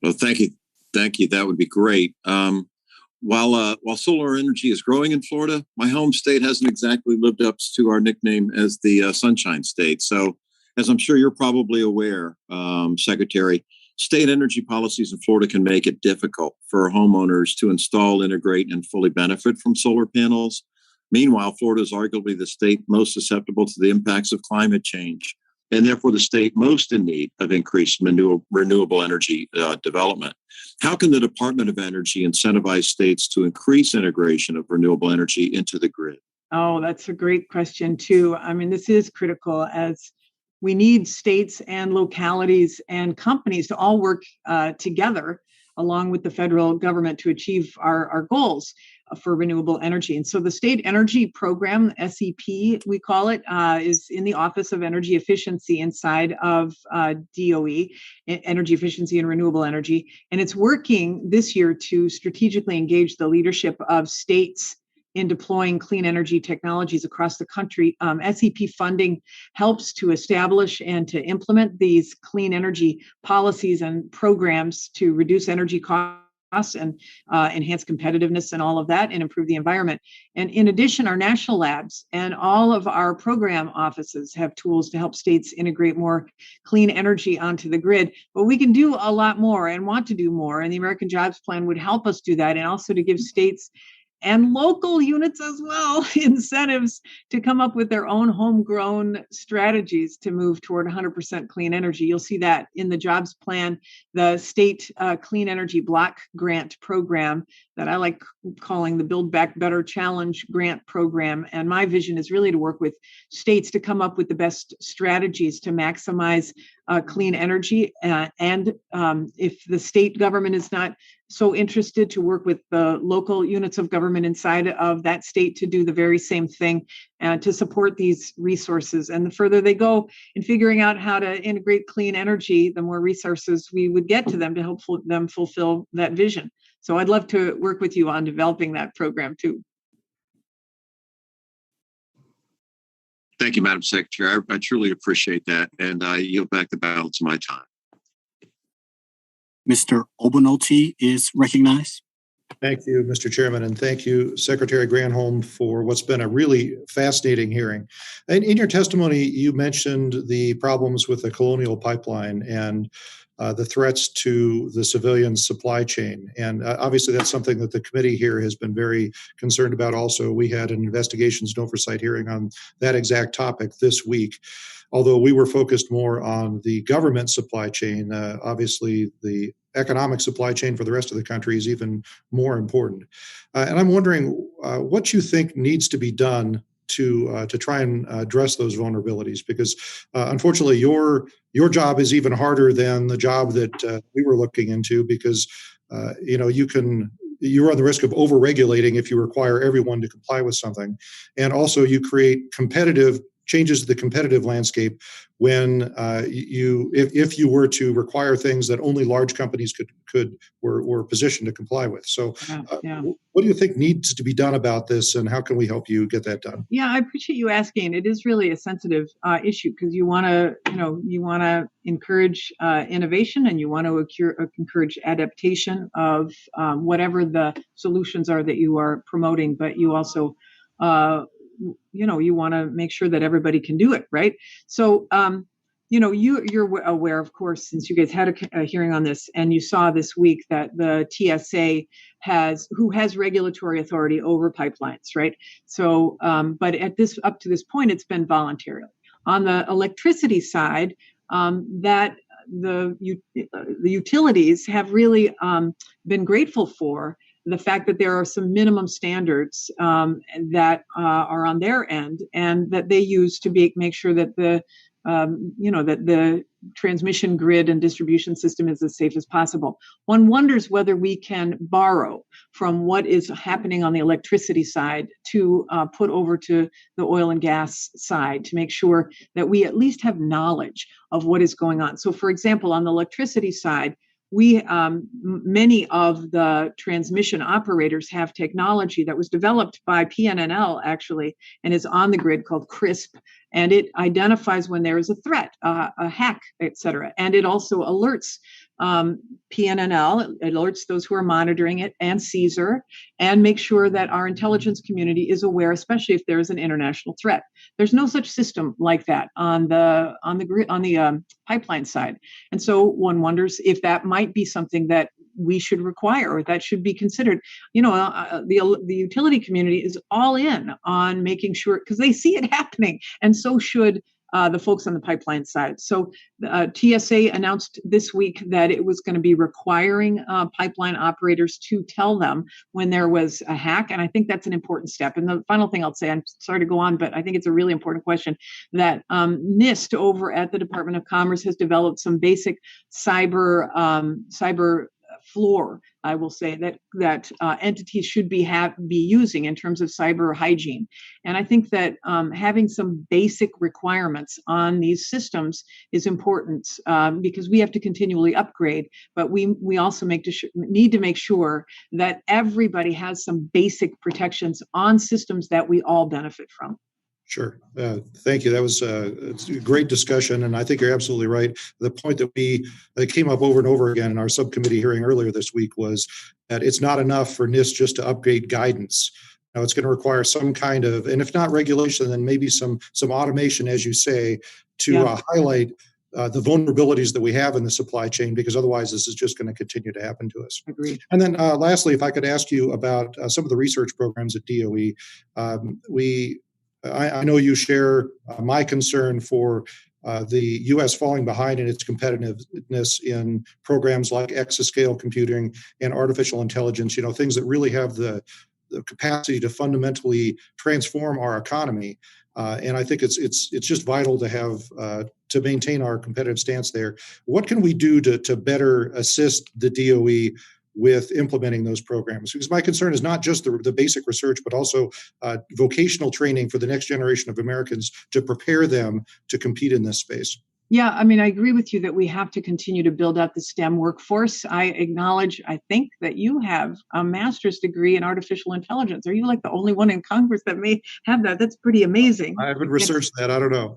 Well, thank you. Thank you. That would be great. While solar energy is growing in Florida, my home state hasn't exactly lived up to our nickname as the Sunshine State. So, as I'm sure you're probably aware, Secretary, state energy policies in Florida can make it difficult for homeowners to install, integrate, and fully benefit from solar panels. Meanwhile, Florida is arguably the state most susceptible to the impacts of climate change, and therefore the state most in need of increased renewable energy development. How can the Department of Energy incentivize states to increase integration of renewable energy into the grid? Oh, that's a great question, too. I mean, this is critical, as we need states and localities and companies to all work together along with the federal government to achieve our goals for renewable energy. And so the State Energy Program, SEP, we call it, is in the Office of Energy Efficiency inside of DOE, Energy Efficiency and Renewable Energy. And it's working this year to strategically engage the leadership of states in deploying clean energy technologies across the country. SEP funding helps to establish and to implement these clean energy policies and programs to reduce energy costs and enhance competitiveness and all of that, and improve the environment. And in addition, our national labs and all of our program offices have tools to help states integrate more clean energy onto the grid. But we can do a lot more and want to do more. And the American Jobs Plan would help us do that, and also to give states and local units as well incentives to come up with their own homegrown strategies to move toward 100% clean energy. You'll see that in the jobs plan, the state clean energy block grant program that I like calling the Build Back Better Challenge grant program. And my vision is really to work with states to come up with the best strategies to maximize clean energy. And if the state government is not so interested, to work with the local units of government inside of that state to do the very same thing, to support these resources. And the further they go in figuring out how to integrate clean energy, the more resources we would get to them to help them fulfill that vision. So I'd love to work with you on developing that program too. Thank you, Madam Secretary. I truly appreciate that, and I yield back the balance of my time. Mr. Obenolti is recognized. Thank you, Mr. Chairman, and thank you, Secretary Granholm, for what's been a really fascinating hearing. And in your testimony, you mentioned the problems with the Colonial Pipeline and the threats to the civilian supply chain. And obviously, that's something that the committee here has been very concerned about also. We had an investigations and oversight hearing on that exact topic this week. Although we were focused more on the government supply chain, obviously the economic supply chain for the rest of the country is even more important. And I'm wondering what you think needs to be done to try and address those vulnerabilities, because unfortunately your job is even harder than the job that we were looking into, because you run the risk of over-regulating if you require everyone to comply with something, and also you create changes to the competitive landscape when if you were to require things that only large companies were positioned to comply with. So what do you think needs to be done about this, and how can we help you get that done? Yeah, I appreciate you asking. It is really a sensitive issue, because you want to encourage innovation, and you want to encourage adaptation of whatever the solutions are that you are promoting, but you also you want to make sure that everybody can do it, right? So, you're aware, of course, since you guys had a hearing on this, and you saw this week that the TSA who has regulatory authority over pipelines, right? So, but up to this point, it's been voluntary. On the electricity side, that the utilities have really been grateful for the fact that there are some minimum standards that are on their end, and that they use to make sure that the transmission grid and distribution system is as safe as possible. One wonders whether we can borrow from what is happening on the electricity side to put over to the oil and gas side to make sure that we at least have knowledge of what is going on. So, for example, on the electricity side, many of the transmission operators have technology that was developed by PNNL actually, and is on the grid, called CRISP, and it identifies when there is a threat, a hack, etc. And it also alerts PNNL, it alerts those who are monitoring it, and CSER, and make sure that our intelligence community is aware, especially if there is an international threat. There's no such system like that on the pipeline side, and so one wonders if that might be something that we should require or that should be considered. The utility community is all in on making sure, because they see it happening, and so should the folks on the pipeline side. So TSA announced this week that it was going to be requiring pipeline operators to tell them when there was a hack. And I think that's an important step. And the final thing I'll say, I'm sorry to go on, but I think it's a really important question, that NIST over at the Department of Commerce has developed some basic cyber floor, I will say, that entities should be using in terms of cyber hygiene. And I think that having some basic requirements on these systems is important because we have to continually upgrade, but we also need to make sure that everybody has some basic protections on systems that we all benefit from. Sure. Thank you. That was a great discussion. And I think you're absolutely right. The point that came up over and over again in our subcommittee hearing earlier this week was that it's not enough for NIST just to upgrade guidance. Now, it's going to require some kind of, and if not regulation, then maybe some automation, as you say, to highlight the vulnerabilities that we have in the supply chain, because otherwise this is just going to continue to happen to us. Agreed. And then lastly, if I could ask you about some of the research programs at DOE. I know you share my concern for the U.S. falling behind in its competitiveness in programs like exascale computing and artificial intelligence, things that really have the capacity to fundamentally transform our economy. And I think it's just vital to have to maintain our competitive stance there. What can we do to better assist the DOE with implementing those programs? Because my concern is not just the basic research, but also vocational training for the next generation of Americans to prepare them to compete in this space. Yeah, I mean, I agree with you that we have to continue to build out the STEM workforce. I think that you have a master's degree in artificial intelligence. Are you like the only one in Congress that may have that? That's pretty amazing. I haven't researched that. I don't know.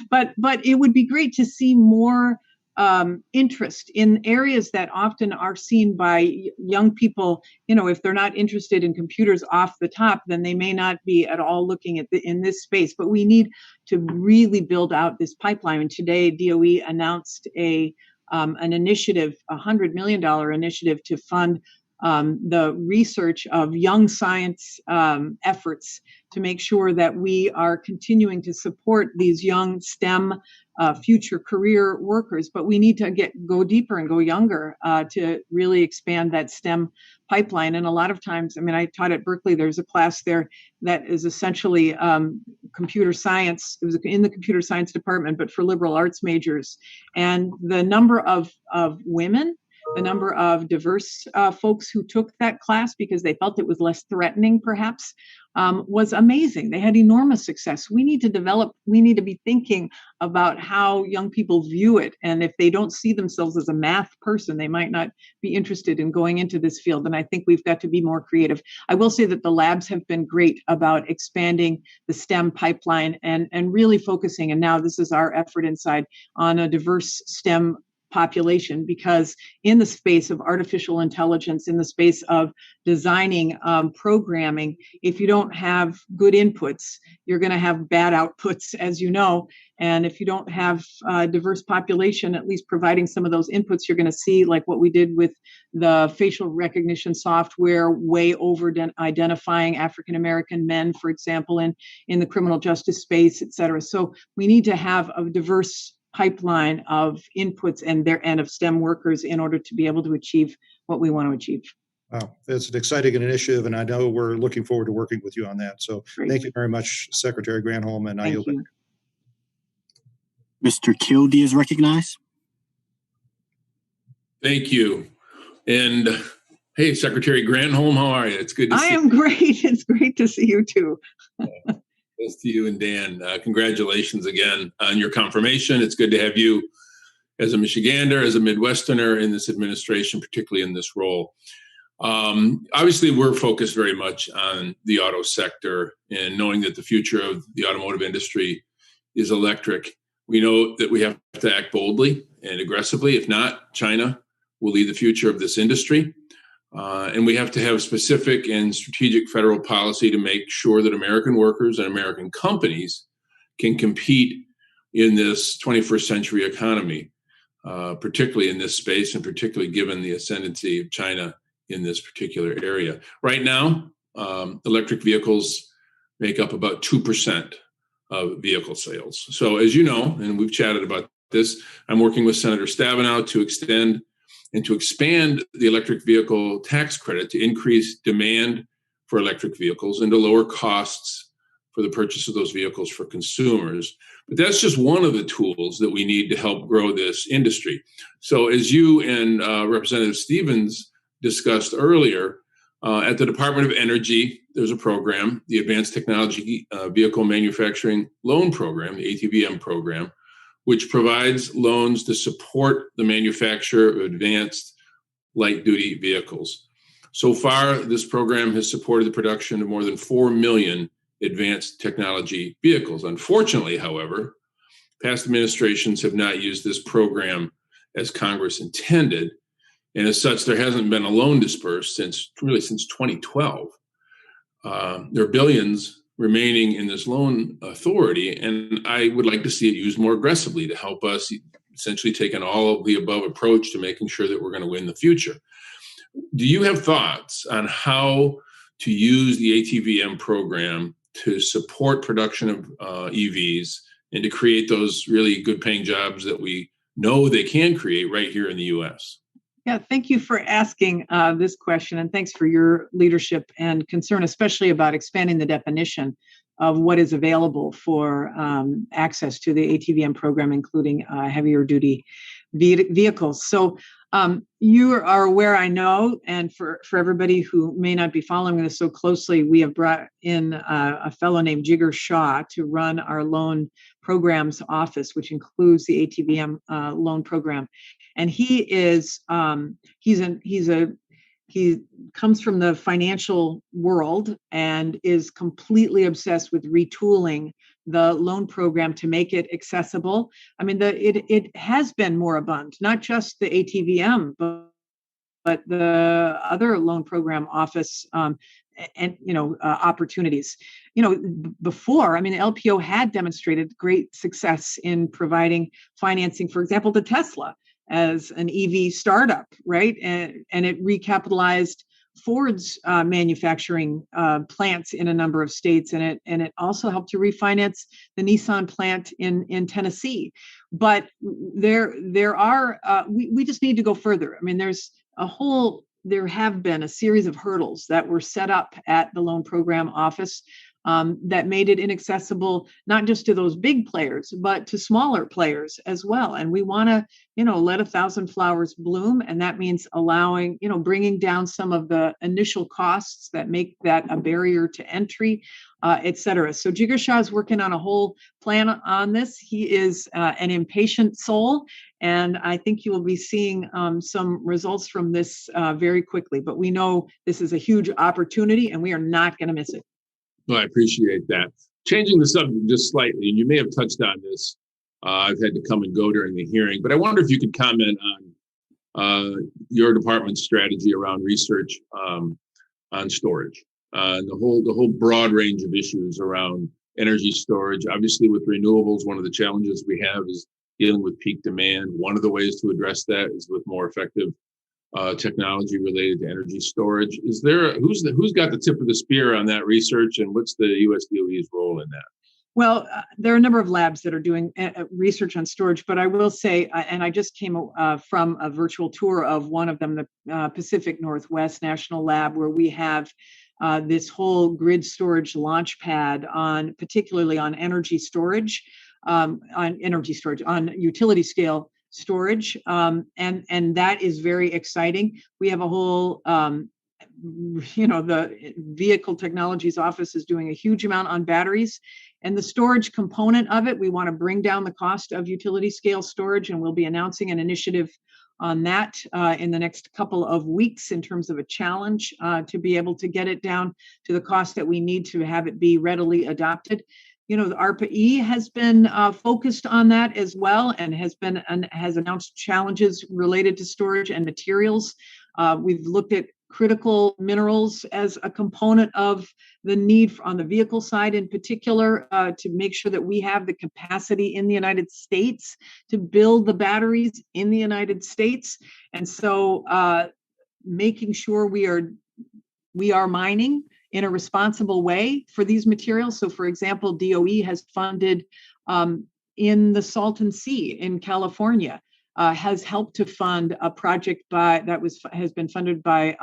But it would be great to see more interest in areas that often are seen by young people. If they're not interested in computers off the top, then they may not be at all looking at in this space. But we need to really build out this pipeline. And today, DOE announced an initiative, $100 million initiative to fund the research of young science efforts to make sure that we are continuing to support these young STEM future career workers. But we need to go deeper and go younger to really expand that STEM pipeline. And a lot of times, I taught at Berkeley, there's a class there that is essentially computer science. It was in the computer science department, but for liberal arts majors. And the number of women, the number of diverse folks who took that class because they felt it was less threatening, perhaps, was amazing. They had enormous success. We need to be thinking about how young people view it. And if they don't see themselves as a math person, they might not be interested in going into this field. And I think we've got to be more creative. I will say that the labs have been great about expanding the STEM pipeline and really focusing. And now this is our effort inside on a diverse STEM population, because in the space of artificial intelligence, in the space of designing programming, if you don't have good inputs, you're going to have bad outputs, as you know. And if you don't have a diverse population, at least providing some of those inputs, you're going to see like what we did with the facial recognition software, way over identifying African-American men, for example, in the criminal justice space, et cetera. So we need to have a diverse pipeline of inputs and of STEM workers in order to be able to achieve what we want to achieve. Wow, it's an exciting initiative, and I know we're looking forward to working with you on that. So Great. Thank you very much, Secretary Granholm, and I yield back. Mr. Kildee is recognized. Thank you. And hey, Secretary Granholm, how are you? It's good to see you. I am great. It's great to see you too. Yes, to you and Dan. Congratulations again on your confirmation. It's good to have you as a Michigander, as a Midwesterner in this administration, particularly in this role. Obviously, we're focused very much on the auto sector and knowing that the future of the automotive industry is electric. We know that we have to act boldly and aggressively. If not, China will lead the future of this industry. And we have to have specific and strategic federal policy to make sure that American workers and American companies can compete in this 21st century economy, particularly in this space and particularly given the ascendancy of China in this particular area. Right now, electric vehicles make up about 2% of vehicle sales. So as you know, and we've chatted about this, I'm working with Senator Stabenow to extend and to expand the electric vehicle tax credit to increase demand for electric vehicles and to lower costs for the purchase of those vehicles for consumers. But that's just one of the tools that we need to help grow this industry. So as you and Representative Stevens discussed earlier, at the Department of Energy, there's a program, the Advanced Technology Vehicle Manufacturing Loan Program, the ATVM program, which provides loans to support the manufacture of advanced light-duty vehicles. So far, this program has supported the production of more than 4 million advanced technology vehicles. Unfortunately, however, past administrations have not used this program as Congress intended. And as such, there hasn't been a loan dispersed since 2012. There are billions remaining in this loan authority, and I would like to see it used more aggressively to help us essentially take an all of the above approach to making sure that we're going to win the future. Do you have thoughts on how to use the ATVM program to support production of EVs and to create those really good paying jobs that we know they can create right here in the U.S.? Yeah, thank you for asking this question, and thanks for your leadership and concern, especially about expanding the definition of what is available for access to the ATVM program, including heavier duty vehicles. So you are aware, I know, and for everybody who may not be following this so closely, we have brought in a fellow named Jigar Shah to run our loan programs office, which includes the ATVM loan program. And he comes from the financial world and is completely obsessed with retooling the loan program to make it accessible. I mean, it has been moribund, not just the ATVM, but the other loan program office and opportunities. Before, I mean, LPO had demonstrated great success in providing financing, for example, to Tesla as an EV startup, right? And it recapitalized Ford's manufacturing plants in a number of states, and it also helped to refinance the Nissan plant in Tennessee. But there are we just need to go further. I mean, there have been a series of hurdles that were set up at the loan program office that made it inaccessible, not just to those big players, but to smaller players as well. And we want to, let 1,000 flowers bloom. And that means allowing, bringing down some of the initial costs that make that a barrier to entry, et cetera. So Jigar Shah is working on a whole plan on this. He is an impatient soul, and I think you will be seeing some results from this very quickly. But we know this is a huge opportunity, and we are not going to miss it. Well, I appreciate that. Changing the subject just slightly, and you may have touched on this I've had to come and go during the hearing, but I wonder if you could comment on your department's strategy around research on storage, and the whole broad range of issues around energy storage. Obviously, with renewables, one of the challenges we have is dealing with peak demand. One of the ways to address that is with more effective technology related to energy storage. Is there who's got the tip of the spear on that research, and what's the US DOE's role in that? Well, there are a number of labs that are doing research on storage, but I will say, and I just came from a virtual tour of one of them, the Pacific Northwest National Lab, where we have this whole grid storage launch pad particularly on energy storage, on utility scale storage, and that is very exciting. We have a whole the Vehicle Technologies Office is doing a huge amount on batteries, and the storage component of it, we want to bring down the cost of utility scale storage, and we'll be announcing an initiative on that in the next couple of weeks in terms of a challenge to be able to get it down to the cost that we need to have it be readily adopted. The ARPA-E has been focused on that as well, and has announced challenges related to storage and materials. We've looked at critical minerals as a component of the need on the vehicle side in particular, to make sure that we have the capacity in the United States to build the batteries in the United States. And so making sure we are mining in a responsible way for these materials. So for example, DOE has funded in the Salton Sea in California, has helped to fund a project has been funded by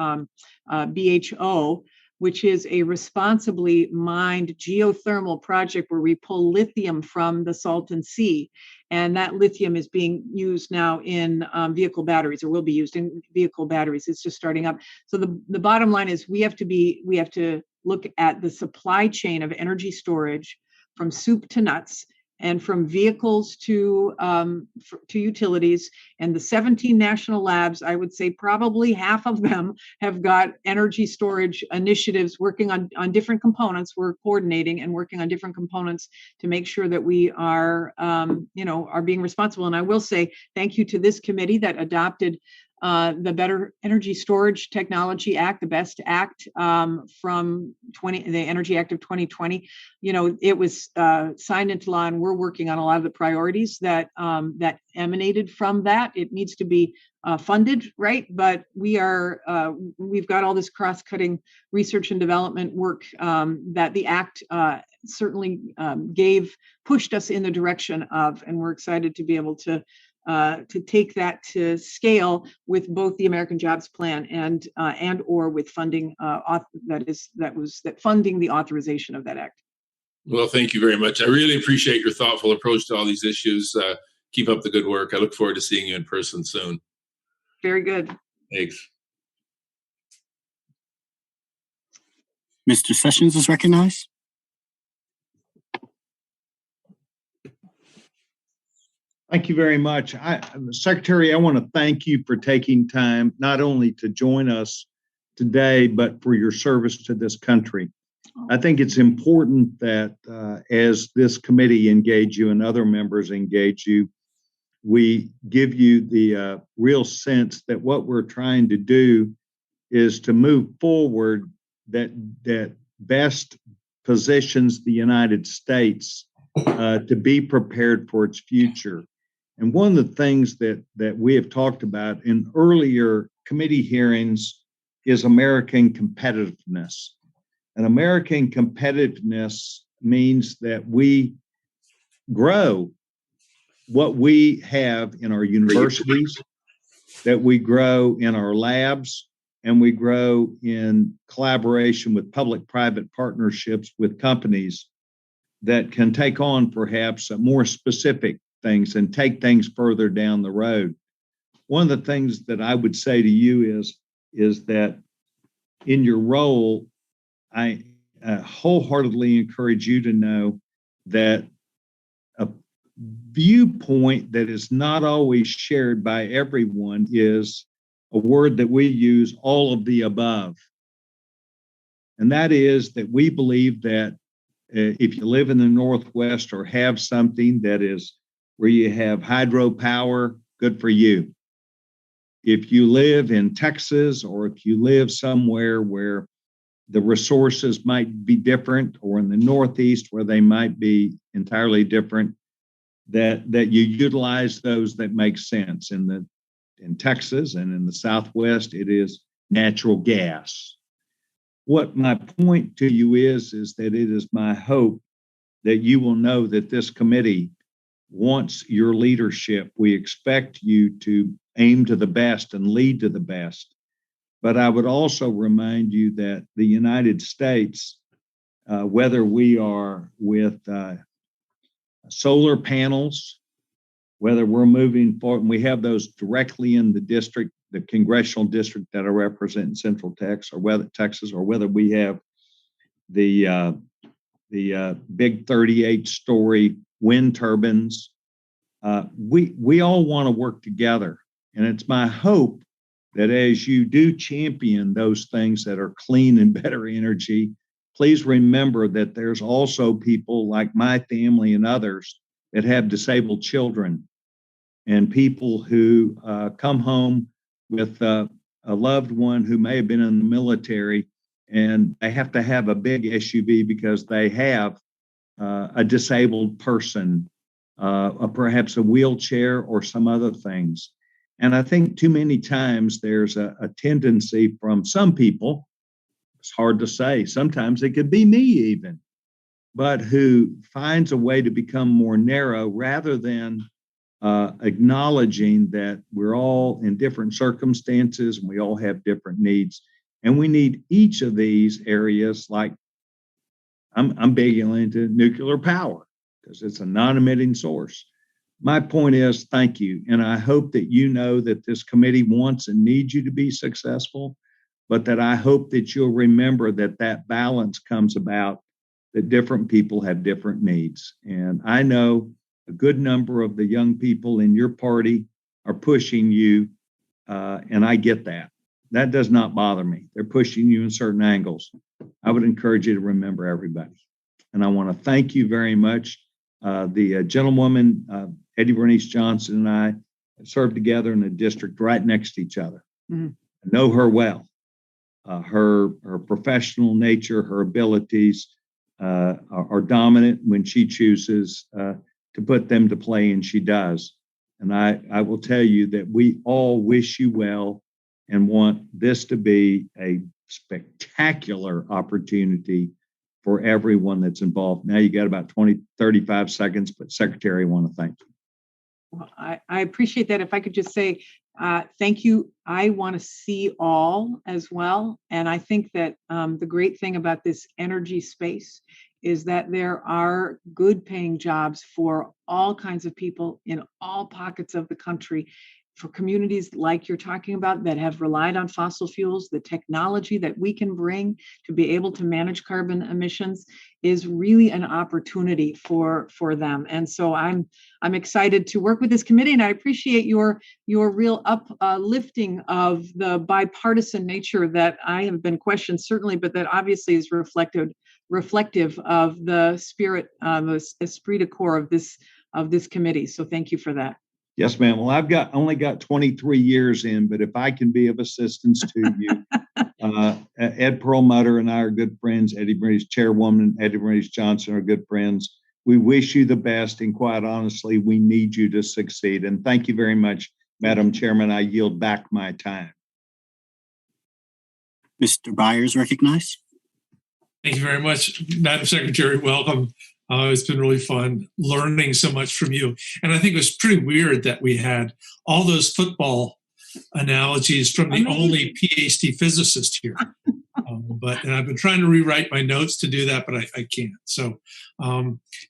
BHO, which is a responsibly mined geothermal project where we pull lithium from the Salton Sea. And that lithium is being used now in vehicle batteries, or will be used in vehicle batteries. It's just starting up. So the bottom line is we have to look at the supply chain of energy storage from soup to nuts, and from vehicles to utilities. And the 17 national labs, I would say probably half of them have got energy storage initiatives working on different components. We're coordinating and working on different components to make sure that we are being responsible. And I will say thank you to this committee that adopted the Better Energy Storage Technology Act, the BEST Act, from the Energy Act of 2020. It was signed into law, and we're working on a lot of the priorities that emanated from that. It needs to be funded, right? But we've got all this cross-cutting research and development work that the Act certainly pushed us in the direction of, and we're excited to be able to take that to scale with both the American Jobs Plan and or with funding funding the authorization of that act. Well, thank you very much. I really appreciate your thoughtful approach to all these issues. Keep up the good work. I look forward to seeing you in person soon. Very good. Thanks. Mr. Sessions is recognized. Thank you very much. Secretary, I want to thank you for taking time not only to join us today, but for your service to this country. I think it's important that as this committee engage you and other members engage you, we give you the real sense that what we're trying to do is to move forward that best positions the United States to be prepared for its future. And one of the things that we have talked about in earlier committee hearings is American competitiveness. And American competitiveness means that we grow what we have in our universities, that we grow in our labs, and we grow in collaboration with public-private partnerships with companies that can take on perhaps more specific things and take things further down the road. One of the things that I would say to you is that in your role, I wholeheartedly encourage you to know that a viewpoint that is not always shared by everyone is a word that we use, all of the above. And that is that we believe that if you live in the Northwest or have something that is where you have hydropower, good for you. If you live in Texas, or if you live somewhere where the resources might be different, or in the Northeast where they might be entirely different, that you utilize those that make sense. In Texas and in the Southwest, it is natural gas. What my point to you is that it is my hope that you will know that this committee wants your leadership. We expect you to aim to the best and lead to the best. But I would also remind you that the United States, whether we are with solar panels, whether we're moving forward, and we have those directly in the district, the congressional district that I represent in Central Texas, or whether we have the big 38-story wind turbines, we all want to work together. And it's my hope that as you do champion those things that are clean and better energy, please remember that there's also people like my family and others that have disabled children, and people who come home with a loved one who may have been in the military, and they have to have a big SUV because they have a disabled person, perhaps a wheelchair or some other things. And I think too many times there's a tendency from some people, it's hard to say, sometimes it could be me even, but who finds a way to become more narrow rather than acknowledging that we're all in different circumstances and we all have different needs. And we need each of these areas, like I'm big into nuclear power because it's a non-emitting source. My point is, thank you. And I hope that you know that this committee wants and needs you to be successful, but that I hope that you'll remember that that balance comes about, that different people have different needs. And I know a good number of the young people in your party are pushing you, and I get that. That does not bother me. They're pushing you in certain angles. I would encourage you to remember everybody. And I want to thank you very much. The gentlewoman, Eddie Bernice Johnson, and I served together in a district right next to each other. Mm-hmm. I know her well. Her professional nature, her abilities are dominant when she chooses to put them to play, and she does. And I will tell you that we all wish you well and want this to be a spectacular opportunity for everyone that's involved. Now you got about 35 seconds, but Secretary, I want to thank you. Well, I appreciate that. If I could just say thank you. I want to see all as well. And I think that the great thing about this energy space is that there are good paying jobs for all kinds of people in all pockets of the country, for communities like you're talking about that have relied on fossil fuels. The technology that we can bring to be able to manage carbon emissions is really an opportunity for them. And so I'm excited to work with this committee, and I appreciate your real uplifting of the bipartisan nature that I have been questioned, certainly, but that obviously is reflective of the spirit, the esprit de corps of this committee. So thank you for that. Yes, ma'am. Well, I've only got 23 years in, but if I can be of assistance to you, Ed Perlmutter and I are good friends. Eddie Bernice, Chairwoman Eddie Bernice Johnson are good friends. We wish you the best, and quite honestly, we need you to succeed. And thank you very much, Madam Chairman. I yield back my time. Mr. Byers recognized. Thank you very much, Madam Secretary. Welcome. It's been really fun learning so much from you. And I think it was pretty weird that we had all those football analogies from the only PhD physicist here. And I've been trying to rewrite my notes to do that, but I can't. So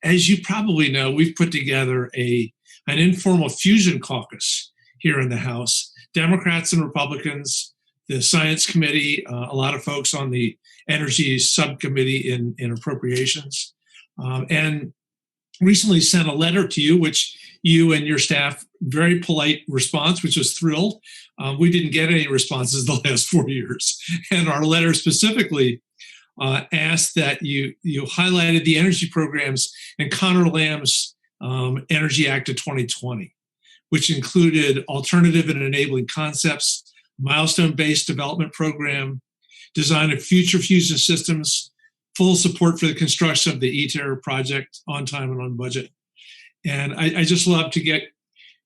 as you probably know, we've put together an informal fusion caucus here in the House. Democrats and Republicans, the Science Committee, a lot of folks on the Energy Subcommittee in Appropriations. And recently sent a letter to you, which you and your staff, very polite response, which was thrilled. We didn't get any responses the last 4 years. And our letter specifically asked that you highlighted the energy programs and Connor Lamb's Energy Act of 2020, which included alternative and enabling concepts, milestone-based development program, design of future fusion systems, full support for the construction of the ITER project on time and on budget. And I just love to get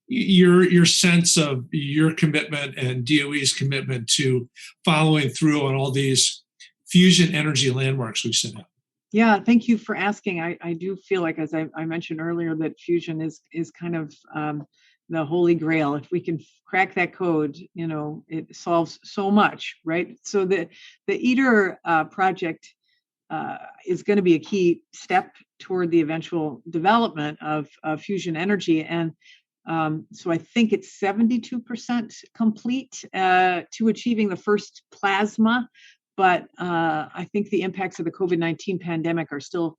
your sense of your commitment and DOE's commitment to following through on all these fusion energy landmarks we've set out. Yeah, thank you for asking. I do feel like, as I mentioned earlier, that fusion is kind of the holy grail. If we can crack that code, it solves so much, right? So the ITER project is going to be a key step toward the eventual development of fusion energy. And so I think it's 72% complete to achieving the first plasma. But I think the impacts of the COVID-19 pandemic are still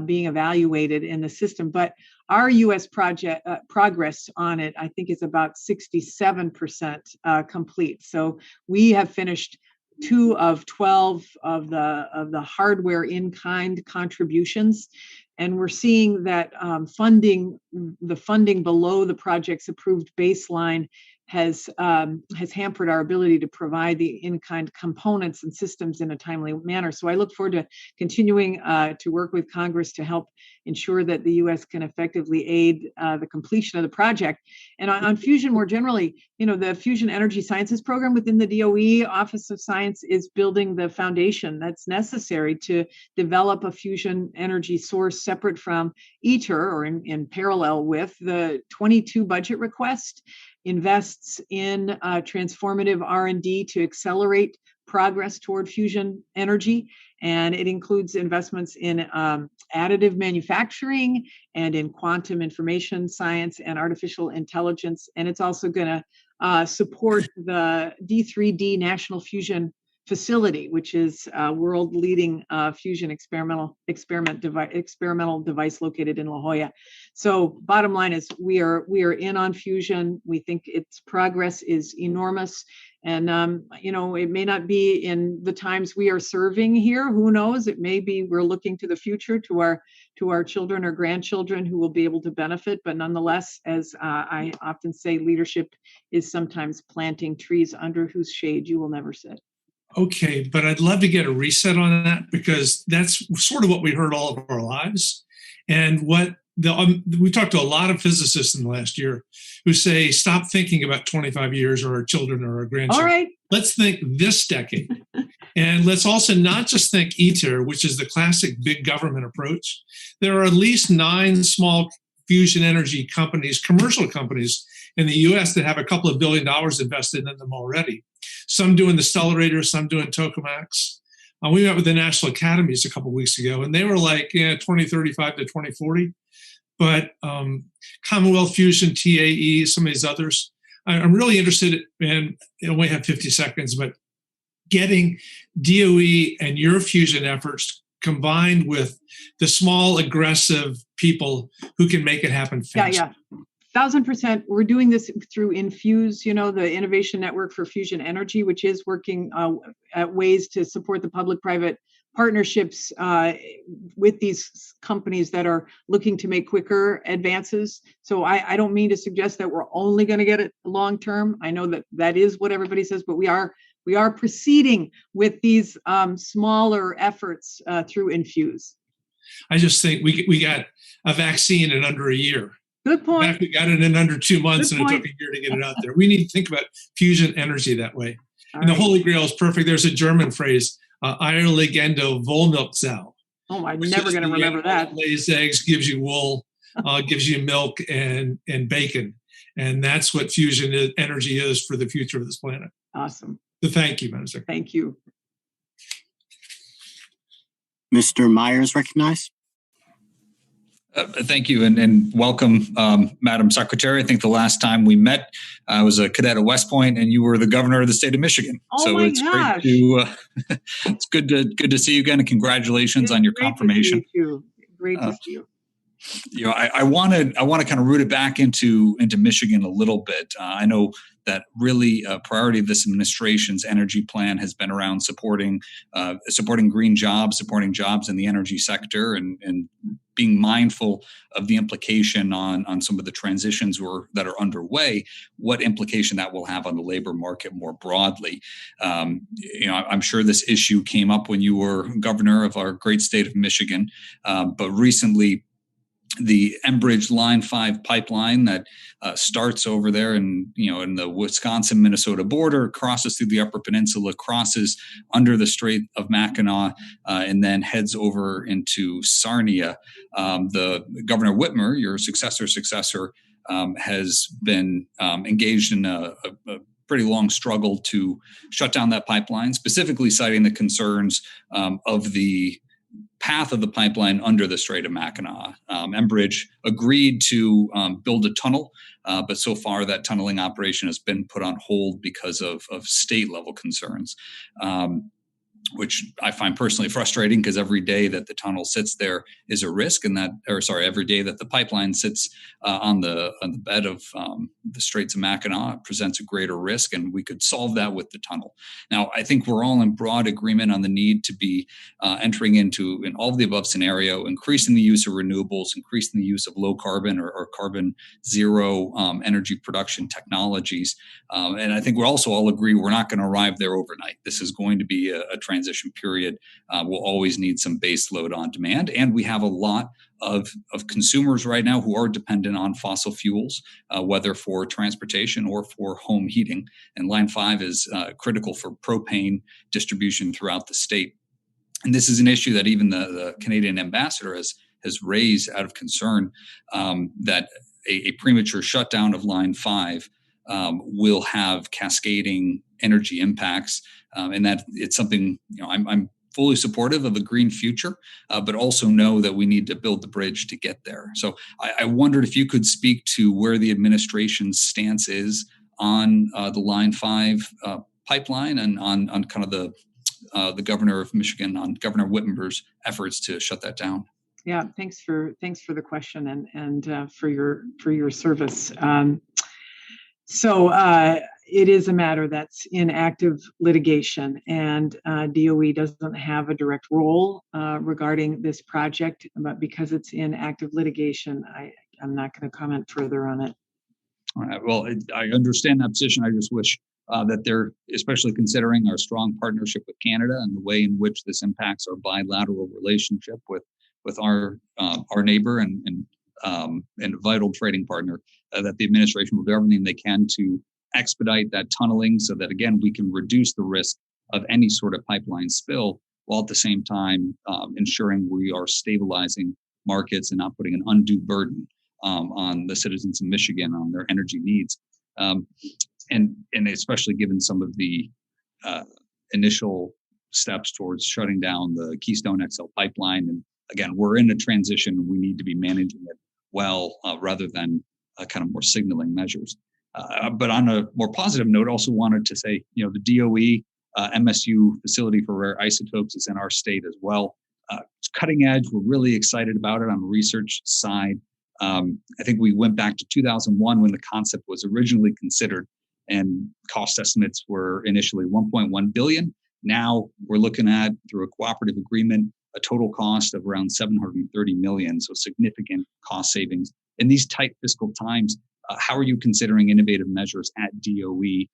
being evaluated in the system. But our U.S. project progress on it, I think, is about 67% complete. So we have finished 2 of 12 of the hardware in-kind contributions, and we're seeing that the funding below the project's approved baseline has hampered our ability to provide the in-kind components and systems in a timely manner. So I look forward to continuing to work with Congress to help ensure that the U.S. can effectively aid the completion of the project. And on fusion more generally, the Fusion Energy Sciences Program within the DOE Office of Science is building the foundation that's necessary to develop a fusion energy source separate from ITER, or in parallel with the 22 budget request. Invests in transformative R&D to accelerate progress toward fusion energy. And it includes investments in additive manufacturing and in quantum information science and artificial intelligence. And it's also going to support the D3D National Fusion Facility, which is a world-leading fusion experimental device located in La Jolla. So bottom line is we are in on fusion. We think its progress is enormous. And it may not be in the times we are serving here. Who knows? It may be we're looking to the future, to our children or grandchildren who will be able to benefit. But nonetheless, as I often say, leadership is sometimes planting trees under whose shade you will never sit. Okay, but I'd love to get a reset on that, because that's sort of what we heard all of our lives. And we talked to a lot of physicists in the last year who say, stop thinking about 25 years or our children or our grandchildren. All right. Let's think this decade. And let's also not just think ITER, which is the classic big government approach. There are at least 9 small fusion energy companies, commercial companies in the US that have a couple of $1 billion invested in them already. Some doing the Stellarator, some doing tokamaks. We met with the National Academies a couple of weeks ago, and they were like 2035 to 2040. But Commonwealth Fusion, TAE, some of these others, I'm really interested in, I only have 50 seconds, but getting DOE and your fusion efforts combined with the small, aggressive people who can make it happen fast. Yeah. 1,000%. We're doing this through Infuse, the Innovation Network for Fusion Energy, which is working at ways to support the public-private partnerships with these companies that are looking to make quicker advances. So I don't mean to suggest that we're only going to get it long-term. I know that is what everybody says, but we are proceeding with these smaller efforts through Infuse. I just think we got a vaccine in under a year. Good point. In fact, we got it in under 2 months, Good and point. it took a year to get it out there. We need to think about fusion energy that way. All and right. the Holy Grail is perfect. There's a German phrase, Eierlegende Wollmilchsau. Oh, I'm never going to remember that. Lays eggs, gives you wool, gives you milk and bacon. And that's what fusion energy is for the future of this planet. Awesome. So thank you, Madam Secretary. Thank you. Mr. Myers recognized. Thank you and welcome, Madam Secretary. I think the last time we met, I was a cadet at West Point, and you were the governor of the state of Michigan. Oh so my it's gosh. great to it's good to see you again, and congratulations on your confirmation. Great to see you. I want to kind of root it back into Michigan a little bit. I know that really a priority of this administration's energy plan has been around supporting green jobs, supporting jobs in the energy sector, and being mindful of the implication on some of the transitions that are underway, what implication that will have on the labor market more broadly. I'm sure this issue came up when you were governor of our great state of Michigan, but recently the Enbridge Line 5 pipeline that starts over there in the Wisconsin-Minnesota border, crosses through the Upper Peninsula, crosses under the Strait of Mackinac, and then heads over into Sarnia. The Governor Whitmer, your successor, has been engaged in a pretty long struggle to shut down that pipeline, specifically citing the concerns of the path of the pipeline under the Strait of Mackinac. Enbridge agreed to build a tunnel, but so far that tunneling operation has been put on hold because of state level concerns, which I find personally frustrating because every day that the tunnel sits there is a risk, every day that the pipeline sits on the bed of the Straits of Mackinac presents a greater risk, and we could solve that with the tunnel. Now, I think we're all in broad agreement on the need to be entering into, in all of the above scenario, increasing the use of renewables, increasing the use of low carbon or carbon zero energy production technologies. And I think we also all agree we're not going to arrive there overnight. This is going to be a transition period. We'll always need some base load on demand. And we have a lot of consumers right now who are dependent on fossil fuels, whether for transportation or for home heating. And Line 5 is critical for propane distribution throughout the state. And this is an issue that even the Canadian ambassador has raised out of concern that a premature shutdown of Line 5 will have cascading energy impacts, and that it's something I'm fully supportive of a green future, but also know that we need to build the bridge to get there. So I wondered if you could speak to where the administration's stance is on the Line 5 pipeline and on kind of the governor of Michigan, on Governor Whitmer's efforts to shut that down. Yeah, thanks for the question and for your service. So it is a matter that's in active litigation, and DOE doesn't have a direct role regarding this project, but because it's in active litigation, I'm not going to comment further on it. All right. Well, I understand that position. I just wish that they're, especially considering our strong partnership with Canada and the way in which this impacts our bilateral relationship with our neighbor and a vital trading partner, that the administration will do everything they can to expedite that tunneling so that, again, we can reduce the risk of any sort of pipeline spill, while at the same time ensuring we are stabilizing markets and not putting an undue burden on the citizens of Michigan on their energy needs. And especially given some of the initial steps towards shutting down the Keystone XL pipeline. And again, we're in a transition. We need to be managing it well rather than kind of more signaling measures. But on a more positive note, also wanted to say, the DOE MSU facility for rare isotopes is in our state as well. It's cutting edge. We're really excited about it on the research side. I think we went back to 2001 when the concept was originally considered, and cost estimates were initially $1.1 billion. Now we're looking at, through a cooperative agreement, a total cost of around $730 million, so significant cost savings. In these tight fiscal times, how are you considering innovative measures at DOE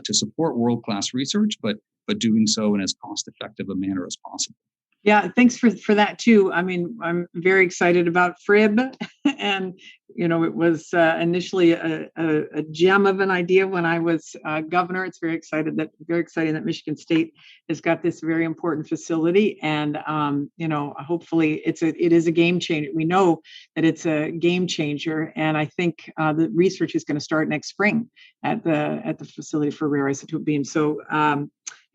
to support world-class research, but doing so in as cost-effective a manner as possible? Yeah, thanks for that too. I mean, I'm very excited about FRIB, and it was initially a gem of an idea when I was governor. It's very exciting that Michigan State has got this very important facility, and hopefully it is a game changer. We know that it's a game changer, and I think the research is going to start next spring at the facility for rare isotope beams. So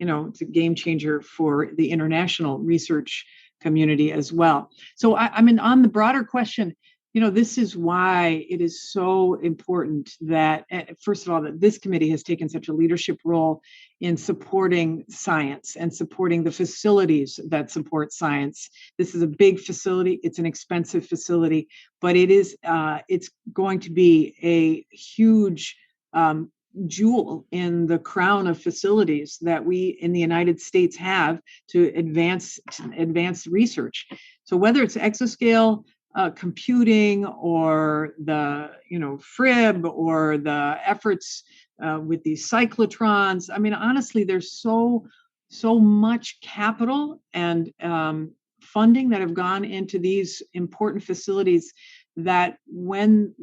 it's a game changer for the international research community as well. So I mean, on the broader question, this is why it is so important that, first of all, that this committee has taken such a leadership role in supporting science and supporting the facilities that support science. This is a big facility. It's an expensive facility, but it's going to be a huge jewel in the crown of facilities that we in the United States have to advance research. So whether it's exascale computing or the FRIB or the efforts with these cyclotrons. I mean, honestly, there's so much capital and funding that have gone into these important facilities that when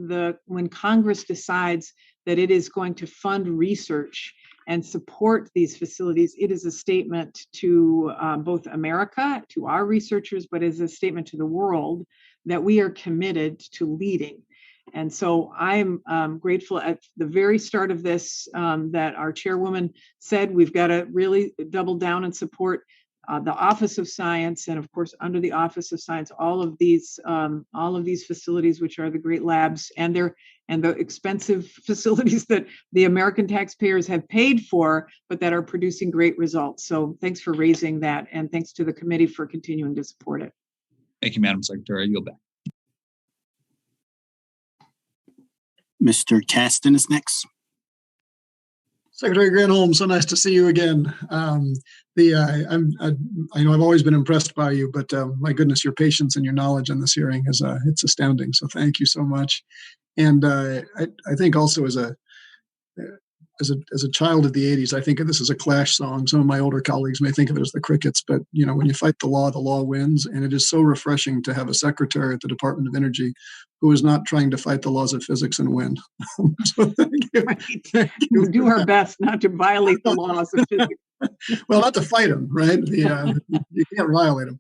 Congress decides that it is going to fund research and support these facilities, it is a statement to both America, to our researchers, but is a statement to the world that we are committed to leading. And so I'm grateful at the very start of this that our chairwoman said we've got to really double down and support the Office of Science, and of course under the Office of Science, all of these facilities, which are the great labs and the expensive facilities that the American taxpayers have paid for, but that are producing great results. So thanks for raising that, and thanks to the committee for continuing to support it. Thank you, Madam Secretary. I yield back. Mr. Caston is next. Secretary Granholm, so nice to see you again. I know I've always been impressed by you, but my goodness, your patience and your knowledge on this hearing is it's astounding. So thank you so much. And I think also as a child of the 80s, I think of this as a Clash song. Some of my older colleagues may think of it as the Crickets, but when you fight the law wins. And it is so refreshing to have a secretary at the Department of Energy who is not trying to fight the laws of physics and win. So thank you. Thank you. We'll do our best not to violate the laws of physics. Well, not to fight them, right? You can't violate them.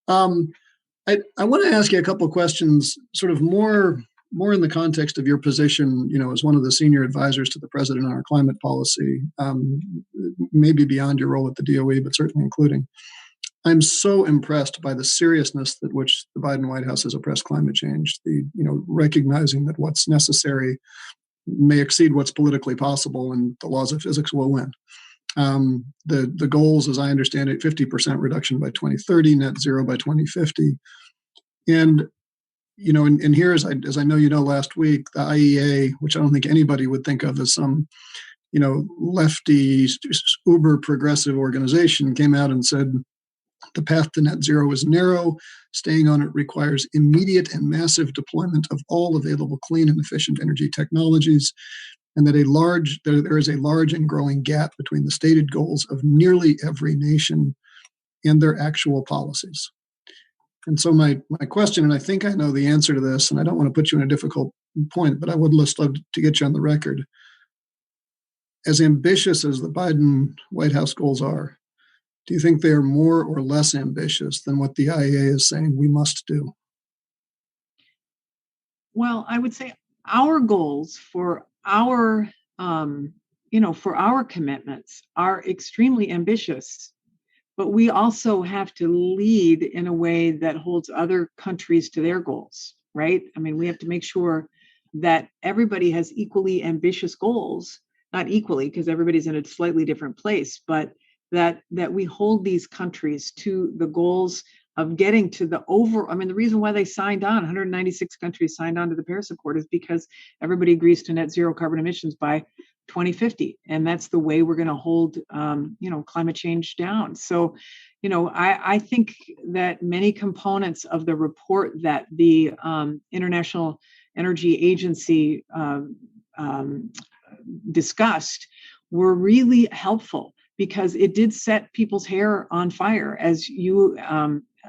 I want to ask you a couple of questions, sort of more in the context of your position, as one of the senior advisors to the president on our climate policy, maybe beyond your role at the DOE, but certainly including. I'm so impressed by the seriousness with which the Biden White House has approached climate change, recognizing that what's necessary may exceed what's politically possible and the laws of physics will win. The goals, as I understand it, 50% reduction by 2030, net zero by 2050. And and here, as I know last week, the IEA, which I don't think anybody would think of as some, lefty, uber progressive organization, came out and said the path to net zero is narrow. Staying on it requires immediate and massive deployment of all available clean and efficient energy technologies, and that there is a large and growing gap between the stated goals of nearly every nation and their actual policies. And so my question, and I think I know the answer to this, and I don't want to put you in a difficult point, but I would just love to get you on the record. As ambitious as the Biden White House goals are, do you think they are more or less ambitious than what the IEA is saying we must do? Well, I would say our goals for our, for our commitments are extremely ambitious. But we also have to lead in a way that holds other countries to their goals, right? I mean, we have to make sure that everybody has equally ambitious goals, not equally, because everybody's in a slightly different place, but that we hold these countries to the goals of getting to the the reason why they signed on, 196 countries signed on to the Paris Accord, is because everybody agrees to net zero carbon emissions by 2050, and that's the way we're going to hold climate change down. So I think that many components of the report that the International Energy Agency discussed were really helpful, because it did set people's hair on fire, as you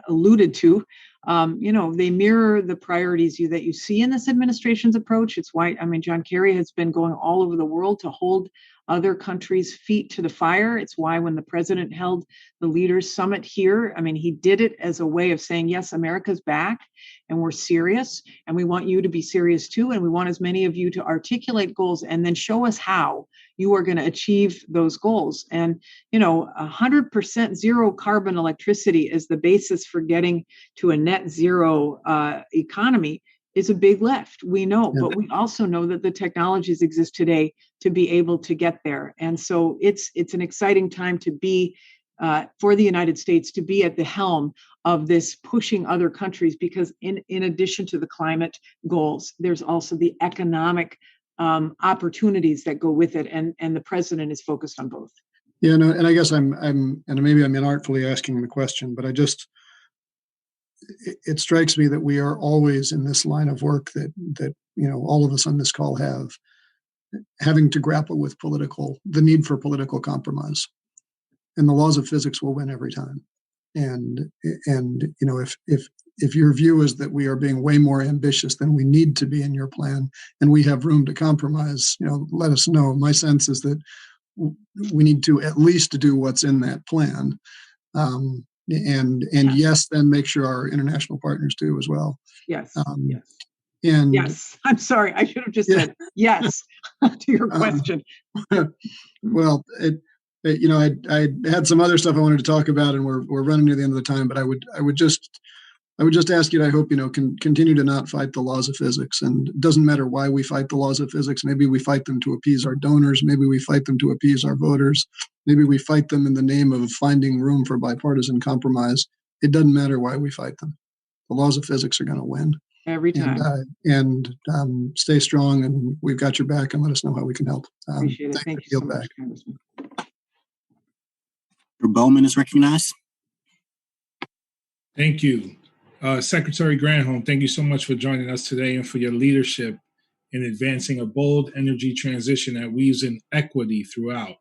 alluded to. They mirror the priorities that you see in this administration's approach. It's why, John Kerry has been going all over the world to hold other countries' feet to the fire. It's why when the president held the Leaders Summit here, he did it as a way of saying, yes, America's back and we're serious, and we want you to be serious too. And we want as many of you to articulate goals and then show us how you are going to achieve those goals. And, 100% zero carbon electricity is the basis for getting to a net zero economy is a big lift. We know, but we also know that the technologies exist today to be able to get there. And so it's an exciting time to be for the United States to be at the helm of this, pushing other countries, because in addition to the climate goals, there's also the economic opportunities that go with it, and the president is focused on both. Yeah, no, and I guess I'm and maybe I'm inartfully asking the question, but it strikes me that we are always in this line of work that all of us on this call have, having to grapple with the need for political compromise, and the laws of physics will win every time. And if your view is that we are being way more ambitious than we need to be in your plan, and we have room to compromise, let us know. My sense is that we need to at least do what's in that plan. Yes, then make sure our international partners do as well. Yes. Yes. Yes. I'm sorry. I should have just said yes to your question. Well, I had some other stuff I wanted to talk about, and we're running near the end of the time. But I would just ask you to, I hope can continue to not fight the laws of physics. And it doesn't matter why we fight the laws of physics. Maybe we fight them to appease our donors. Maybe we fight them to appease our voters. Maybe we fight them in the name of finding room for bipartisan compromise. It doesn't matter why we fight them. The laws of physics are going to win every time. And stay strong, and we've got your back, and let us know how we can help. Appreciate it. Thank you so much, Congressman. Bowman is recognized. Thank you. Secretary Granholm, thank you so much for joining us today and for your leadership in advancing a bold energy transition that weaves in equity throughout.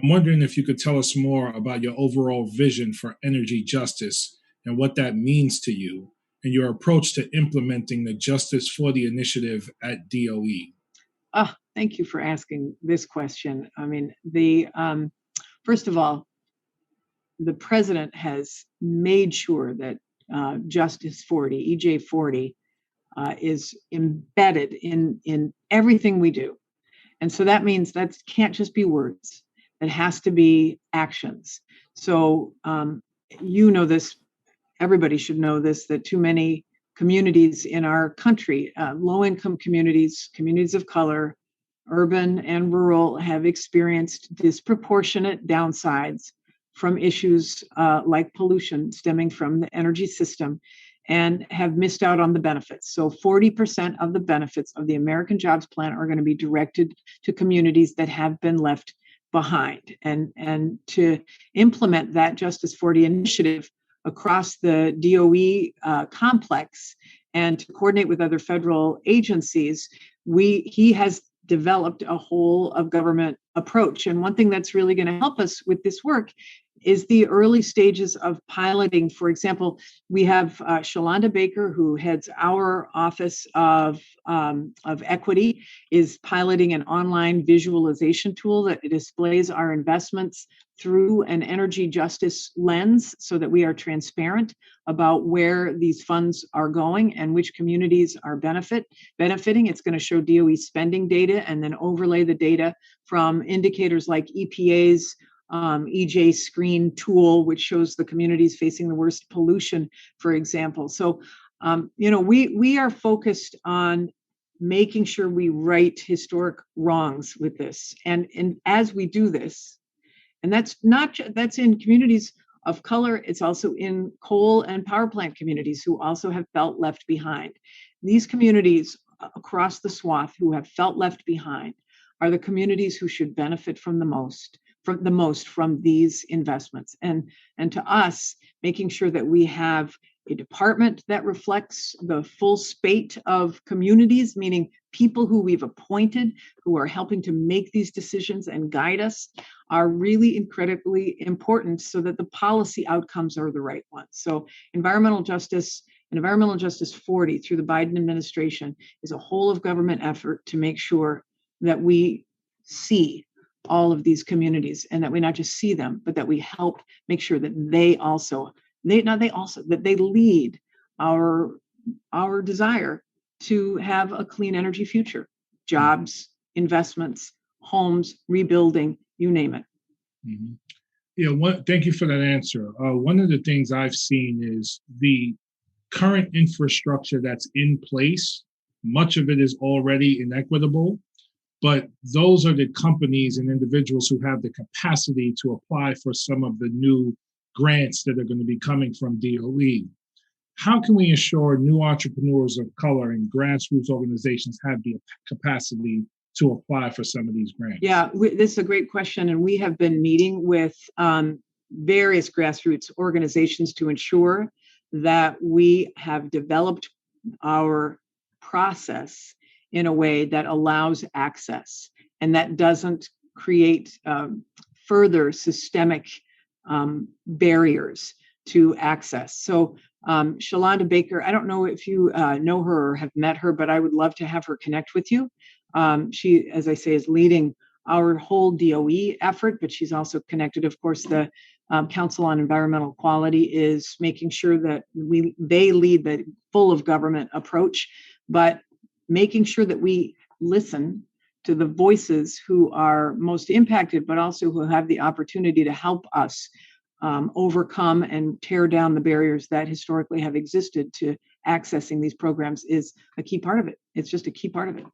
I'm wondering if you could tell us more about your overall vision for energy justice and what that means to you, and your approach to implementing the Justice 40 initiative at DOE. Thank you for asking this question. I mean, first of all, the president has made sure that Justice 40, EJ 40, is embedded in everything we do. And so that means that can't just be words. It has to be actions. So this, everybody should know this, that too many communities in our country, low-income communities, communities of color, urban and rural, have experienced disproportionate downsides from issues like pollution stemming from the energy system, and have missed out on the benefits. So 40% of the benefits of the American Jobs Plan are going to be directed to communities that have been left behind. And to implement that Justice 40 initiative across the DOE complex and to coordinate with other federal agencies, he has developed a whole of government approach. And one thing that's really going to help us with this work is the early stages of piloting. For example, we have Shalonda Baker, who heads our Office of Equity, is piloting an online visualization tool that displays our investments through an energy justice lens so that we are transparent about where these funds are going and which communities are benefiting. It's going to show DOE spending data and then overlay the data from indicators like EPA's EJ Screen tool, which shows the communities facing the worst pollution, for example. So, we are focused on making sure we right historic wrongs with this. And as we do this, and that's in communities of color, it's also in coal and power plant communities who also have felt left behind. These communities across the swath who have felt left behind are the communities who should benefit from the most from these investments. And to us, making sure that we have a department that reflects the full spate of communities, meaning people who we've appointed, who are helping to make these decisions and guide us, are really incredibly important so that the policy outcomes are the right ones. So environmental justice 40 through the Biden administration is a whole of government effort to make sure that we see all of these communities, and that we not just see them, but that we help make sure that they lead our desire to have a clean energy future, jobs, investments, homes, rebuilding, you name it. Mm-hmm. Yeah, thank you for that answer. One of the things I've seen is the current infrastructure that's in place. Much of it is already inequitable. But those are the companies and individuals who have the capacity to apply for some of the new grants that are going to be coming from DOE. How can we ensure new entrepreneurs of color and grassroots organizations have the capacity to apply for some of these grants? Yeah, this is a great question. And we have been meeting with various grassroots organizations to ensure that we have developed our process in a way that allows access and that doesn't create further systemic barriers to access. So Shalonda Baker, I don't know if you know her or have met her, but I would love to have her connect with you. She, as I say, is leading our whole DOE effort, but she's also connected. Of course, the Council on Environmental Quality is making sure that they lead the full of government approach, but making sure that we listen to the voices who are most impacted, but also who have the opportunity to help us overcome and tear down the barriers that historically have existed to accessing these programs is a key part of it. It's just a key part of it.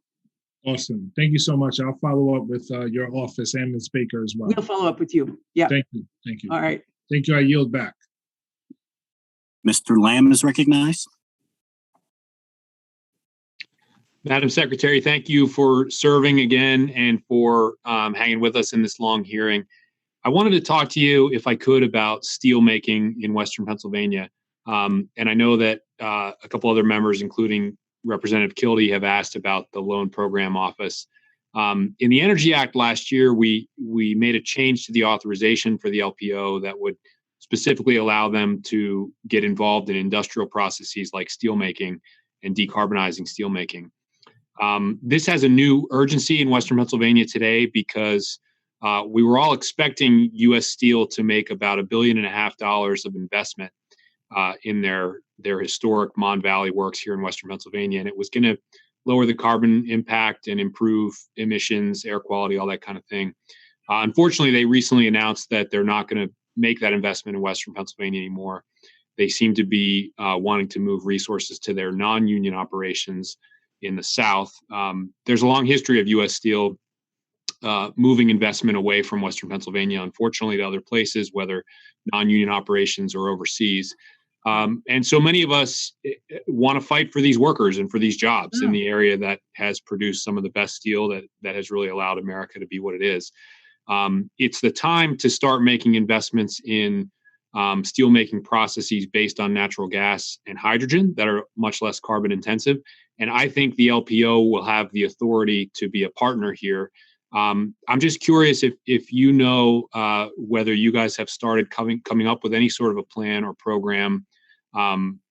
Awesome. Thank you so much. I'll follow up with your office and Ms. Baker as well. We'll follow up with you. Yeah. Thank you. Thank you. All right. Thank you. I yield back. Mr. Lamb is recognized. Madam Secretary, thank you for serving again and for hanging with us in this long hearing. I wanted to talk to you, if I could, about steel making in Western Pennsylvania. And I know that a couple other members, including Representative Kildee, have asked about the Loan Program Office. In the Energy Act last year, we made a change to the authorization for the LPO that would specifically allow them to get involved in industrial processes like steelmaking and decarbonizing steelmaking. This has a new urgency in Western Pennsylvania today because we were all expecting U.S. Steel to make about $1.5 billion of investment in their historic Mon Valley works here in Western Pennsylvania, and it was going to lower the carbon impact and improve emissions, air quality, all that kind of thing. Unfortunately, they recently announced that they're not going to make that investment in Western Pennsylvania anymore. They seem to be wanting to move resources to their non-union operations in the South. There's a long history of U.S. Steel moving investment away from Western Pennsylvania, unfortunately, to other places, whether non-union operations or overseas. And so many of us want to fight for these workers and for these jobs in the area that has produced some of the best steel that has really allowed America to be what it is. It's the time to start making investments in steelmaking processes based on natural gas and hydrogen that are much less carbon intensive. And I think the LPO will have the authority to be a partner here. I'm just curious if you know whether you guys have started coming up with any sort of a plan or program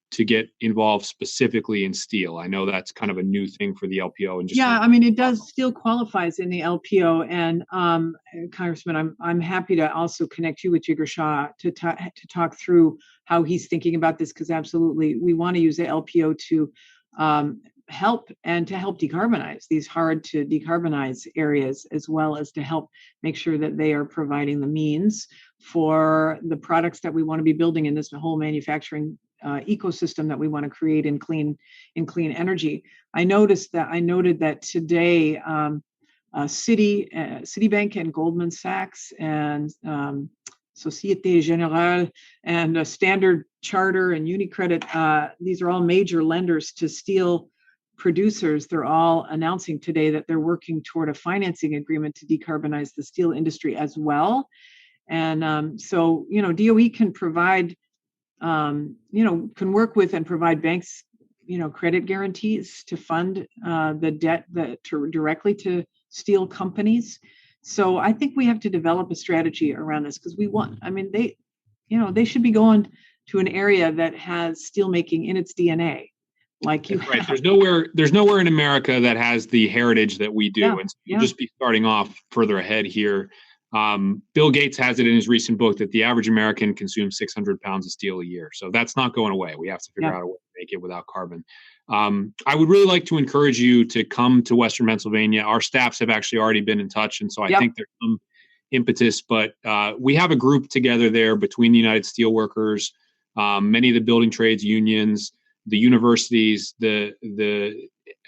to get involved specifically in steel. I know that's kind of a new thing for the LPO. And just I mean, it does still qualifies in the LPO. And Congressman, I'm happy to also connect you with Jigar Shah to talk through how he's thinking about this, because absolutely we want to use the LPO to help decarbonize these hard to decarbonize areas, as well as to help make sure that they are providing the means for the products that we want to be building in this whole manufacturing ecosystem that we want to create in clean energy. I noted that today Citibank and Goldman Sachs and Societe Generale and Standard Charter and UniCredit, these are all major lenders to steel producers. They're all announcing today that they're working toward a financing agreement to decarbonize the steel industry as well. And so, DOE can provide, can work with and provide banks, credit guarantees to fund the debt directly to steel companies. So I think we have to develop a strategy around this, because they should be going to an area that has steelmaking in its DNA. Right. There's nowhere in America that has the heritage that we do. And so you'll just be starting off further ahead here. Bill Gates has it in his recent book that the average American consumes 600 pounds of steel a year. So that's not going away. We have to figure out a way to make it without carbon. I would really like to encourage you to come to Western Pennsylvania. Our staffs have actually already been in touch. And so I think there's some impetus, but we have a group together there between the United Steelworkers, many of the building trades unions, the universities, the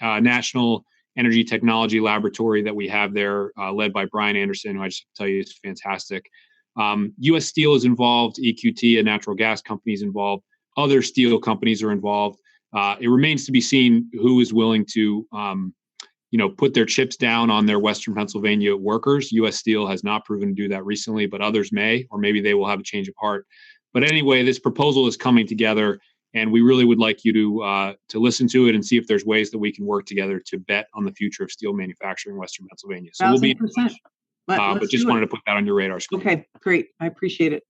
National Energy Technology Laboratory that we have there, led by Brian Anderson, who I just have to tell you is fantastic. U.S. Steel is involved, EQT, a natural gas company, is involved. Other steel companies are involved. It remains to be seen who is willing to, put their chips down on their Western Pennsylvania workers. U.S. Steel has not proven to do that recently, but others may, or maybe they will have a change of heart. But anyway, this proposal is coming together. And we really would like you to listen to it and see if there's ways that we can work together to bet on the future of steel manufacturing in Western Pennsylvania. So we'll be, 1,000%. but just wanted to put that on your radar screen. Okay, great. I appreciate it.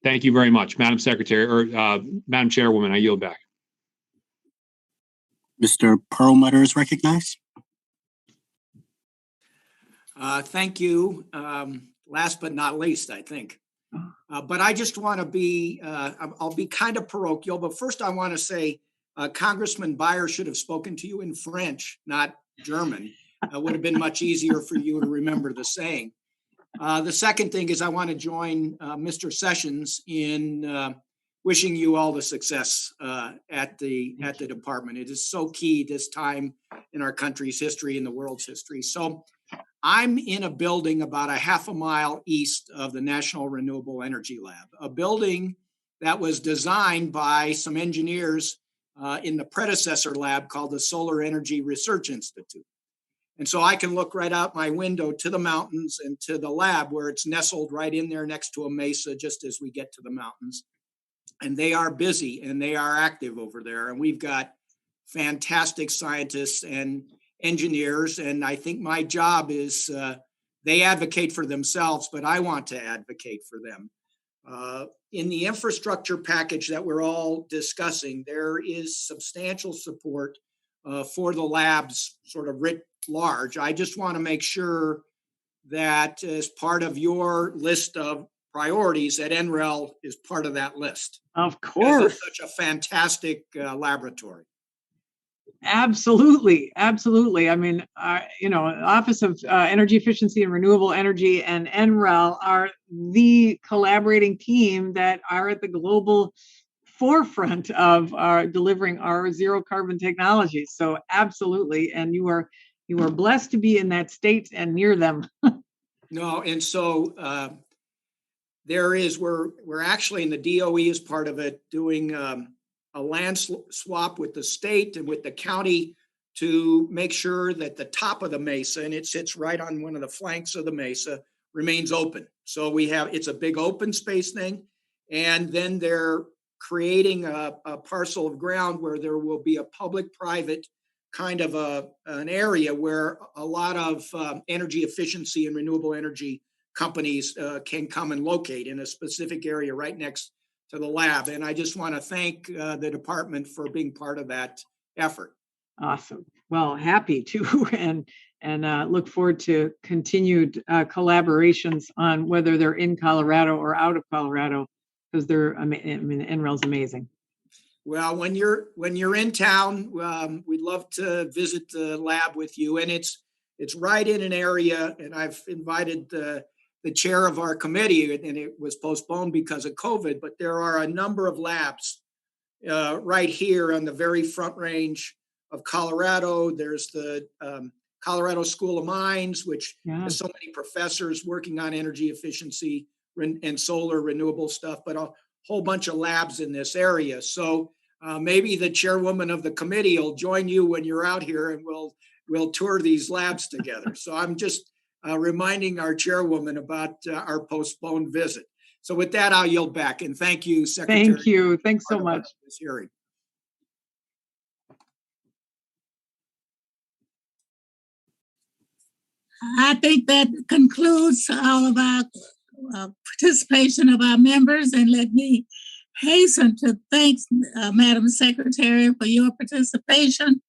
Thank you very much, Madam Secretary, or Madam Chairwoman. I yield back. Mr. Perlmutter is recognized. Thank you. Last but not least, I think. But I just want to be, I'll be kind of parochial, but first I want to say Congressman Beyer should have spoken to you in French, not German. It would have been much easier for you to remember the saying. The second thing is I want to join Mr. Sessions in wishing you all the success at the department. It is so key this time in our country's history and the world's history. So I'm in a building about a half a mile east of the National Renewable Energy Lab, a building that was designed by some engineers in the predecessor lab called the Solar Energy Research Institute. And so I can look right out my window to the mountains and to the lab where it's nestled right in there next to a mesa just as we get to the mountains. And they are busy and they are active over there. And we've got fantastic scientists and engineers. And I think my job is they advocate for themselves, but I want to advocate for them. In the infrastructure package that we're all discussing, there is substantial support for the labs sort of writ large. I just want to make sure that as part of your list of priorities, that NREL is part of that list. Of course. It's such a fantastic laboratory. Absolutely. Absolutely. I mean, Office of Energy Efficiency and Renewable Energy and NREL are the collaborating team that are at the global forefront of delivering our zero carbon technologies. So absolutely. And you are blessed to be in that state and near them. No, and so we're actually in the DOE as part of it doing a land swap with the state and with the county to make sure that the top of the mesa, and it sits right on one of the flanks of the mesa, remains open. So it's a big open space thing. And then they're creating a parcel of ground where there will be a public-private kind of an area where a lot of energy efficiency and renewable energy companies can come and locate in a specific area right next to the lab. And I just want to thank the department for being part of that effort. Awesome. Well, happy to, and look forward to continued collaborations on whether they're in Colorado or out of Colorado, because NREL's amazing. Well, when you're in town, we'd love to visit the lab with you. And it's right in an area, and I've invited the chair of our committee, and it was postponed because of COVID, but there are a number of labs right here on the very front range of Colorado. There's the Colorado School of Mines, which has so many professors working on energy efficiency and solar renewable stuff, but a whole bunch of labs in this area. So maybe the chairwoman of the committee will join you when you're out here, and we'll tour these labs together. So I'm just reminding our chairwoman about our postponed visit. So with that, I'll yield back, and thank you, Secretary. Thank you. Thanks so much. This hearing. I think that concludes all of our participation of our members, and let me hasten to thank Madam Secretary for your participation,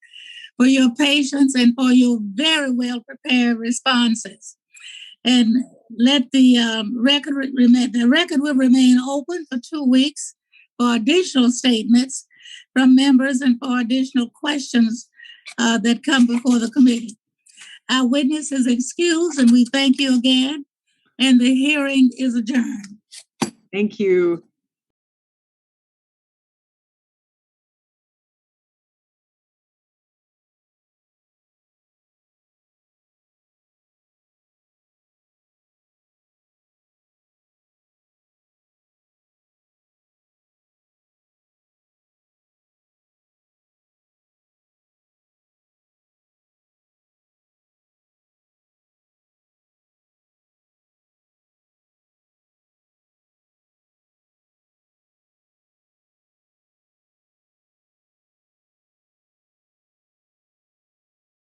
for your patience, and for your very well prepared responses. And let the record will remain open for 2 weeks for additional statements from members and for additional questions that come before the committee. Our witness is excused, and we thank you again, and the hearing is adjourned. Thank you.